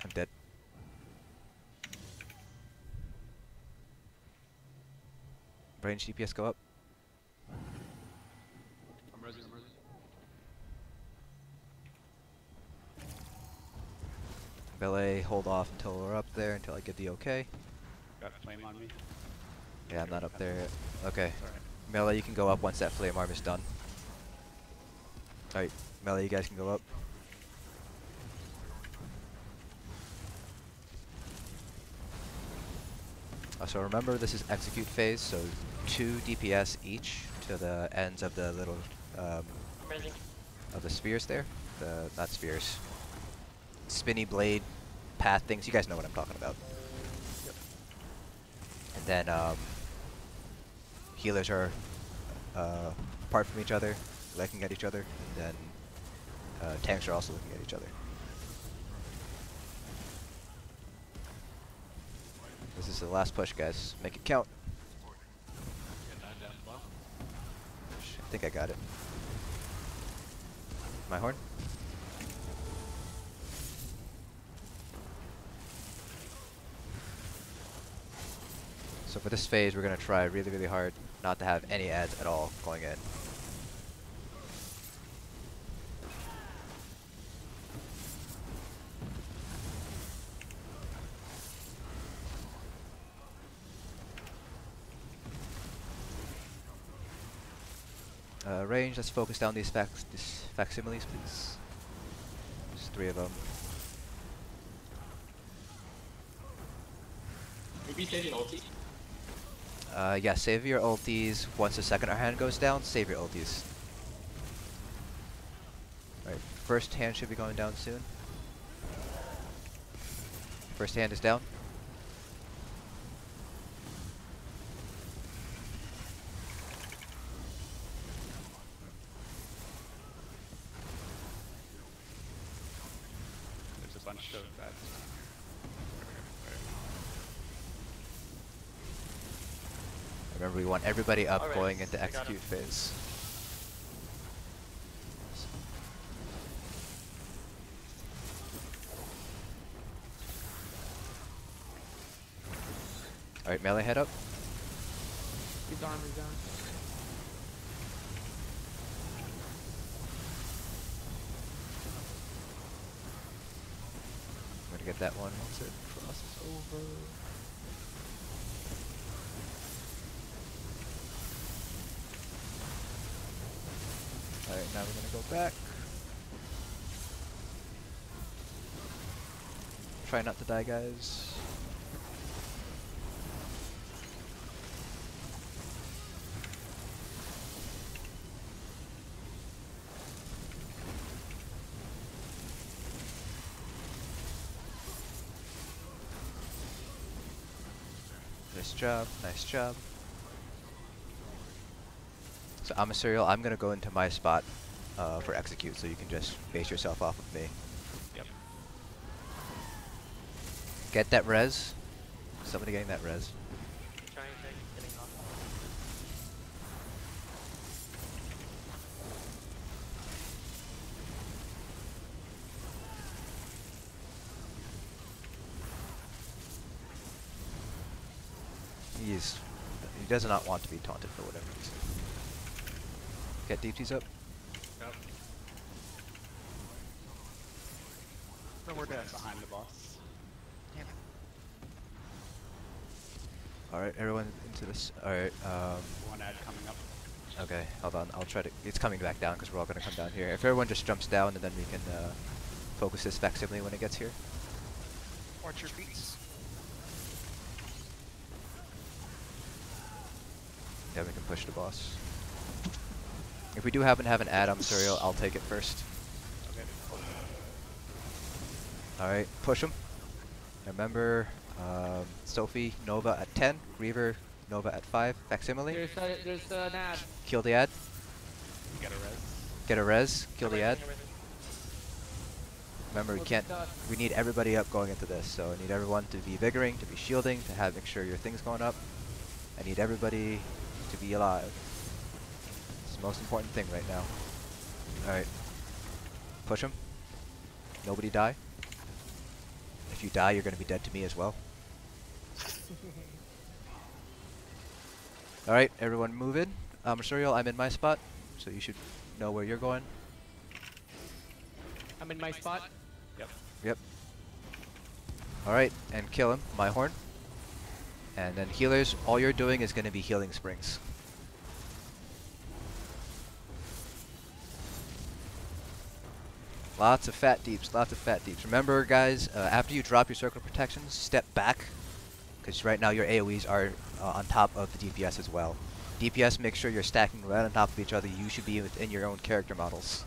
I'm dead. Range DPS go up. I'm ready, I'm ready. Melee, hold off until we're up there, until I get the okay. Got a flame on me. Yeah, I'm not up there yet. Okay. It's alright. Melee, you can go up once that flame arm is done. Alright, Melee, you guys can go up. So remember, this is execute phase, so 2 DPS each to the ends of the little I'm ready. of the spheres there. Not spheres. Spinny blade path things. You guys know what I'm talking about. Yep. And then healers are apart from each other, looking at each other. And then tanks are also looking at each other. This is the last push, guys. Make it count. Get that down the bottom. I think I got it. My horn? So for this phase, we're going to try really, really hard not to have any ads at all going in. Range, let's focus down these facsimiles, please. There's 3 of them. Maybe saving ulti. Yeah, save your ultis. Once the second hand goes down, save your ultis. Alright, first hand should be going down soon. First hand is down. There's a bunch of that. Remember, we want everybody up Alright, going into I got execute him. phase. Alright, melee head up. His arm is down. I'm gonna get that one once it crosses over. Alright, now we're gonna go back. Try not to die, guys. Nice job, nice job. So I'm a serial. I'm gonna go into my spot for execute, so you can just base yourself off of me. Yep. Get that res. Somebody getting that res. Trying getting off. He does not want to be taunted for whatever reason. Get DTs up. Yep. No more There's one deaths. behind the boss. Damn it. Alright, everyone into this. Alright, One ad coming up. okay, hold on. I'll try to. It's coming back down because we're all gonna come down here. If everyone just jumps down, and then we can focus this facsimile when it gets here. Watch your feet. Yeah, we can push the boss. If we do happen to have an ad, I'm sorry, I'll take it first. Okay. Alright, push him. Remember, Sophie, Nova at 10, Reaver Nova at 5. Facsimile. There's an ad. Kill the ad. Get a res. Get a res. Kill the ad. Everything. Remember, we What's can't. that? We need everybody up going into this. So I need everyone to be vigoring, to be shielding, to have make sure your thing's going up. I need everybody to be alive. It's the most important thing right now. All right. Push him. Nobody die. If you die, you're going to be dead to me as well. All right, everyone move in. Mercurial, I'm in my spot, so you should know where you're going. I'm in my spot. Yep. Alright, and kill him, my horn. And then healers, all you're doing is going to be healing springs. Lots of fat deeps, lots of fat deeps. Remember guys, after you drop your circle protections, step back. Because right now your AoEs are on top of the DPS as well. DPS, make sure you're stacking right on top of each other. You should be within your own character models.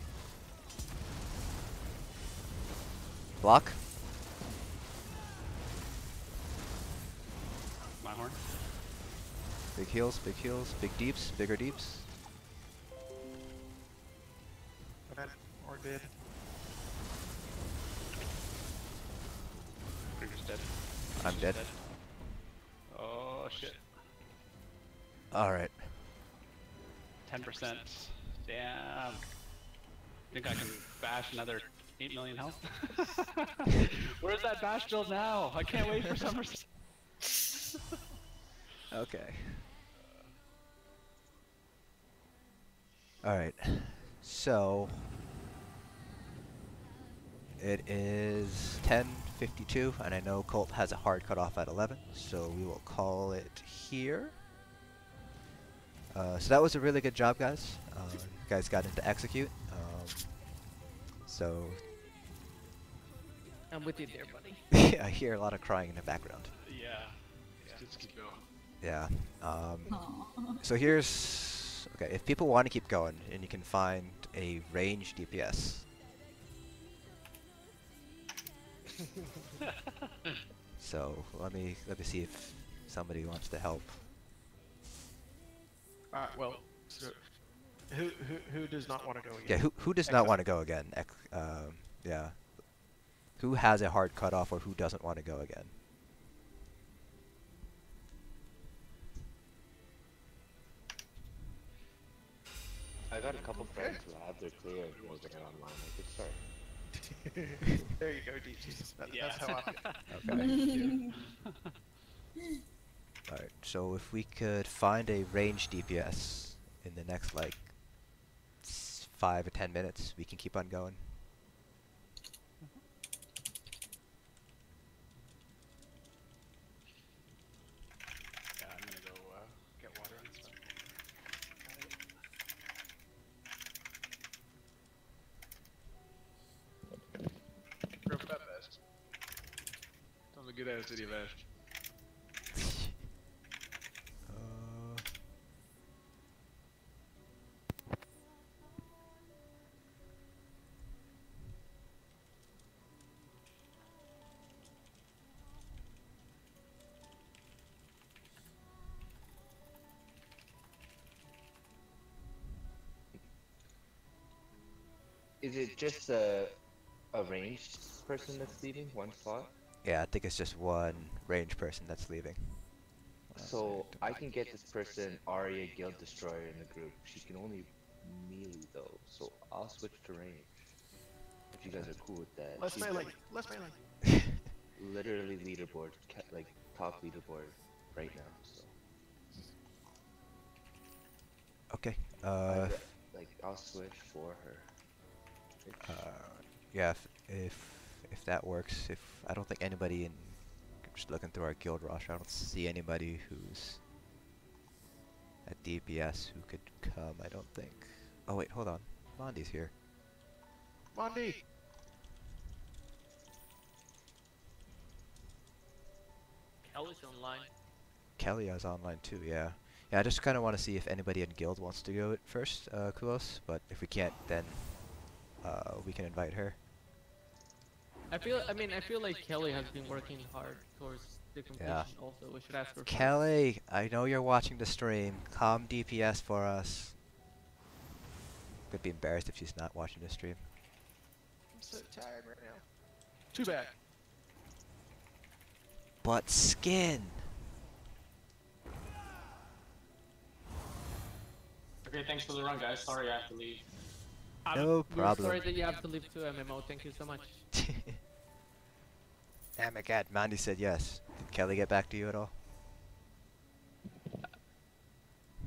Block. My horn. Big heals, big deeps, bigger deeps. Okay, or did. Trigger's dead. I'm dead. Oh shit. Alright. 10%. Damn. Think I can bash another 8 million health? Where's that bash build now? I can't wait for summer. Okay. Alright. So it is 10:52 and I know Colt has a hard cutoff at 11, so we will call it here. So that was a really good job, guys. You guys got into execute. So I'm with you there, buddy. I hear a lot of crying in the background. Yeah. Just keep going. Yeah. Aw. So here's okay. If people want to keep going, and you can find a range DPS. So let me see if somebody wants to help. Alright, well, so who does not want to go again? Yeah, who does not want to go again? Yeah. Who has a hard cutoff or who doesn't want to go again? I got a couple friends who have their clear and was there online. I could start. There you go, DG. That's how I feel. Okay. Alright, so if we could find a range DPS in the next like 5 or 10 minutes, we can keep on going. Yeah, I'm gonna go get water and stuff. Real fat vest. Sounds a good ass city vest. Is it just a ranged person that's leaving one slot? Yeah, I think it's just one range person that's leaving. So I can get this person Arya Guild Destroyer in the group. She can only melee though, so I'll switch to range. If you guys are cool with that. Let's She's melee. Let's melee. literally leaderboard, like top leaderboard right now. So Okay. like I'll switch for her. Yeah, if that works. If I don't think anybody in just looking through our guild roster, I don't see anybody who's at DPS who could come. I don't think. Oh wait, hold on. Mondi's here. Mondi. Kelly's online. Kelly is online too. Yeah. Yeah, I just kind of want to see if anybody in guild wants to go first, Kulos. But if we can't, then we can invite her. I feel like Kelly has been working hard towards the completion also. We should ask her. Kelly, I know you're watching the stream. Calm DPS for us. Could be embarrassed if she's not watching the stream. I'm so tired right now. Too bad. But skin. Okay, thanks for the run, guys. Sorry I have to leave. No problem. We're sorry that you have to leave too, MMO. Thank you so much. Damn it, Cat. Mandy said yes. Did Kelly get back to you at all?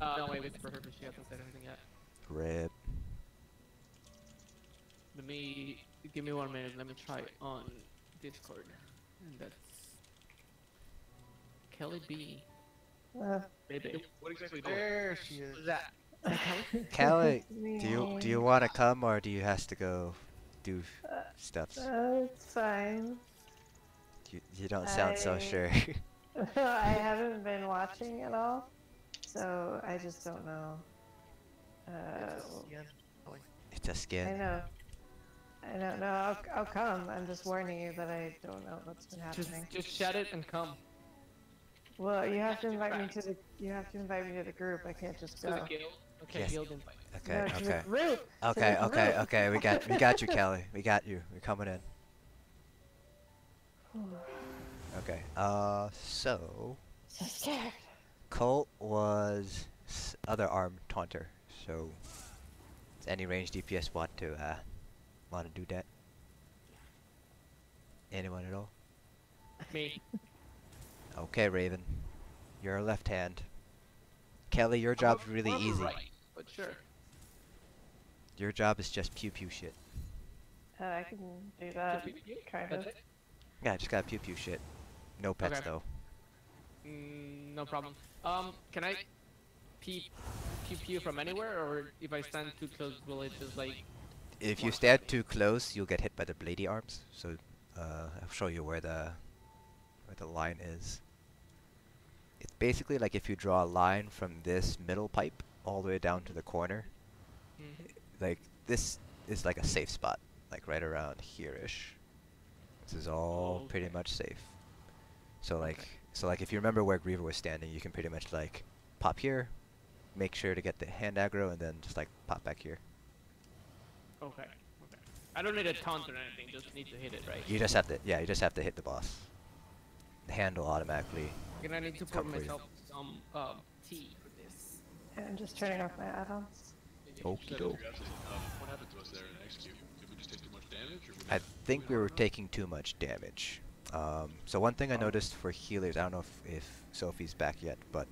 No, wait for her, but she hasn't said anything yet. Rip. Give me 1 minute. Let me try on Discord. And that's Kelly B. Baby. What exactly There she is. What's that? Kelly, do you want to come or do you have to go do stuff? It's fine. You don't sound so sure. I haven't been watching at all, so I just don't know. It's a skin. I know. I don't know. I'll come. I'm just warning you that I don't know what's been happening. Just shut it and come. Well, you have to invite me to the. You have to invite me to the group. I can't just To go. the guild. Okay, Yes. guild invite. Okay, No, to the okay. group. To Okay, the okay, group. okay. We got you, Kelly. We got you. We're coming in. Okay. So So scared. Colt was other arm taunter. So does any range DPS want to do that? Anyone at all? Me. Okay, Raven. You're a left hand. Kelly, your job's really easy. Right, but sure. Your job is just pew pew shit. I can do that. Kind of. That's it? Yeah, just got pew pew shit. No pets Okay. though. No problem. Can I pew pew from anywhere, or if I stand too close, will it just like? If you stand too close, you'll get hit by the bladey arms. So I'll show you where the line is. It's basically like if you draw a line from this middle pipe all the way down to the corner. Like this is like a safe spot, like right around here-ish. This is all pretty much safe. So like if you remember where Griever was standing, you can pretty much like pop here, make sure to get the hand aggro, and then just like pop back here. Okay. Okay. I don't need a taunt or anything. Just need to hit it, right? You just have to, yeah, you just have to hit the boss. The hand will automatically. And I need to pour come for you. myself some tea for this. I'm just turning off my add-ons. Okie doke. What happened to us there in XQ? Did we just take too much damage? Or I think we were taking too much damage. So one thing I noticed for healers, I don't know if Sophie's back yet, but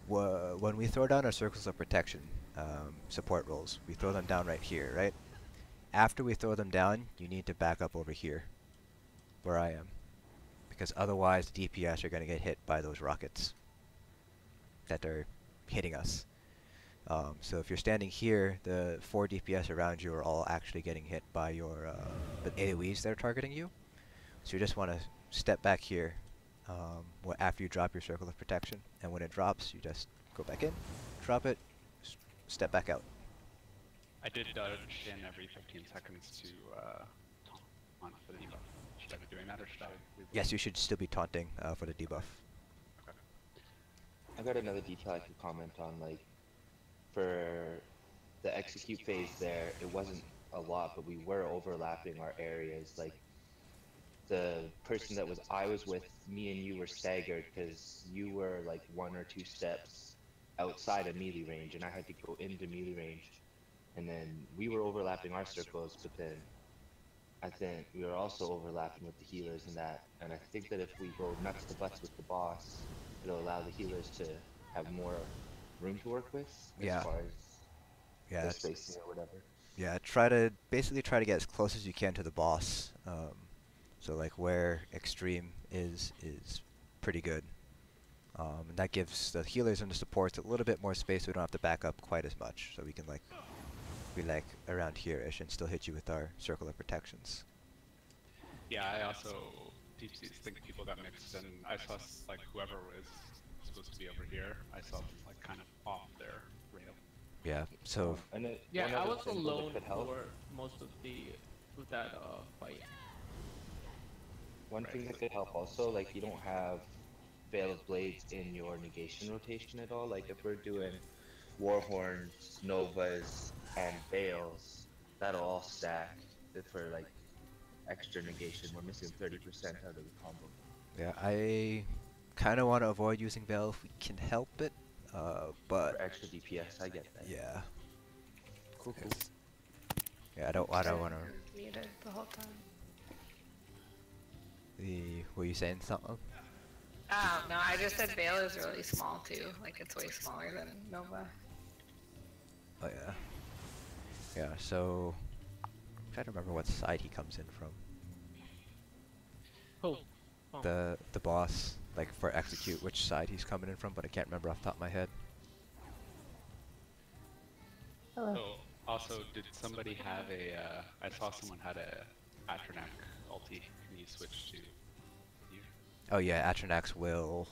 when we throw down our circles of protection support rolls, we throw them down right here, right? After we throw them down, you need to back up over here, where I am, because otherwise the DPS are going to get hit by those rockets that are hitting us. So if you're standing here, the 4 DPS around you are all actually getting hit by your the AoEs that are targeting you. So you just want to step back here after you drop your circle of protection, and when it drops, you just go back in, drop it, step back out. I did dodge in every 15 seconds to taunt on for the debuff. Should I be doing that, or should I leave it? Yes, you should still be taunting for the debuff. Okay. I got another detail I could comment on, like, for the execute phase there, it wasn't a lot, but we were overlapping our areas. Like, the person that I was with, me and you were staggered because you were like 1 or 2 steps outside of melee range, and I had to go into melee range. And then we were overlapping our circles, but then I think we were also overlapping with the healers and that. And I think that if we go nuts to butts with the boss, it'll allow the healers to have more room to work with as far as the spacing or whatever. Yeah, basically try to get as close as you can to the boss. So like where extreme is pretty good. And that gives the healers and the supports a little bit more space, so we don't have to back up quite as much. So we can like be like around here-ish and still hit you with our circle of protections. Yeah, I also think people got mixed, and I saw like whoever was supposed to be over here, I saw them like kind of off their rail. Yeah. So. Yeah, I was alone for most of that fight. One thing that could help also, like you don't have Veil of Blades in your negation rotation at all. Like if we're doing Warhorns, Novas, and Veils, that'll all stack for like extra negation. We're missing 30% out of the combo. Yeah, I kind of want to avoid using Veil if we can help it, but For extra DPS, I get that. yeah, Cool, cool. yeah, I don't want to. Muted the whole time. Were you saying something? Oh, no, I just said Veil is really small too. Like, it's way smaller than Nova. Oh yeah. Yeah, so I'm trying to remember what side he comes in from. Oh. The boss, like for execute, which side he's coming in from, but I can't remember off the top of my head. Hello. Oh, also, did somebody have a? I saw someone had a Atronac ulti. Can you switch to you? Oh yeah, Atronax will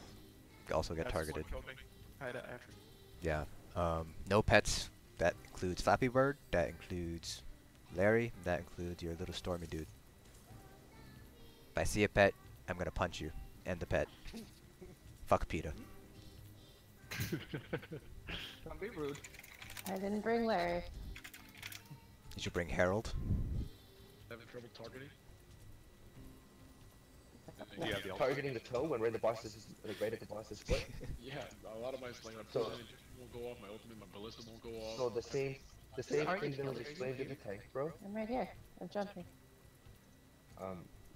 also get That's what targeted. killed me. I had Atron. Yeah. No pets. That includes Flappy Bird. That includes Larry. That includes your little Stormy dude. If I see a pet, I'm gonna punch you and the pet. Fuck PETA. Don't be rude. I didn't bring Larry. Did you bring Harold? Having trouble targeting? You have the ulti. Targeting the toe when we're the boss's, like right at the boss's foot. Yeah, a lot of my like my So- poison won't go off, my ultimate, my ballista won't go off. So the same Are you thing that was killed? explained in the tank, bro. I'm right here. I'm jumping.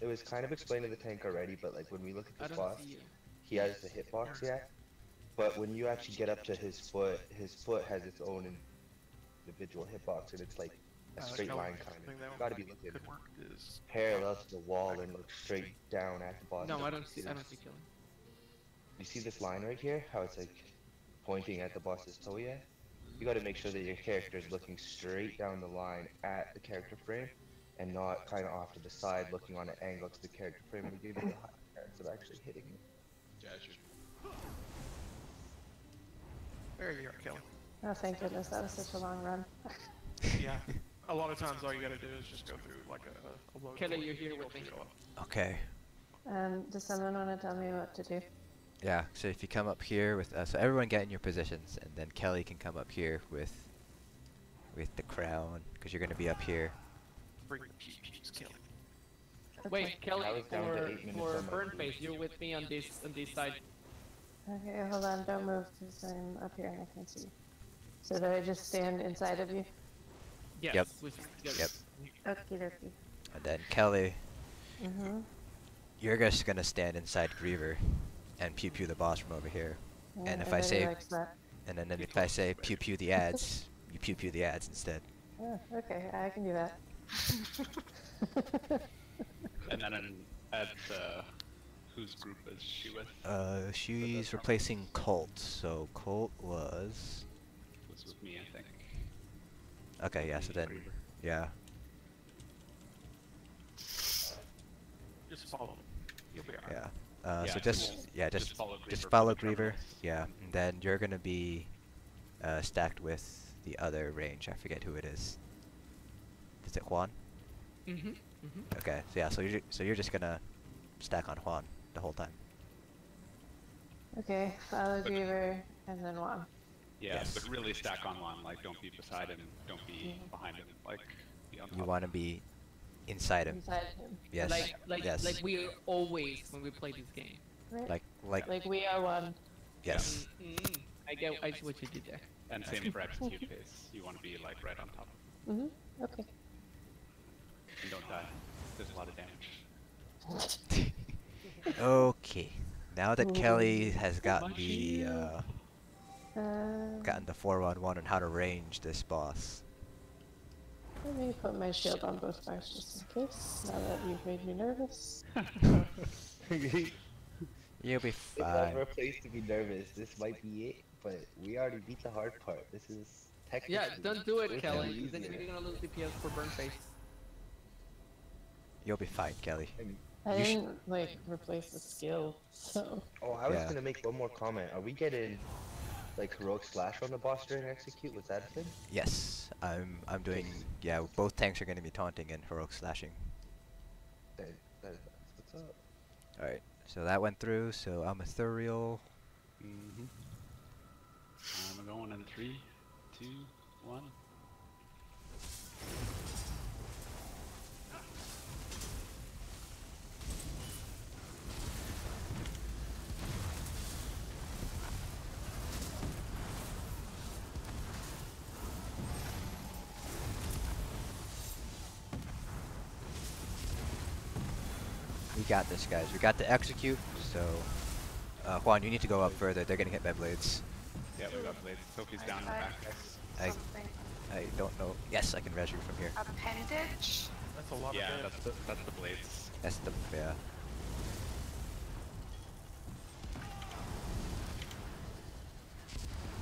It was kind of explained in the tank already, but like when we look I at this don't boss, see you. he has the hitbox, yeah. But when you actually get up to his foot has its own individual hitbox, and it's like a straight line kind of. You gotta be looking Could work is parallel to the wall and look straight down at the boss. No, I don't see killing. You see this line right here? How it's like pointing at the boss's toe, yeah? You gotta make sure that your character is looking straight down the line at the character frame and not kind of off to the side looking on an angle to the character frame to give you the high chance of actually hitting you. Gotcha. there you go, Kelly. Oh, thank goodness, that was such a long run. Yeah. A lot of times all you gotta do is just go through like a load. Kelly, door. you're here with me. It'll show up. Okay. Does someone want to tell me what to do? Yeah. So if you come up here with so everyone get in your positions, and then Kelly can come up here with the crown, because you're gonna be up here. Bring the PPs, Kelly. Wait, Kelly, I was down to 8 minutes for on my burn blue. face, you're with me on this side. Okay, hold on, don't move, because I'm up here and I can see. So do I just stand inside of you? Yes. Yep. Yep. Okie dokie. And then Kelly, Mm-hmm. you're just gonna stand inside Griever and pew pew the boss from over here. Yeah, And if I everybody say, likes that. and then if I say pew pew the ads, you pew pew the ads instead. Oh, okay, I can do that. And then at whose group is she with? She's replacing Colt, so Colt was with me, I think. okay. Yeah, so then Griever. yeah. Just follow him. You'll be alright. Yeah. Yeah, So so just we'll yeah, just just follow Griever just from follow the Griever. terminals. Yeah, and then you're gonna be stacked with the other range. I forget who it is. Is it Juan? Mm-hmm. Mm-hmm. Okay. So yeah. So you're just gonna stack on Juan the whole time. Okay, follow But- Griever, and then Juan. Yeah, Yes. but really stack on one. Like, don't be beside him. Don't be behind him. Like, be on You top. want to be inside him. Inside him. Yes. Yes. Like we always when we play this game. Right? Like we are one. yes. Mm-hmm. I see what you did there. And same for execute phase. You want to be like right on top. Mm-hmm. Okay. And don't die. There's a lot of damage. Okay. Now that Kelly has gotten the Uh, gotten the 4-on-1 on how to range this boss. let me put my shield on both bars just in case, now that you've made me nervous. You'll be It's fine. never a place to be nervous. This might be it, but we already beat the hard part. This is technically. Yeah, don't do it, it's Kelly. easier. Then you're gonna lose DPS for burn face. You'll be fine, Kelly. I You sh- didn't, like, replace the skill, so... Oh, I was Yeah. gonna make one more comment. Are we getting like heroic slash on the boss during execute? Was that a thing? Yes, I'm doing. Yeah, both tanks are going to be taunting and heroic slashing. That's what's up. Alright, so that went through, so I'm ethereal. Mm-hmm. I'm going in 3, 2, 1. We got this, guys. We got to execute, so... Juan, you need to go up further. They're gonna hit my blades. Yeah, we got blades. Sophie's down in the back, guys. I don't know. Yes, I can res you from here. Appendage? That's a lot Yeah, of good. that's the blades. That's the... yeah.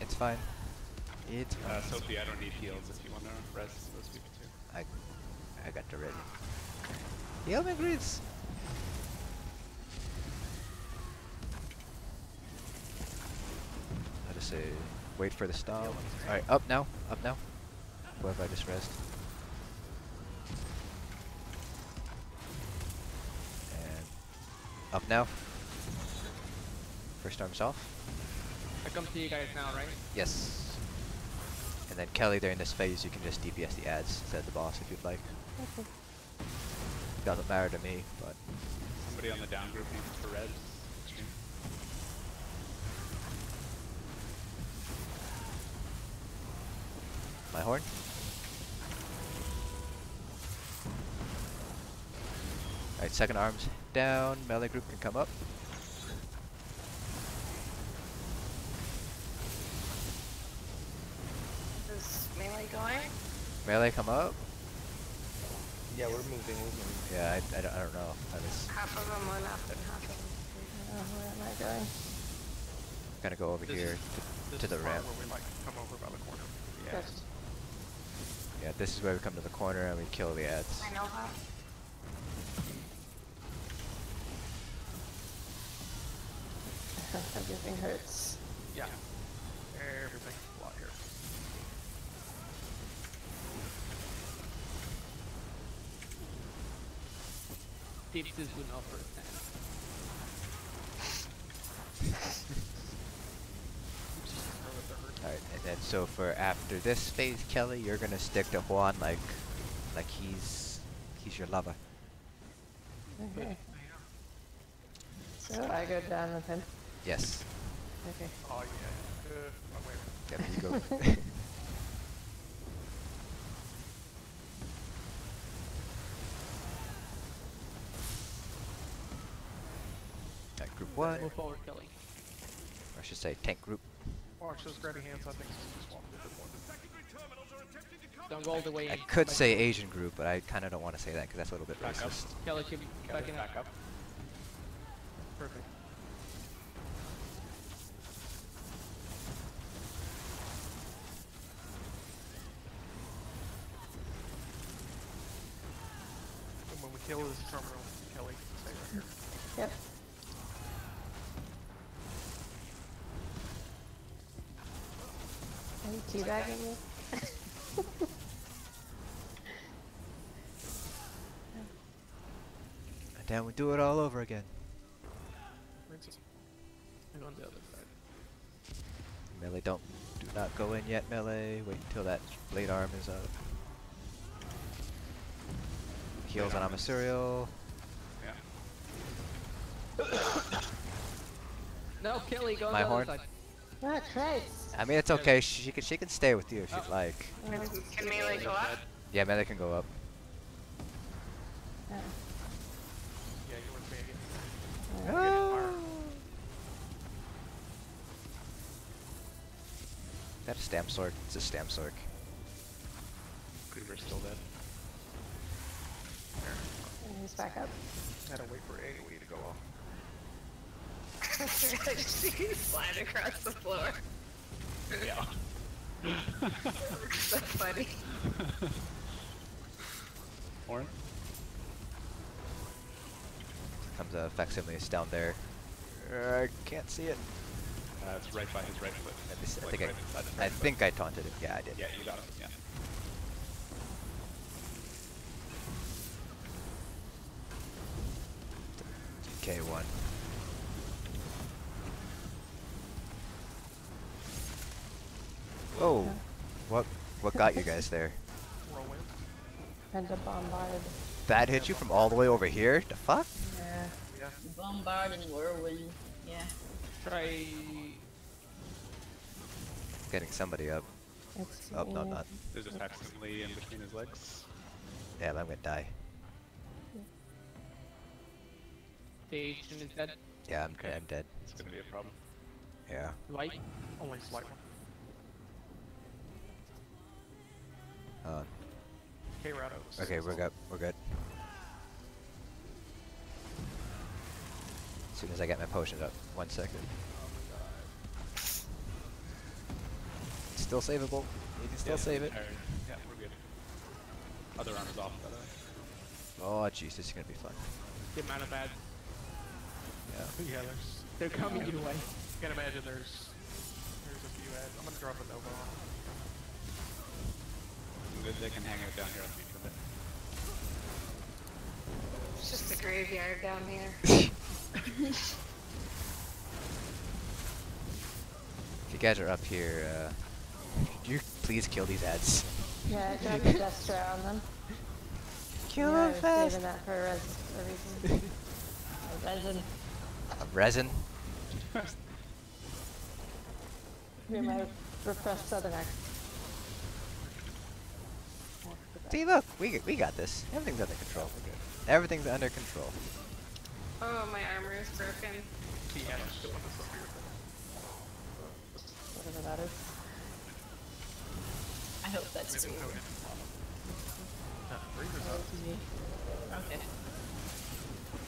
It's fine. It's fine. Sophie, I don't need heals if you want to res those people too. I got the ready. Heal me, Greaves! I just say, wait for the stomp. Alright, up now, up now. What have I just resed? And up now. First arm's off. I come to you guys now, right? Yes. And then Kelly, during this phase, you can just DPS the ads instead of the boss if you'd like. Okay. Doesn't matter to me, but... Somebody on the down group needs to res. My horn? Alright, second arm's down. Melee group can come up. Is melee going? Melee come up. Yeah, we're moving. Yeah, I don't know. I was Half of them went up and half of them. Where am I going? gonna go over here to the ramp. Where we like come over by the corner. Yeah. Yeah, this is where we come to the corner and we kill the ads. I know that. Everything hurts. Yeah. Everything a lot here. Tipses would offer a Alright, and then so for after this phase, Kelly, you're gonna stick to Juan like he's your lover. Okay. So I go down with him. Yes. Okay. Oh yeah. Yep, you go. Alright, group 1. Move forward, Kelly. Or I should say tank group. Watch those grabby hands. I think just walk through the Don't go all the way I in. could say Asian group, but I kind of don't want to say that because that's a little bit Back up. racist. Kelly should be backing Back up. Perfect. And when we kill this terminal, Kelly, stay right here. Yep. Are you teabagging me? And then we do it all over again. I'm on the other side. Melee, do not go in yet, melee. Wait until that blade arm is up. Heals on Amasuriel. Yeah. No, Kelly, go on My the horn. other side. Ah, Christ. I mean, it's okay. She can stay with you if she'd like. Can melee go up? Yeah, melee can go up. Oh. Yeah, you want to be again. That a stamp sword? It's a stamp sword. Griever's still dead. And he's back up. Had to wait for AoE to go off. I just see you slide across the floor. Yeah. So funny. Orin? Comes a facsimile down there. I can't see it. It's right by his right foot. I think I taunted it. Yeah, I did. Yeah, you got it. Yeah. K1. Oh, what got you guys there? Whirlwind. And a bombard. That hit you from all the way over here? The fuck? Yeah. Yeah. Bombard and whirlwind. Yeah. Try. Getting somebody up. It's Oh, no, not. There's just accidentally in between his legs. Yeah, I'm gonna die. Station is dead. Yeah, I'm dead. It's gonna be a problem. Yeah. Light. Only slight one. K-Rados. Okay, we're good. We're good. As soon as I get my potions up. 1 second. Still savable. You can still save it. Yeah, we're good. Other arm is off, by the way. Oh, jeez, this is gonna be fun. The amount of bad. Yeah. Yeah, They're coming your way. I can imagine there's a few ads. I'm gonna drop a Nova on. Good, they can hang out down here with me for a bit. It's just a graveyard down here. If you guys are up here, could you please kill these ads? Yeah, drop the Destra on them. Kill Yeah, I them was fast! saving that for a reason. A resin. Resin? Be my repressed southern accent. See, look, we got this. Everything's under control. Everything's under control. Oh, my armor is broken. Yeah, I'm still on this over here. Whatever that is. I hope that's true. Okay.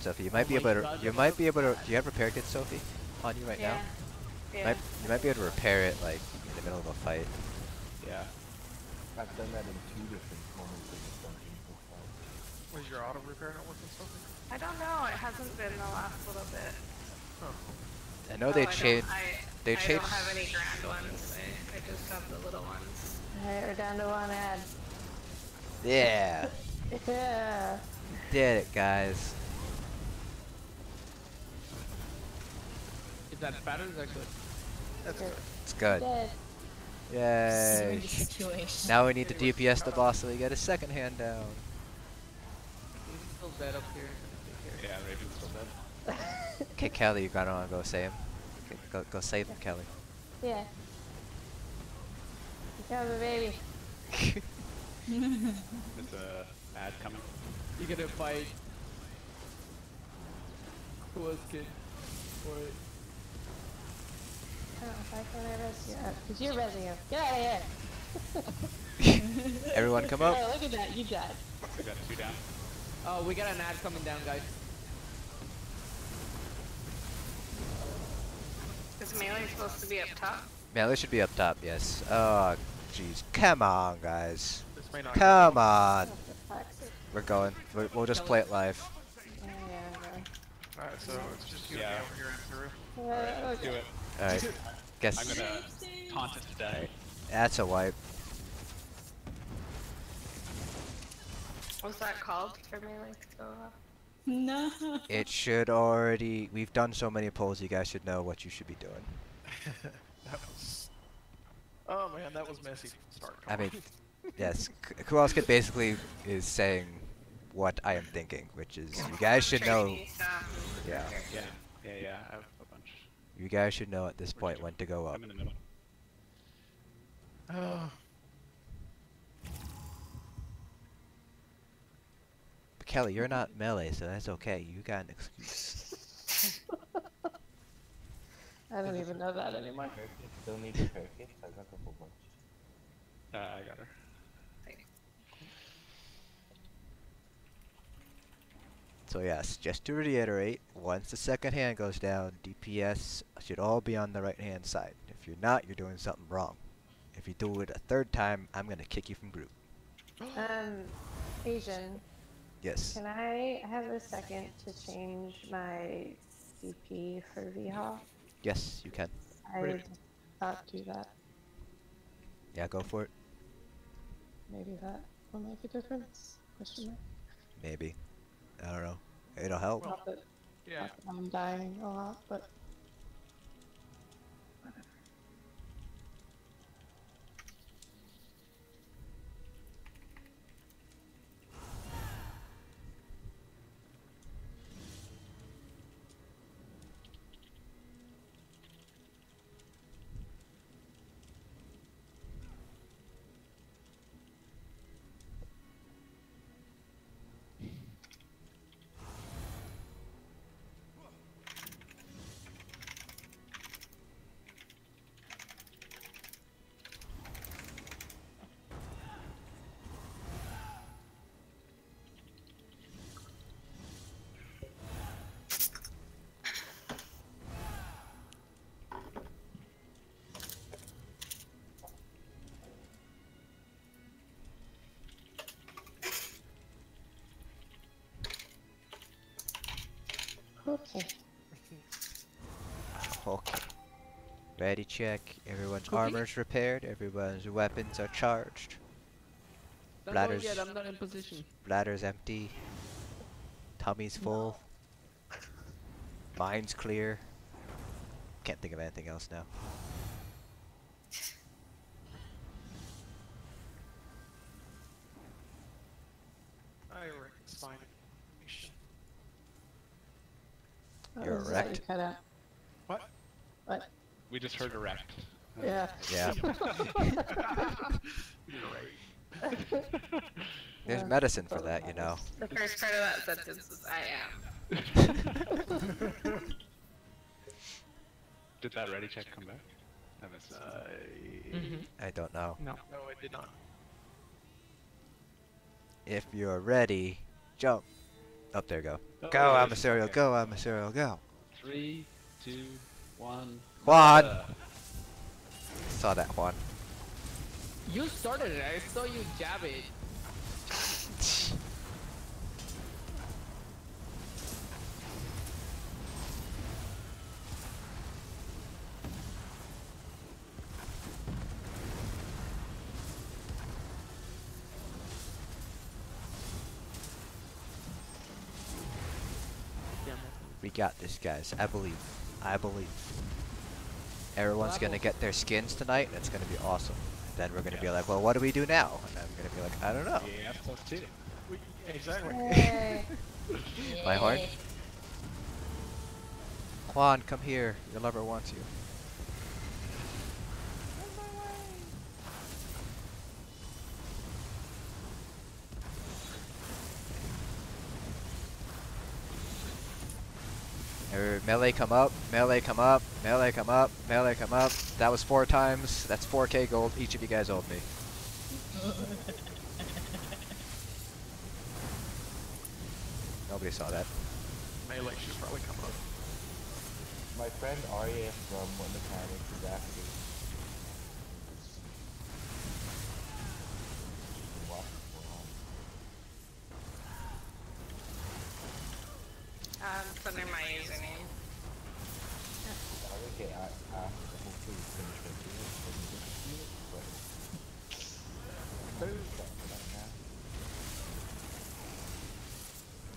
Sophie, you might be able to. You might be able to. Do you have repair kits, Sophie, on you right now? Yeah. You might be able to repair it like in the middle of a fight. Yeah. I've done that in 2 different moments in this dungeon so far. Was your auto repair not working, Sophie? I don't know. It hasn't been the last little bit. I know they changed. They I changed. don't have any grand ones. I just have the little ones. Alright, we're down to 1 ad. Yeah. Yeah. Did it, guys. Is that bad or is that good? That's good. It's good. Dead. Yay. Serious situation. Now we need to DPS the boss so we get a second hand down. He's still dead up here. Yeah, Raven's still dead. Okay, Kelly, you gotta go save him. Okay, go save him, Kelly. Yeah. Here comes the baby. There's a ad coming. You gotta fight. Who was kid? For it. Oh, why can't I rescue you? Because you're resing him. Get out of here! Everyone come up. Oh, look at that, you died. We got 2 down. Oh, we got an ad coming down, guys. Is melee supposed to be up top? Man, they should be up top, yes. Oh, jeez. Come on, guys. This may not Come on. Toxic. We're going. We'll just play it live. Yeah, Alright, so it's just you Yeah. and me over here and through. yeah. Let's do it. Alright. Guess. I'm gonna taunt it to die. That's a wipe. What's that called for melee to go off? No. It should already. We've done so many polls, you guys should know what you should be doing. That was... Oh man, that was messy from the start. I mean, yes. Kowalski basically is saying what I am thinking, which is you guys should know. Trainee stuff. Yeah. Yeah. I have a bunch. You guys should know at this point when to go up. I'm in the middle. Oh. But Kelly, you're not melee, so that's okay. You got an excuse. I don't even know that anymore. Still need repair kits? I got a whole bunch. I got her. So yes, just to reiterate, once the second hand goes down, DPS should all be on the right hand side. If you're not, you're doing something wrong. If you do it a third time, I'm gonna kick you from group. Asian, Yes. can I have a second to change my CP for vHoF? Yes, you can. I did not do that. Yeah, go for it. Maybe that will make a difference? Question mark. Maybe. I don't know. It'll help. Drop it. Yeah. I'm dying a lot, but okay. Okay. Ready check. Everyone's Cookie? armor's repaired. Everyone's weapons are charged. Don't go Bladders. yet, I'm not in position. Bladder's empty. Tummy's full. Mind's clear. Can't think of anything else now. I reckon it's fine. You're What was that erect. you cut out? What? What? We just heard erect. Yeah. Yeah. You're right. There's Yeah, medicine for totally that, you know. The first part of that sentence was I am. Did that ready check come back? I missed it. Mm-hmm. I don't know. No. No, it did not. If you're ready, jump. Up there, go. Oh, Go, yeah, I'm a serial. okay. Go, I'm a serial. Go. 3, 2, 1. Juan! Saw that, Juan. You started it, I saw you jab it. We got this, guys. I believe. I believe. Everyone's gonna get their skins tonight, and it's gonna be awesome. Then we're gonna be like, well, what do we do now? And I'm gonna be like, I don't know. Yeah, stuff too. Exactly. Yay. My horn? Juan, come here. Your lover wants you. Melee come up, melee come up, melee come up, melee come up. That was 4 times. That's 4k gold. Each of you guys owed me. Nobody saw that. Melee should probably come up. My friend Arya from What Mechanics is asking. Put in my username. Okay, hopefully finish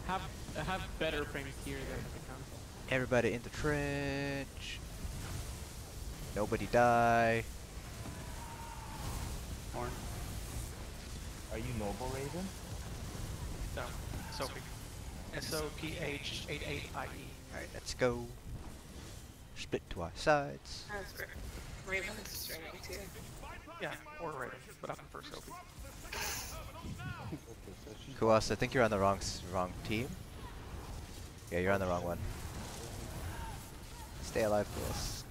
my Have better frames here than the console. Everybody in the trench. Nobody die. Horn. Are you Noble Raven? No. Sophie. SOPH88IE. Alright, let's go. Split to our sides. That's great. Raven's streaming too. Yeah, or Raven, but I prefer Sophie. Who else? I think you're on the wrong team. Yeah, you're on the wrong one. Stay alive, Coolus.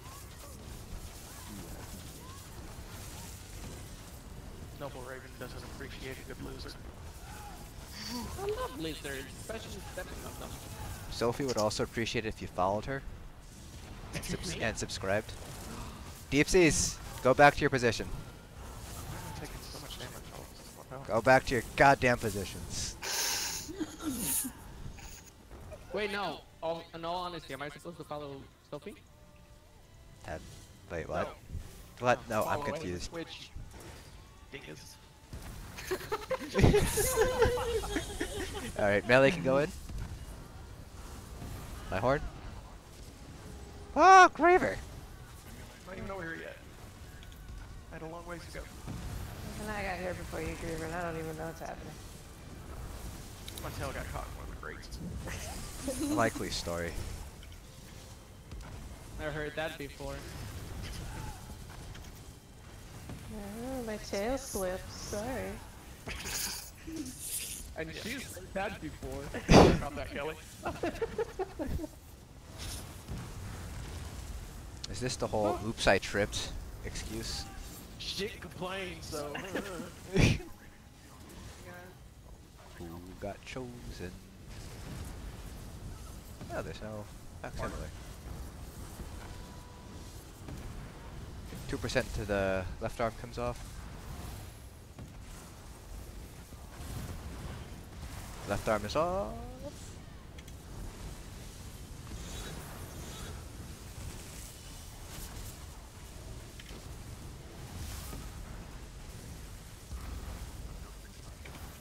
Noble Raven doesn't appreciate a good loser. I love lizards, especially stepping on them. Sophie would also appreciate it if you followed her and subscribed. Deepsies, go back to your position. I'm taking so much damage. Oh, Go back to your goddamn positions. Wait, no. In all honesty, am I supposed to follow Sophie? Wait, what? What? No, I'm follow confused. Which dingus? Alright, melee can go in. My horn? Oh, Graver! Not even over here yet. I had a long ways to go. And I got here before you, Griever, and I don't even know what's happening. My tail got caught in one of the grates. Likely story. Never heard that before. Oh, my tail slipped. Sorry. And she's heard that before. About that, Kelly. Is this the whole oops I tripped excuse? Shit complains, though. Who got chosen? Oh, there's no facsimile. 2% to the left arm comes off. Left arm is off.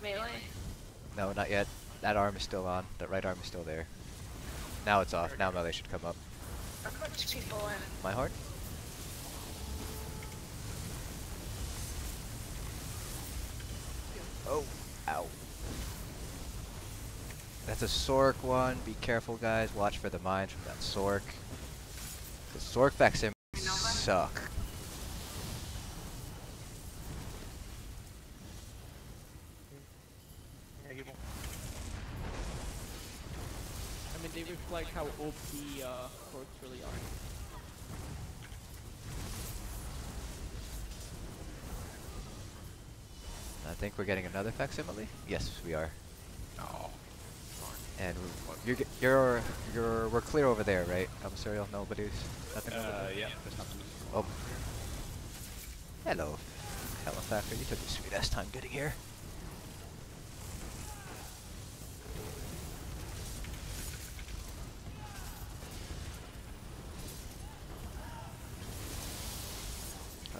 Melee. No, not yet. That arm is still on. That right arm is still there. Now it's off. Now melee should come up. A bunch of people in. My heart? Oh, ow. That's a Sork one. Be careful, guys. Watch for the mines from that Sork. The Sork facsimiles suck. I mean, they reflect how OP forks really are. I think we're getting another facsimile. Yes, we are. Oh. And we're clear over there, right? Serial, nobody's nothing over there. Yeah, there's nothing. Oh. Hello, Hellfire. You took your sweet ass time getting here.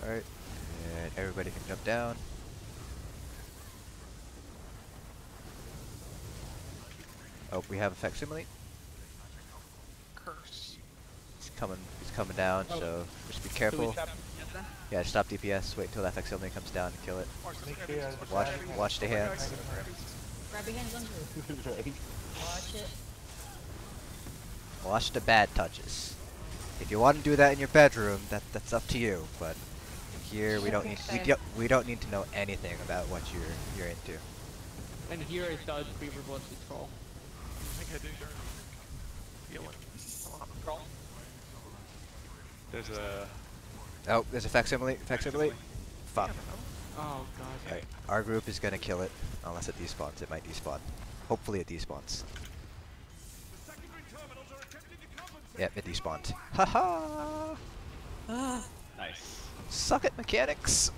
Alright, and everybody can jump down. Oh, we have a facsimile. Curse. He's coming down, so just be careful. Yeah, stop DPS, wait until that facsimile comes down and kill it. Watch the hands. Grab your hands under it. Watch it. Watch the bad touches. If you want to do that in your bedroom, that's up to you. But here we don't need we don't need to know anything about what you're into. And here it does Beaver Blood Control. I think I do, sure. Feel it. Crawl. There's a... Oh, there's a facsimile. Fuck. Oh god. Alright, our group is gonna kill it, unless it despawns. It might despawn. Hopefully it despawns. Yep, it despawned. Haha! Nice. Suck it, mechanics!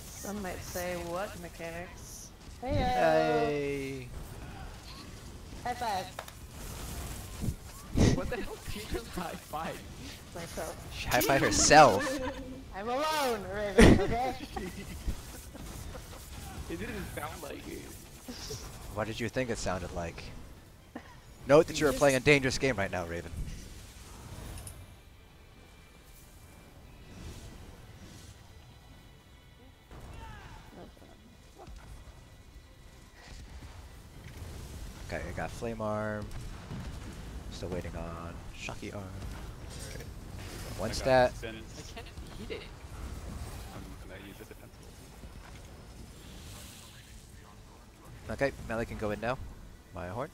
Some might say, what mechanics? Hey, Hey! high five. What the hell? She just high five. Myself. She high five herself. I'm alone, Raven, okay? It didn't sound like it. What did you think it sounded like? Note that you are playing a dangerous game right now, Raven. Okay, I got Flame Arm. Still waiting on Shocky Arm. Okay. One stat. I can't hit it. I'm gonna use a defensible. Okay, melee can go in now. My horn.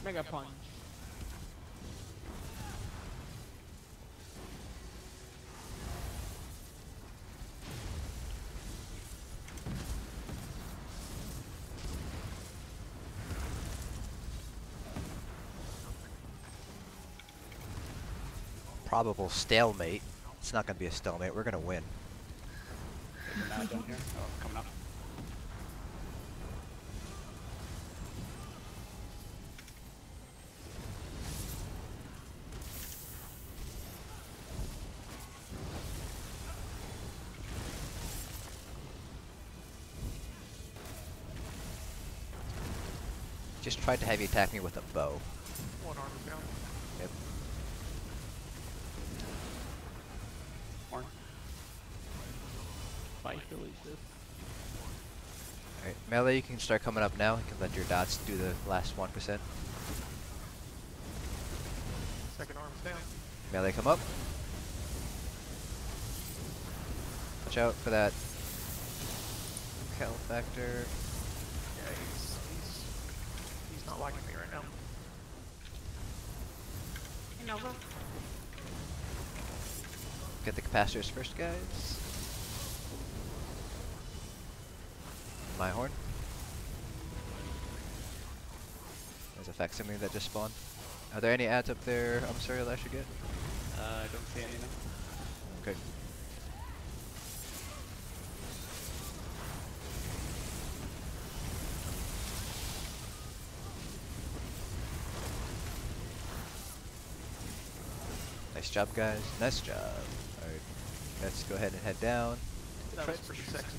Mega Punch. Probable stalemate. It's not gonna be a stalemate. We're gonna win. Now down here. Oh, coming up. just tried to heavy attack me with a bow. One arm is down. Yep. More. Fight delicious. Alright, melee, you can start coming up now. You can let your dots do the last 1%. Second arm is down. Melee, come up. Watch out for that Cal factor. Yeah, he's not liking me right now. Hey, Nova. Get the capacitors first, guys. My horn. There's a facsimile that just spawned. Are there any ads up there? I'm sorry, that I should get. I don't see any now. Okay. Nice job, guys. Nice job. Alright, let's go ahead and head down. That was pretty sexy.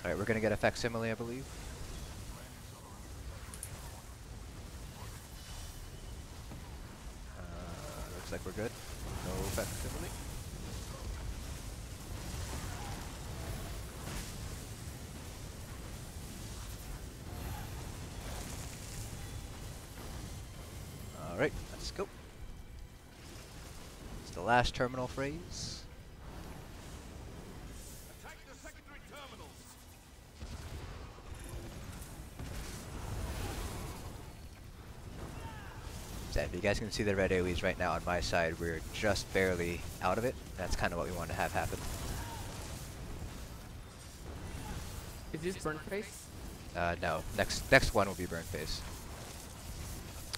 Alright, we're gonna get a facsimile, I believe. Looks like we're good. No facsimile. Alright, let's go. It's the last terminal phrase. Attack the secondary terminals. So if you guys can see the red AoEs right now on my side, we're just barely out of it. That's kind of what we want to have happen. Is this burn face? No. Next one will be burn phase.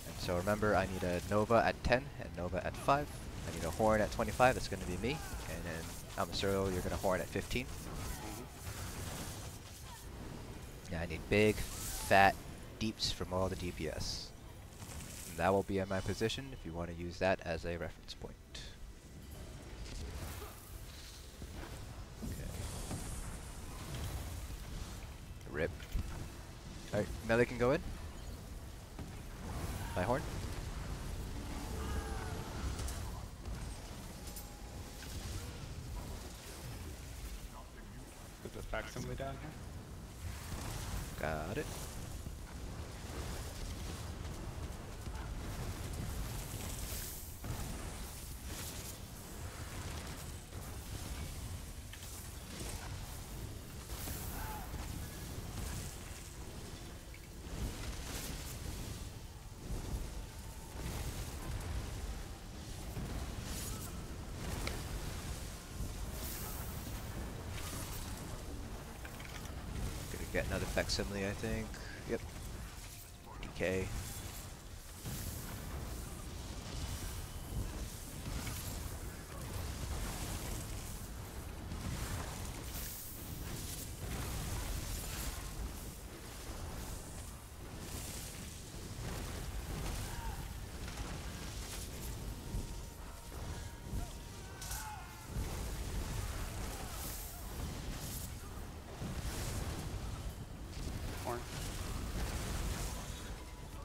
And so remember, I need a Nova at 10 and Nova at 5. I need a horn at 25. That's going to be me. And then Amasuro, you're going to horn at 15. Yeah, I need big, fat deeps from all the DPS. And that will be in my position if you want to use that as a reference point. Okay. Rip. Alright, melee can go in. My horn. Put the facsimile down here. Got it. Get another facsimile, I think. Yep. DK.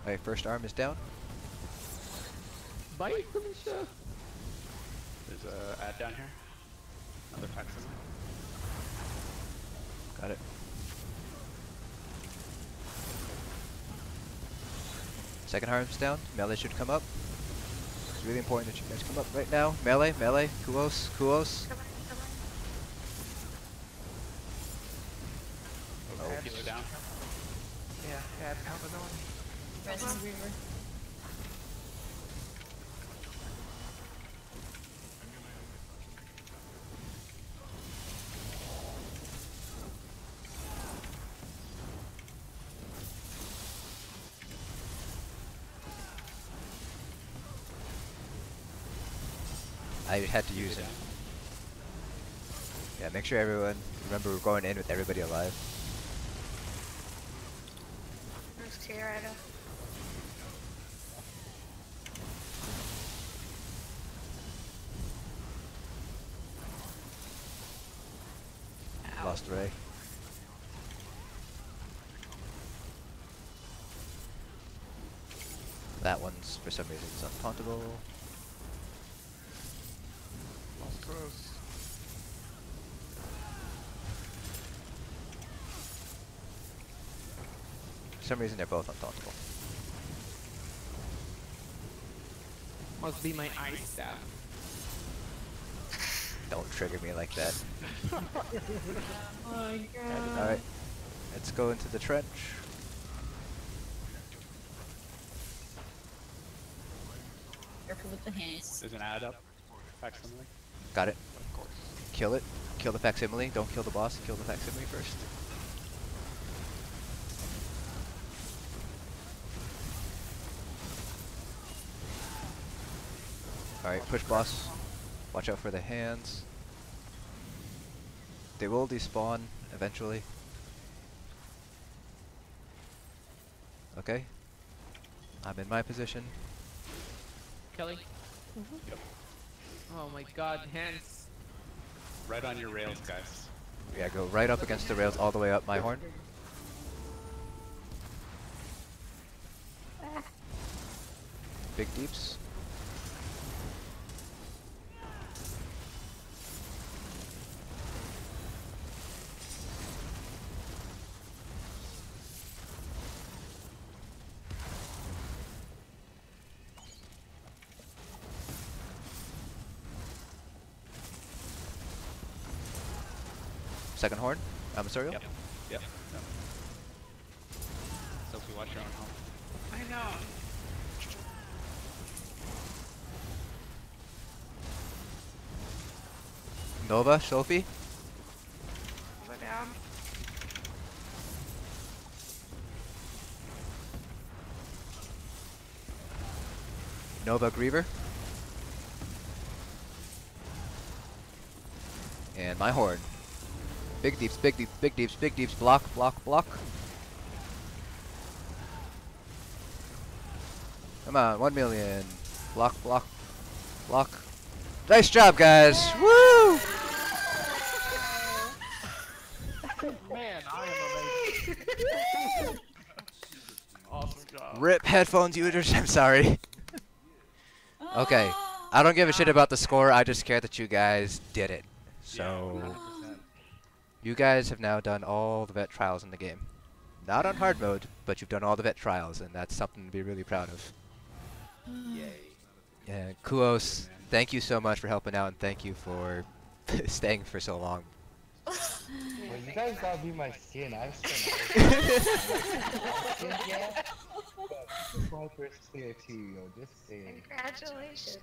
Alright, first arm is down. Bite, Felicia! There's a ad down here. Another facsimile. Got it. Second arm's down. Melee should come up. It's really important that you guys come up right now. Melee, melee, Kuos, Kuos. Oh, healer down. Yeah, add pound on. Presence Reaver. I had to use it. Yeah, make sure everyone, remember we're going in with everybody alive. There's Tierra. Lost Ray. That one's, for some reason, is untauntable. Close. For some reason, they're both untauntable. Must be my ice staff. Don't trigger me like that. Oh my god. Alright, let's go into the trench. Careful with the hands. There's an ad up. Facsimile. Got it. Kill it. Kill the facsimile. Don't kill the boss. Kill the facsimile first. Alright, push boss. Watch out for the hands. They will despawn eventually. Okay. I'm in my position. Kelly? Yep. Oh my god, hands. Right on your rails, guys. Yeah, go right up against the rails all the way up my horn. Big deeps. Second horn, Amisorial. Yep. Yep. Sophie, watch your own home. I know. Nova, Sophie. Go down. Nova Griever. And my horn. Big deeps, big deeps, big deeps, big deeps. Block, block, block. Come on, 1 million. Block, block, block. Nice job, guys. Woo! Man, I am amazing. Awesome job. RIP headphones users, I'm sorry. Okay, I don't give a shit about the score, I just care that you guys did it. So, you guys have now done all the vet trials in the game. Not on hard mode, but you've done all the vet trials, and that's something to be really proud of. Yay. Yeah, Kuos, thank you so much for helping out, and thank you for staying for so long. Well, you guys gotta be my skin. I've spent just my first clear too, yo. Just saying. Congratulations.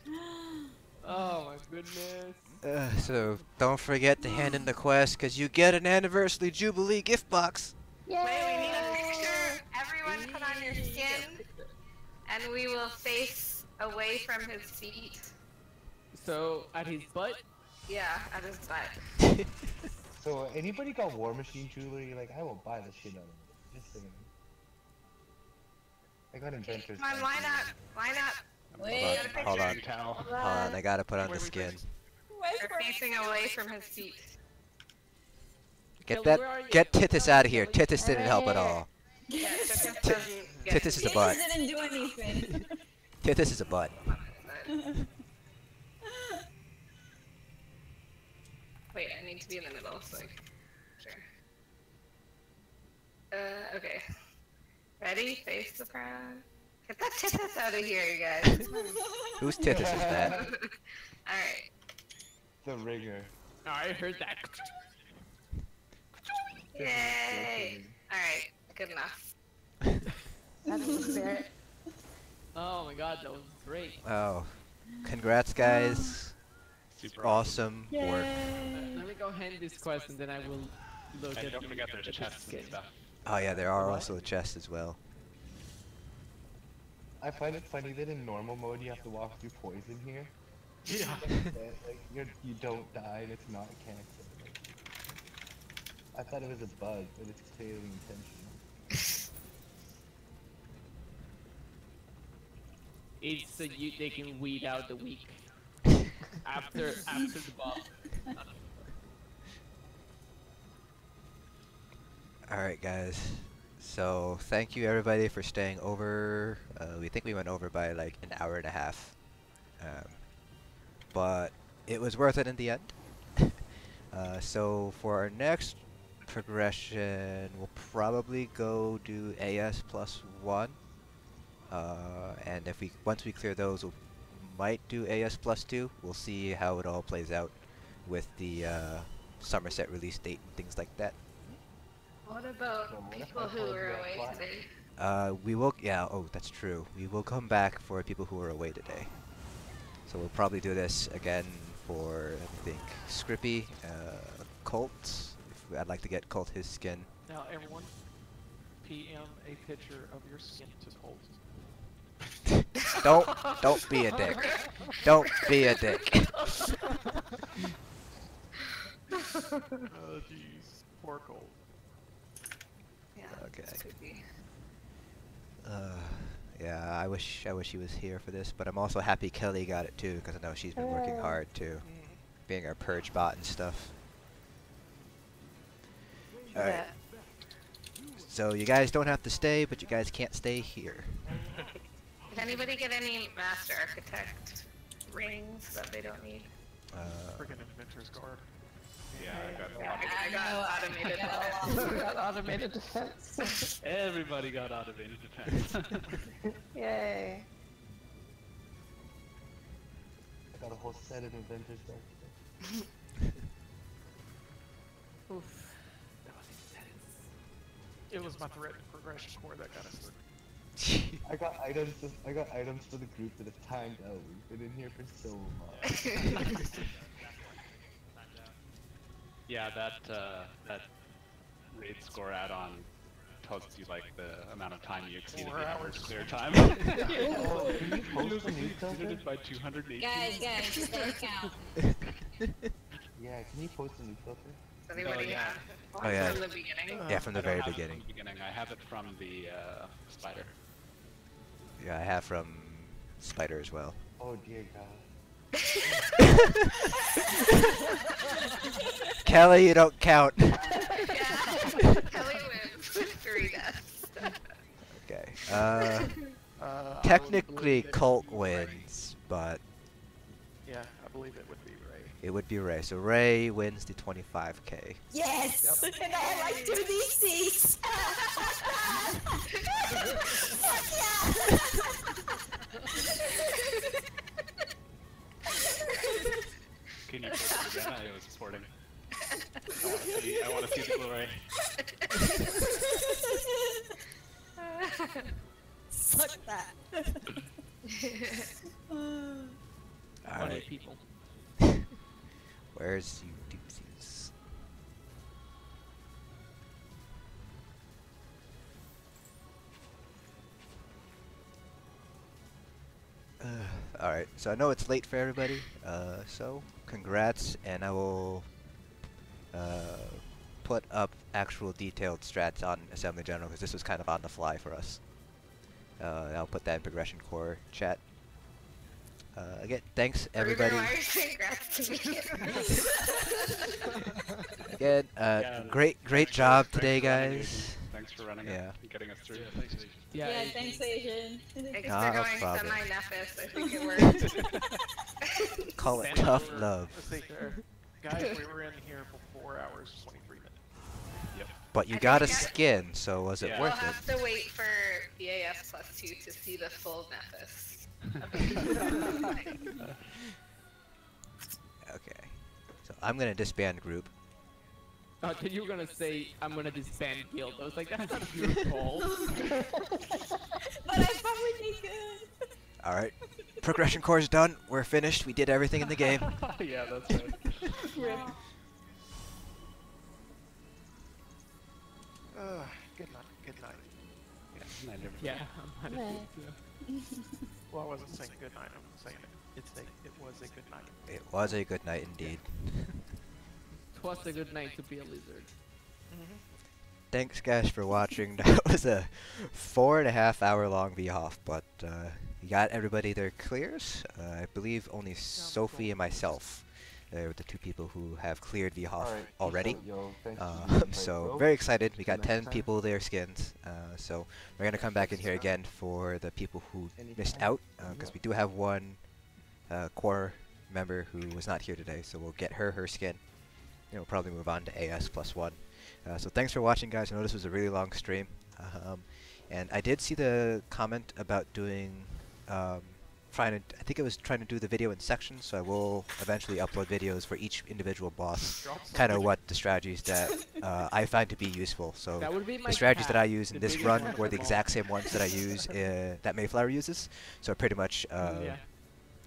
Oh my goodness. So, don't forget to hand in the quest, because you get an Anniversary Jubilee gift box. Wait, we need a picture. Everyone put on your skin, and we will face away from his feet. So, at his butt? Yeah, at his butt. So, anybody got War Machine jewelry? Like, I will buy the shit out of it. Just saying. I got inventors. Come on, line up. Line up. Wait. Hold on, hold on, I gotta put on the skin. We're facing away from his feet. Get that, get Titus out of here. Titus didn't help at all. Yeah, Titus is a butt. didn't do anything. Titus is a butt. Wait, I need to be in the middle, so I can... Sure. Okay. Ready? Face the crowd. Get that Titus out of here, you guys. Whose Titus is that? Alright. The ringer. I heard that. Yay! Alright, good enough. That's the spirit. Oh my god, that was great. Oh, congrats, guys. Super Awesome work. Let me go hand this quest and then I will look And at don't forget there's chests and stuff. Oh yeah, there are also chests as well. I find it funny that in normal mode you have to walk through poison here. Yeah. Like, you don't die and it's not cancer. I thought it was a bug, but it's clearly intentional. It's so they can weed out the weak. after the boss. Alright guys, So thank you everybody for staying over. We think we went over by like an hour and a half, but it was worth it in the end. So for our next progression, we'll probably go do AS +1, and if once we clear those, we'll might do AS +2. We'll see how it all plays out with the Somerset release date and things like that. What about people who were away today? We will, yeah, oh, that's true. We will come back for people who are away today. So we'll probably do this again for, I think, Scrippy, Colt. I'd like to get Colt his skin. Now, everyone, PM a picture of your skin to Colt. Don't be a dick. Don't be a dick. Oh, jeez. Poor Colt. Yeah. Okay. It's creepy. Yeah, I wish he was here for this, but I'm also happy Kelly got it too, because I know she's been working hard too, being our purge bot and stuff. Alright. So you guys don't have to stay, but you guys can't stay here. Did anybody get any Master Architect rings that they don't need? Friggin' Inventor's Guard. Yeah, I got automated We got automated defense. Everybody got automated defense. Yay. I got a whole set of Inventor's Guard. Oof. It was my threat progression core that got us through. I got items for the group that have timed out. We've been in here for so long. Yeah, that raid score add-on tells you like the amount of time you exceeded 4 the hours. average clear time. Oh, can you post a new filter? Exceeded it by 218. Guys, stay count. Yeah, can you post a new filter? Does anybody yeah. have Oh, yeah. from the beginning? Yeah, from the I don't very have it beginning. From the beginning. I have it from the spider. Yeah, I have from Spider as well. Oh dear God. Kelly, you don't count. Yeah. Kelly wins 3 deaths. Okay. I would Technically, believe it Colt would be Ray. wins, but Yeah, I believe it would be Ray. it would be Ray. So Ray wins the 25k. Yes! And I like to these seats! Can you post it again? I was supporting. I want to see the glory. Suck that. Funny Alright. people. Where's you doozies? Alright, so I know it's late for everybody, so congrats, and I will put up actual detailed strats on Assembly General, because this was kind of on the fly for us. I'll put that in Progression Core chat. Again, thanks everybody. Why are you saying congrats to me? Again, Yeah, great job thanks today, for running, guys. Asian. Thanks for running Yeah. it and getting us through. Yeah, thanks, Asian. Yeah, Yeah, Asian. thanks, Asian. Thanks Not for a going problem. semi-Nefis. I think it worked. Call it Stand tough over. love. Let's see there. Guys, we were in here for 4 hours, 23 minutes. Yep. But you I got a think I- skin, so was it Yeah. We'll worth it? have to wait for BAS +2 to see the full Nefis. Okay. So I'm gonna disband group. Oh, I thought you were gonna say I'm gonna disband guild. I was like, that's not your call. But I probably did good. Alright. Progression core's done. We're finished. We did everything in the game. Yeah, that's right. Good night. Good night. Yeah, I never- Yeah, I'm Meh. Well, I wasn't saying good night. I'm saying it was a good night. It was a good night indeed. Twas a good night to be a lizard. Thanks guys for watching. That was a 4.5 hour long vHoF, but you got everybody their clears. I believe only Sophie and myself They're the 2 people who have cleared vHoF Alright, already. peace out, yo. Thanks for the invite, So bro. very excited. We Till got next 10 time. people their skins. So we're gonna come back in here again for the people who missed out, because we do have one core member who was not here today. So we'll get her skin. And we'll probably move on to AS +1. So thanks for watching, guys. I know this was a really long stream. And I did see the comment about doing I think it was trying to do the video in sections, so I will eventually upload videos for each individual boss, kind of what the strategies that I find to be useful. So That would be my the strategies that I cat, use in the this biggest run one were of the them exact all. same ones that I use that Mayflower uses. So I pretty much Yeah.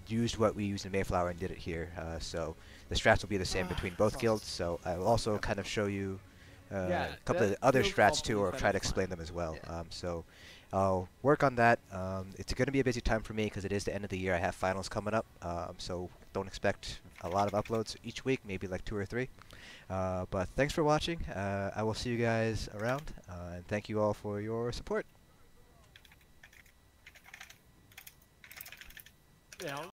used what we used in Mayflower and did it here. So the strats will be the same between both guilds. So I will also kind of show you Yeah, a couple of that the other guild's strats too, probably or better try to than explain mine. them as well. So I'll work on that. It's going to be a busy time for me because it is the end of the year. I have finals coming up, so don't expect a lot of uploads each week, maybe like 2 or 3. But thanks for watching. I will see you guys around, and thank you all for your support. Yeah.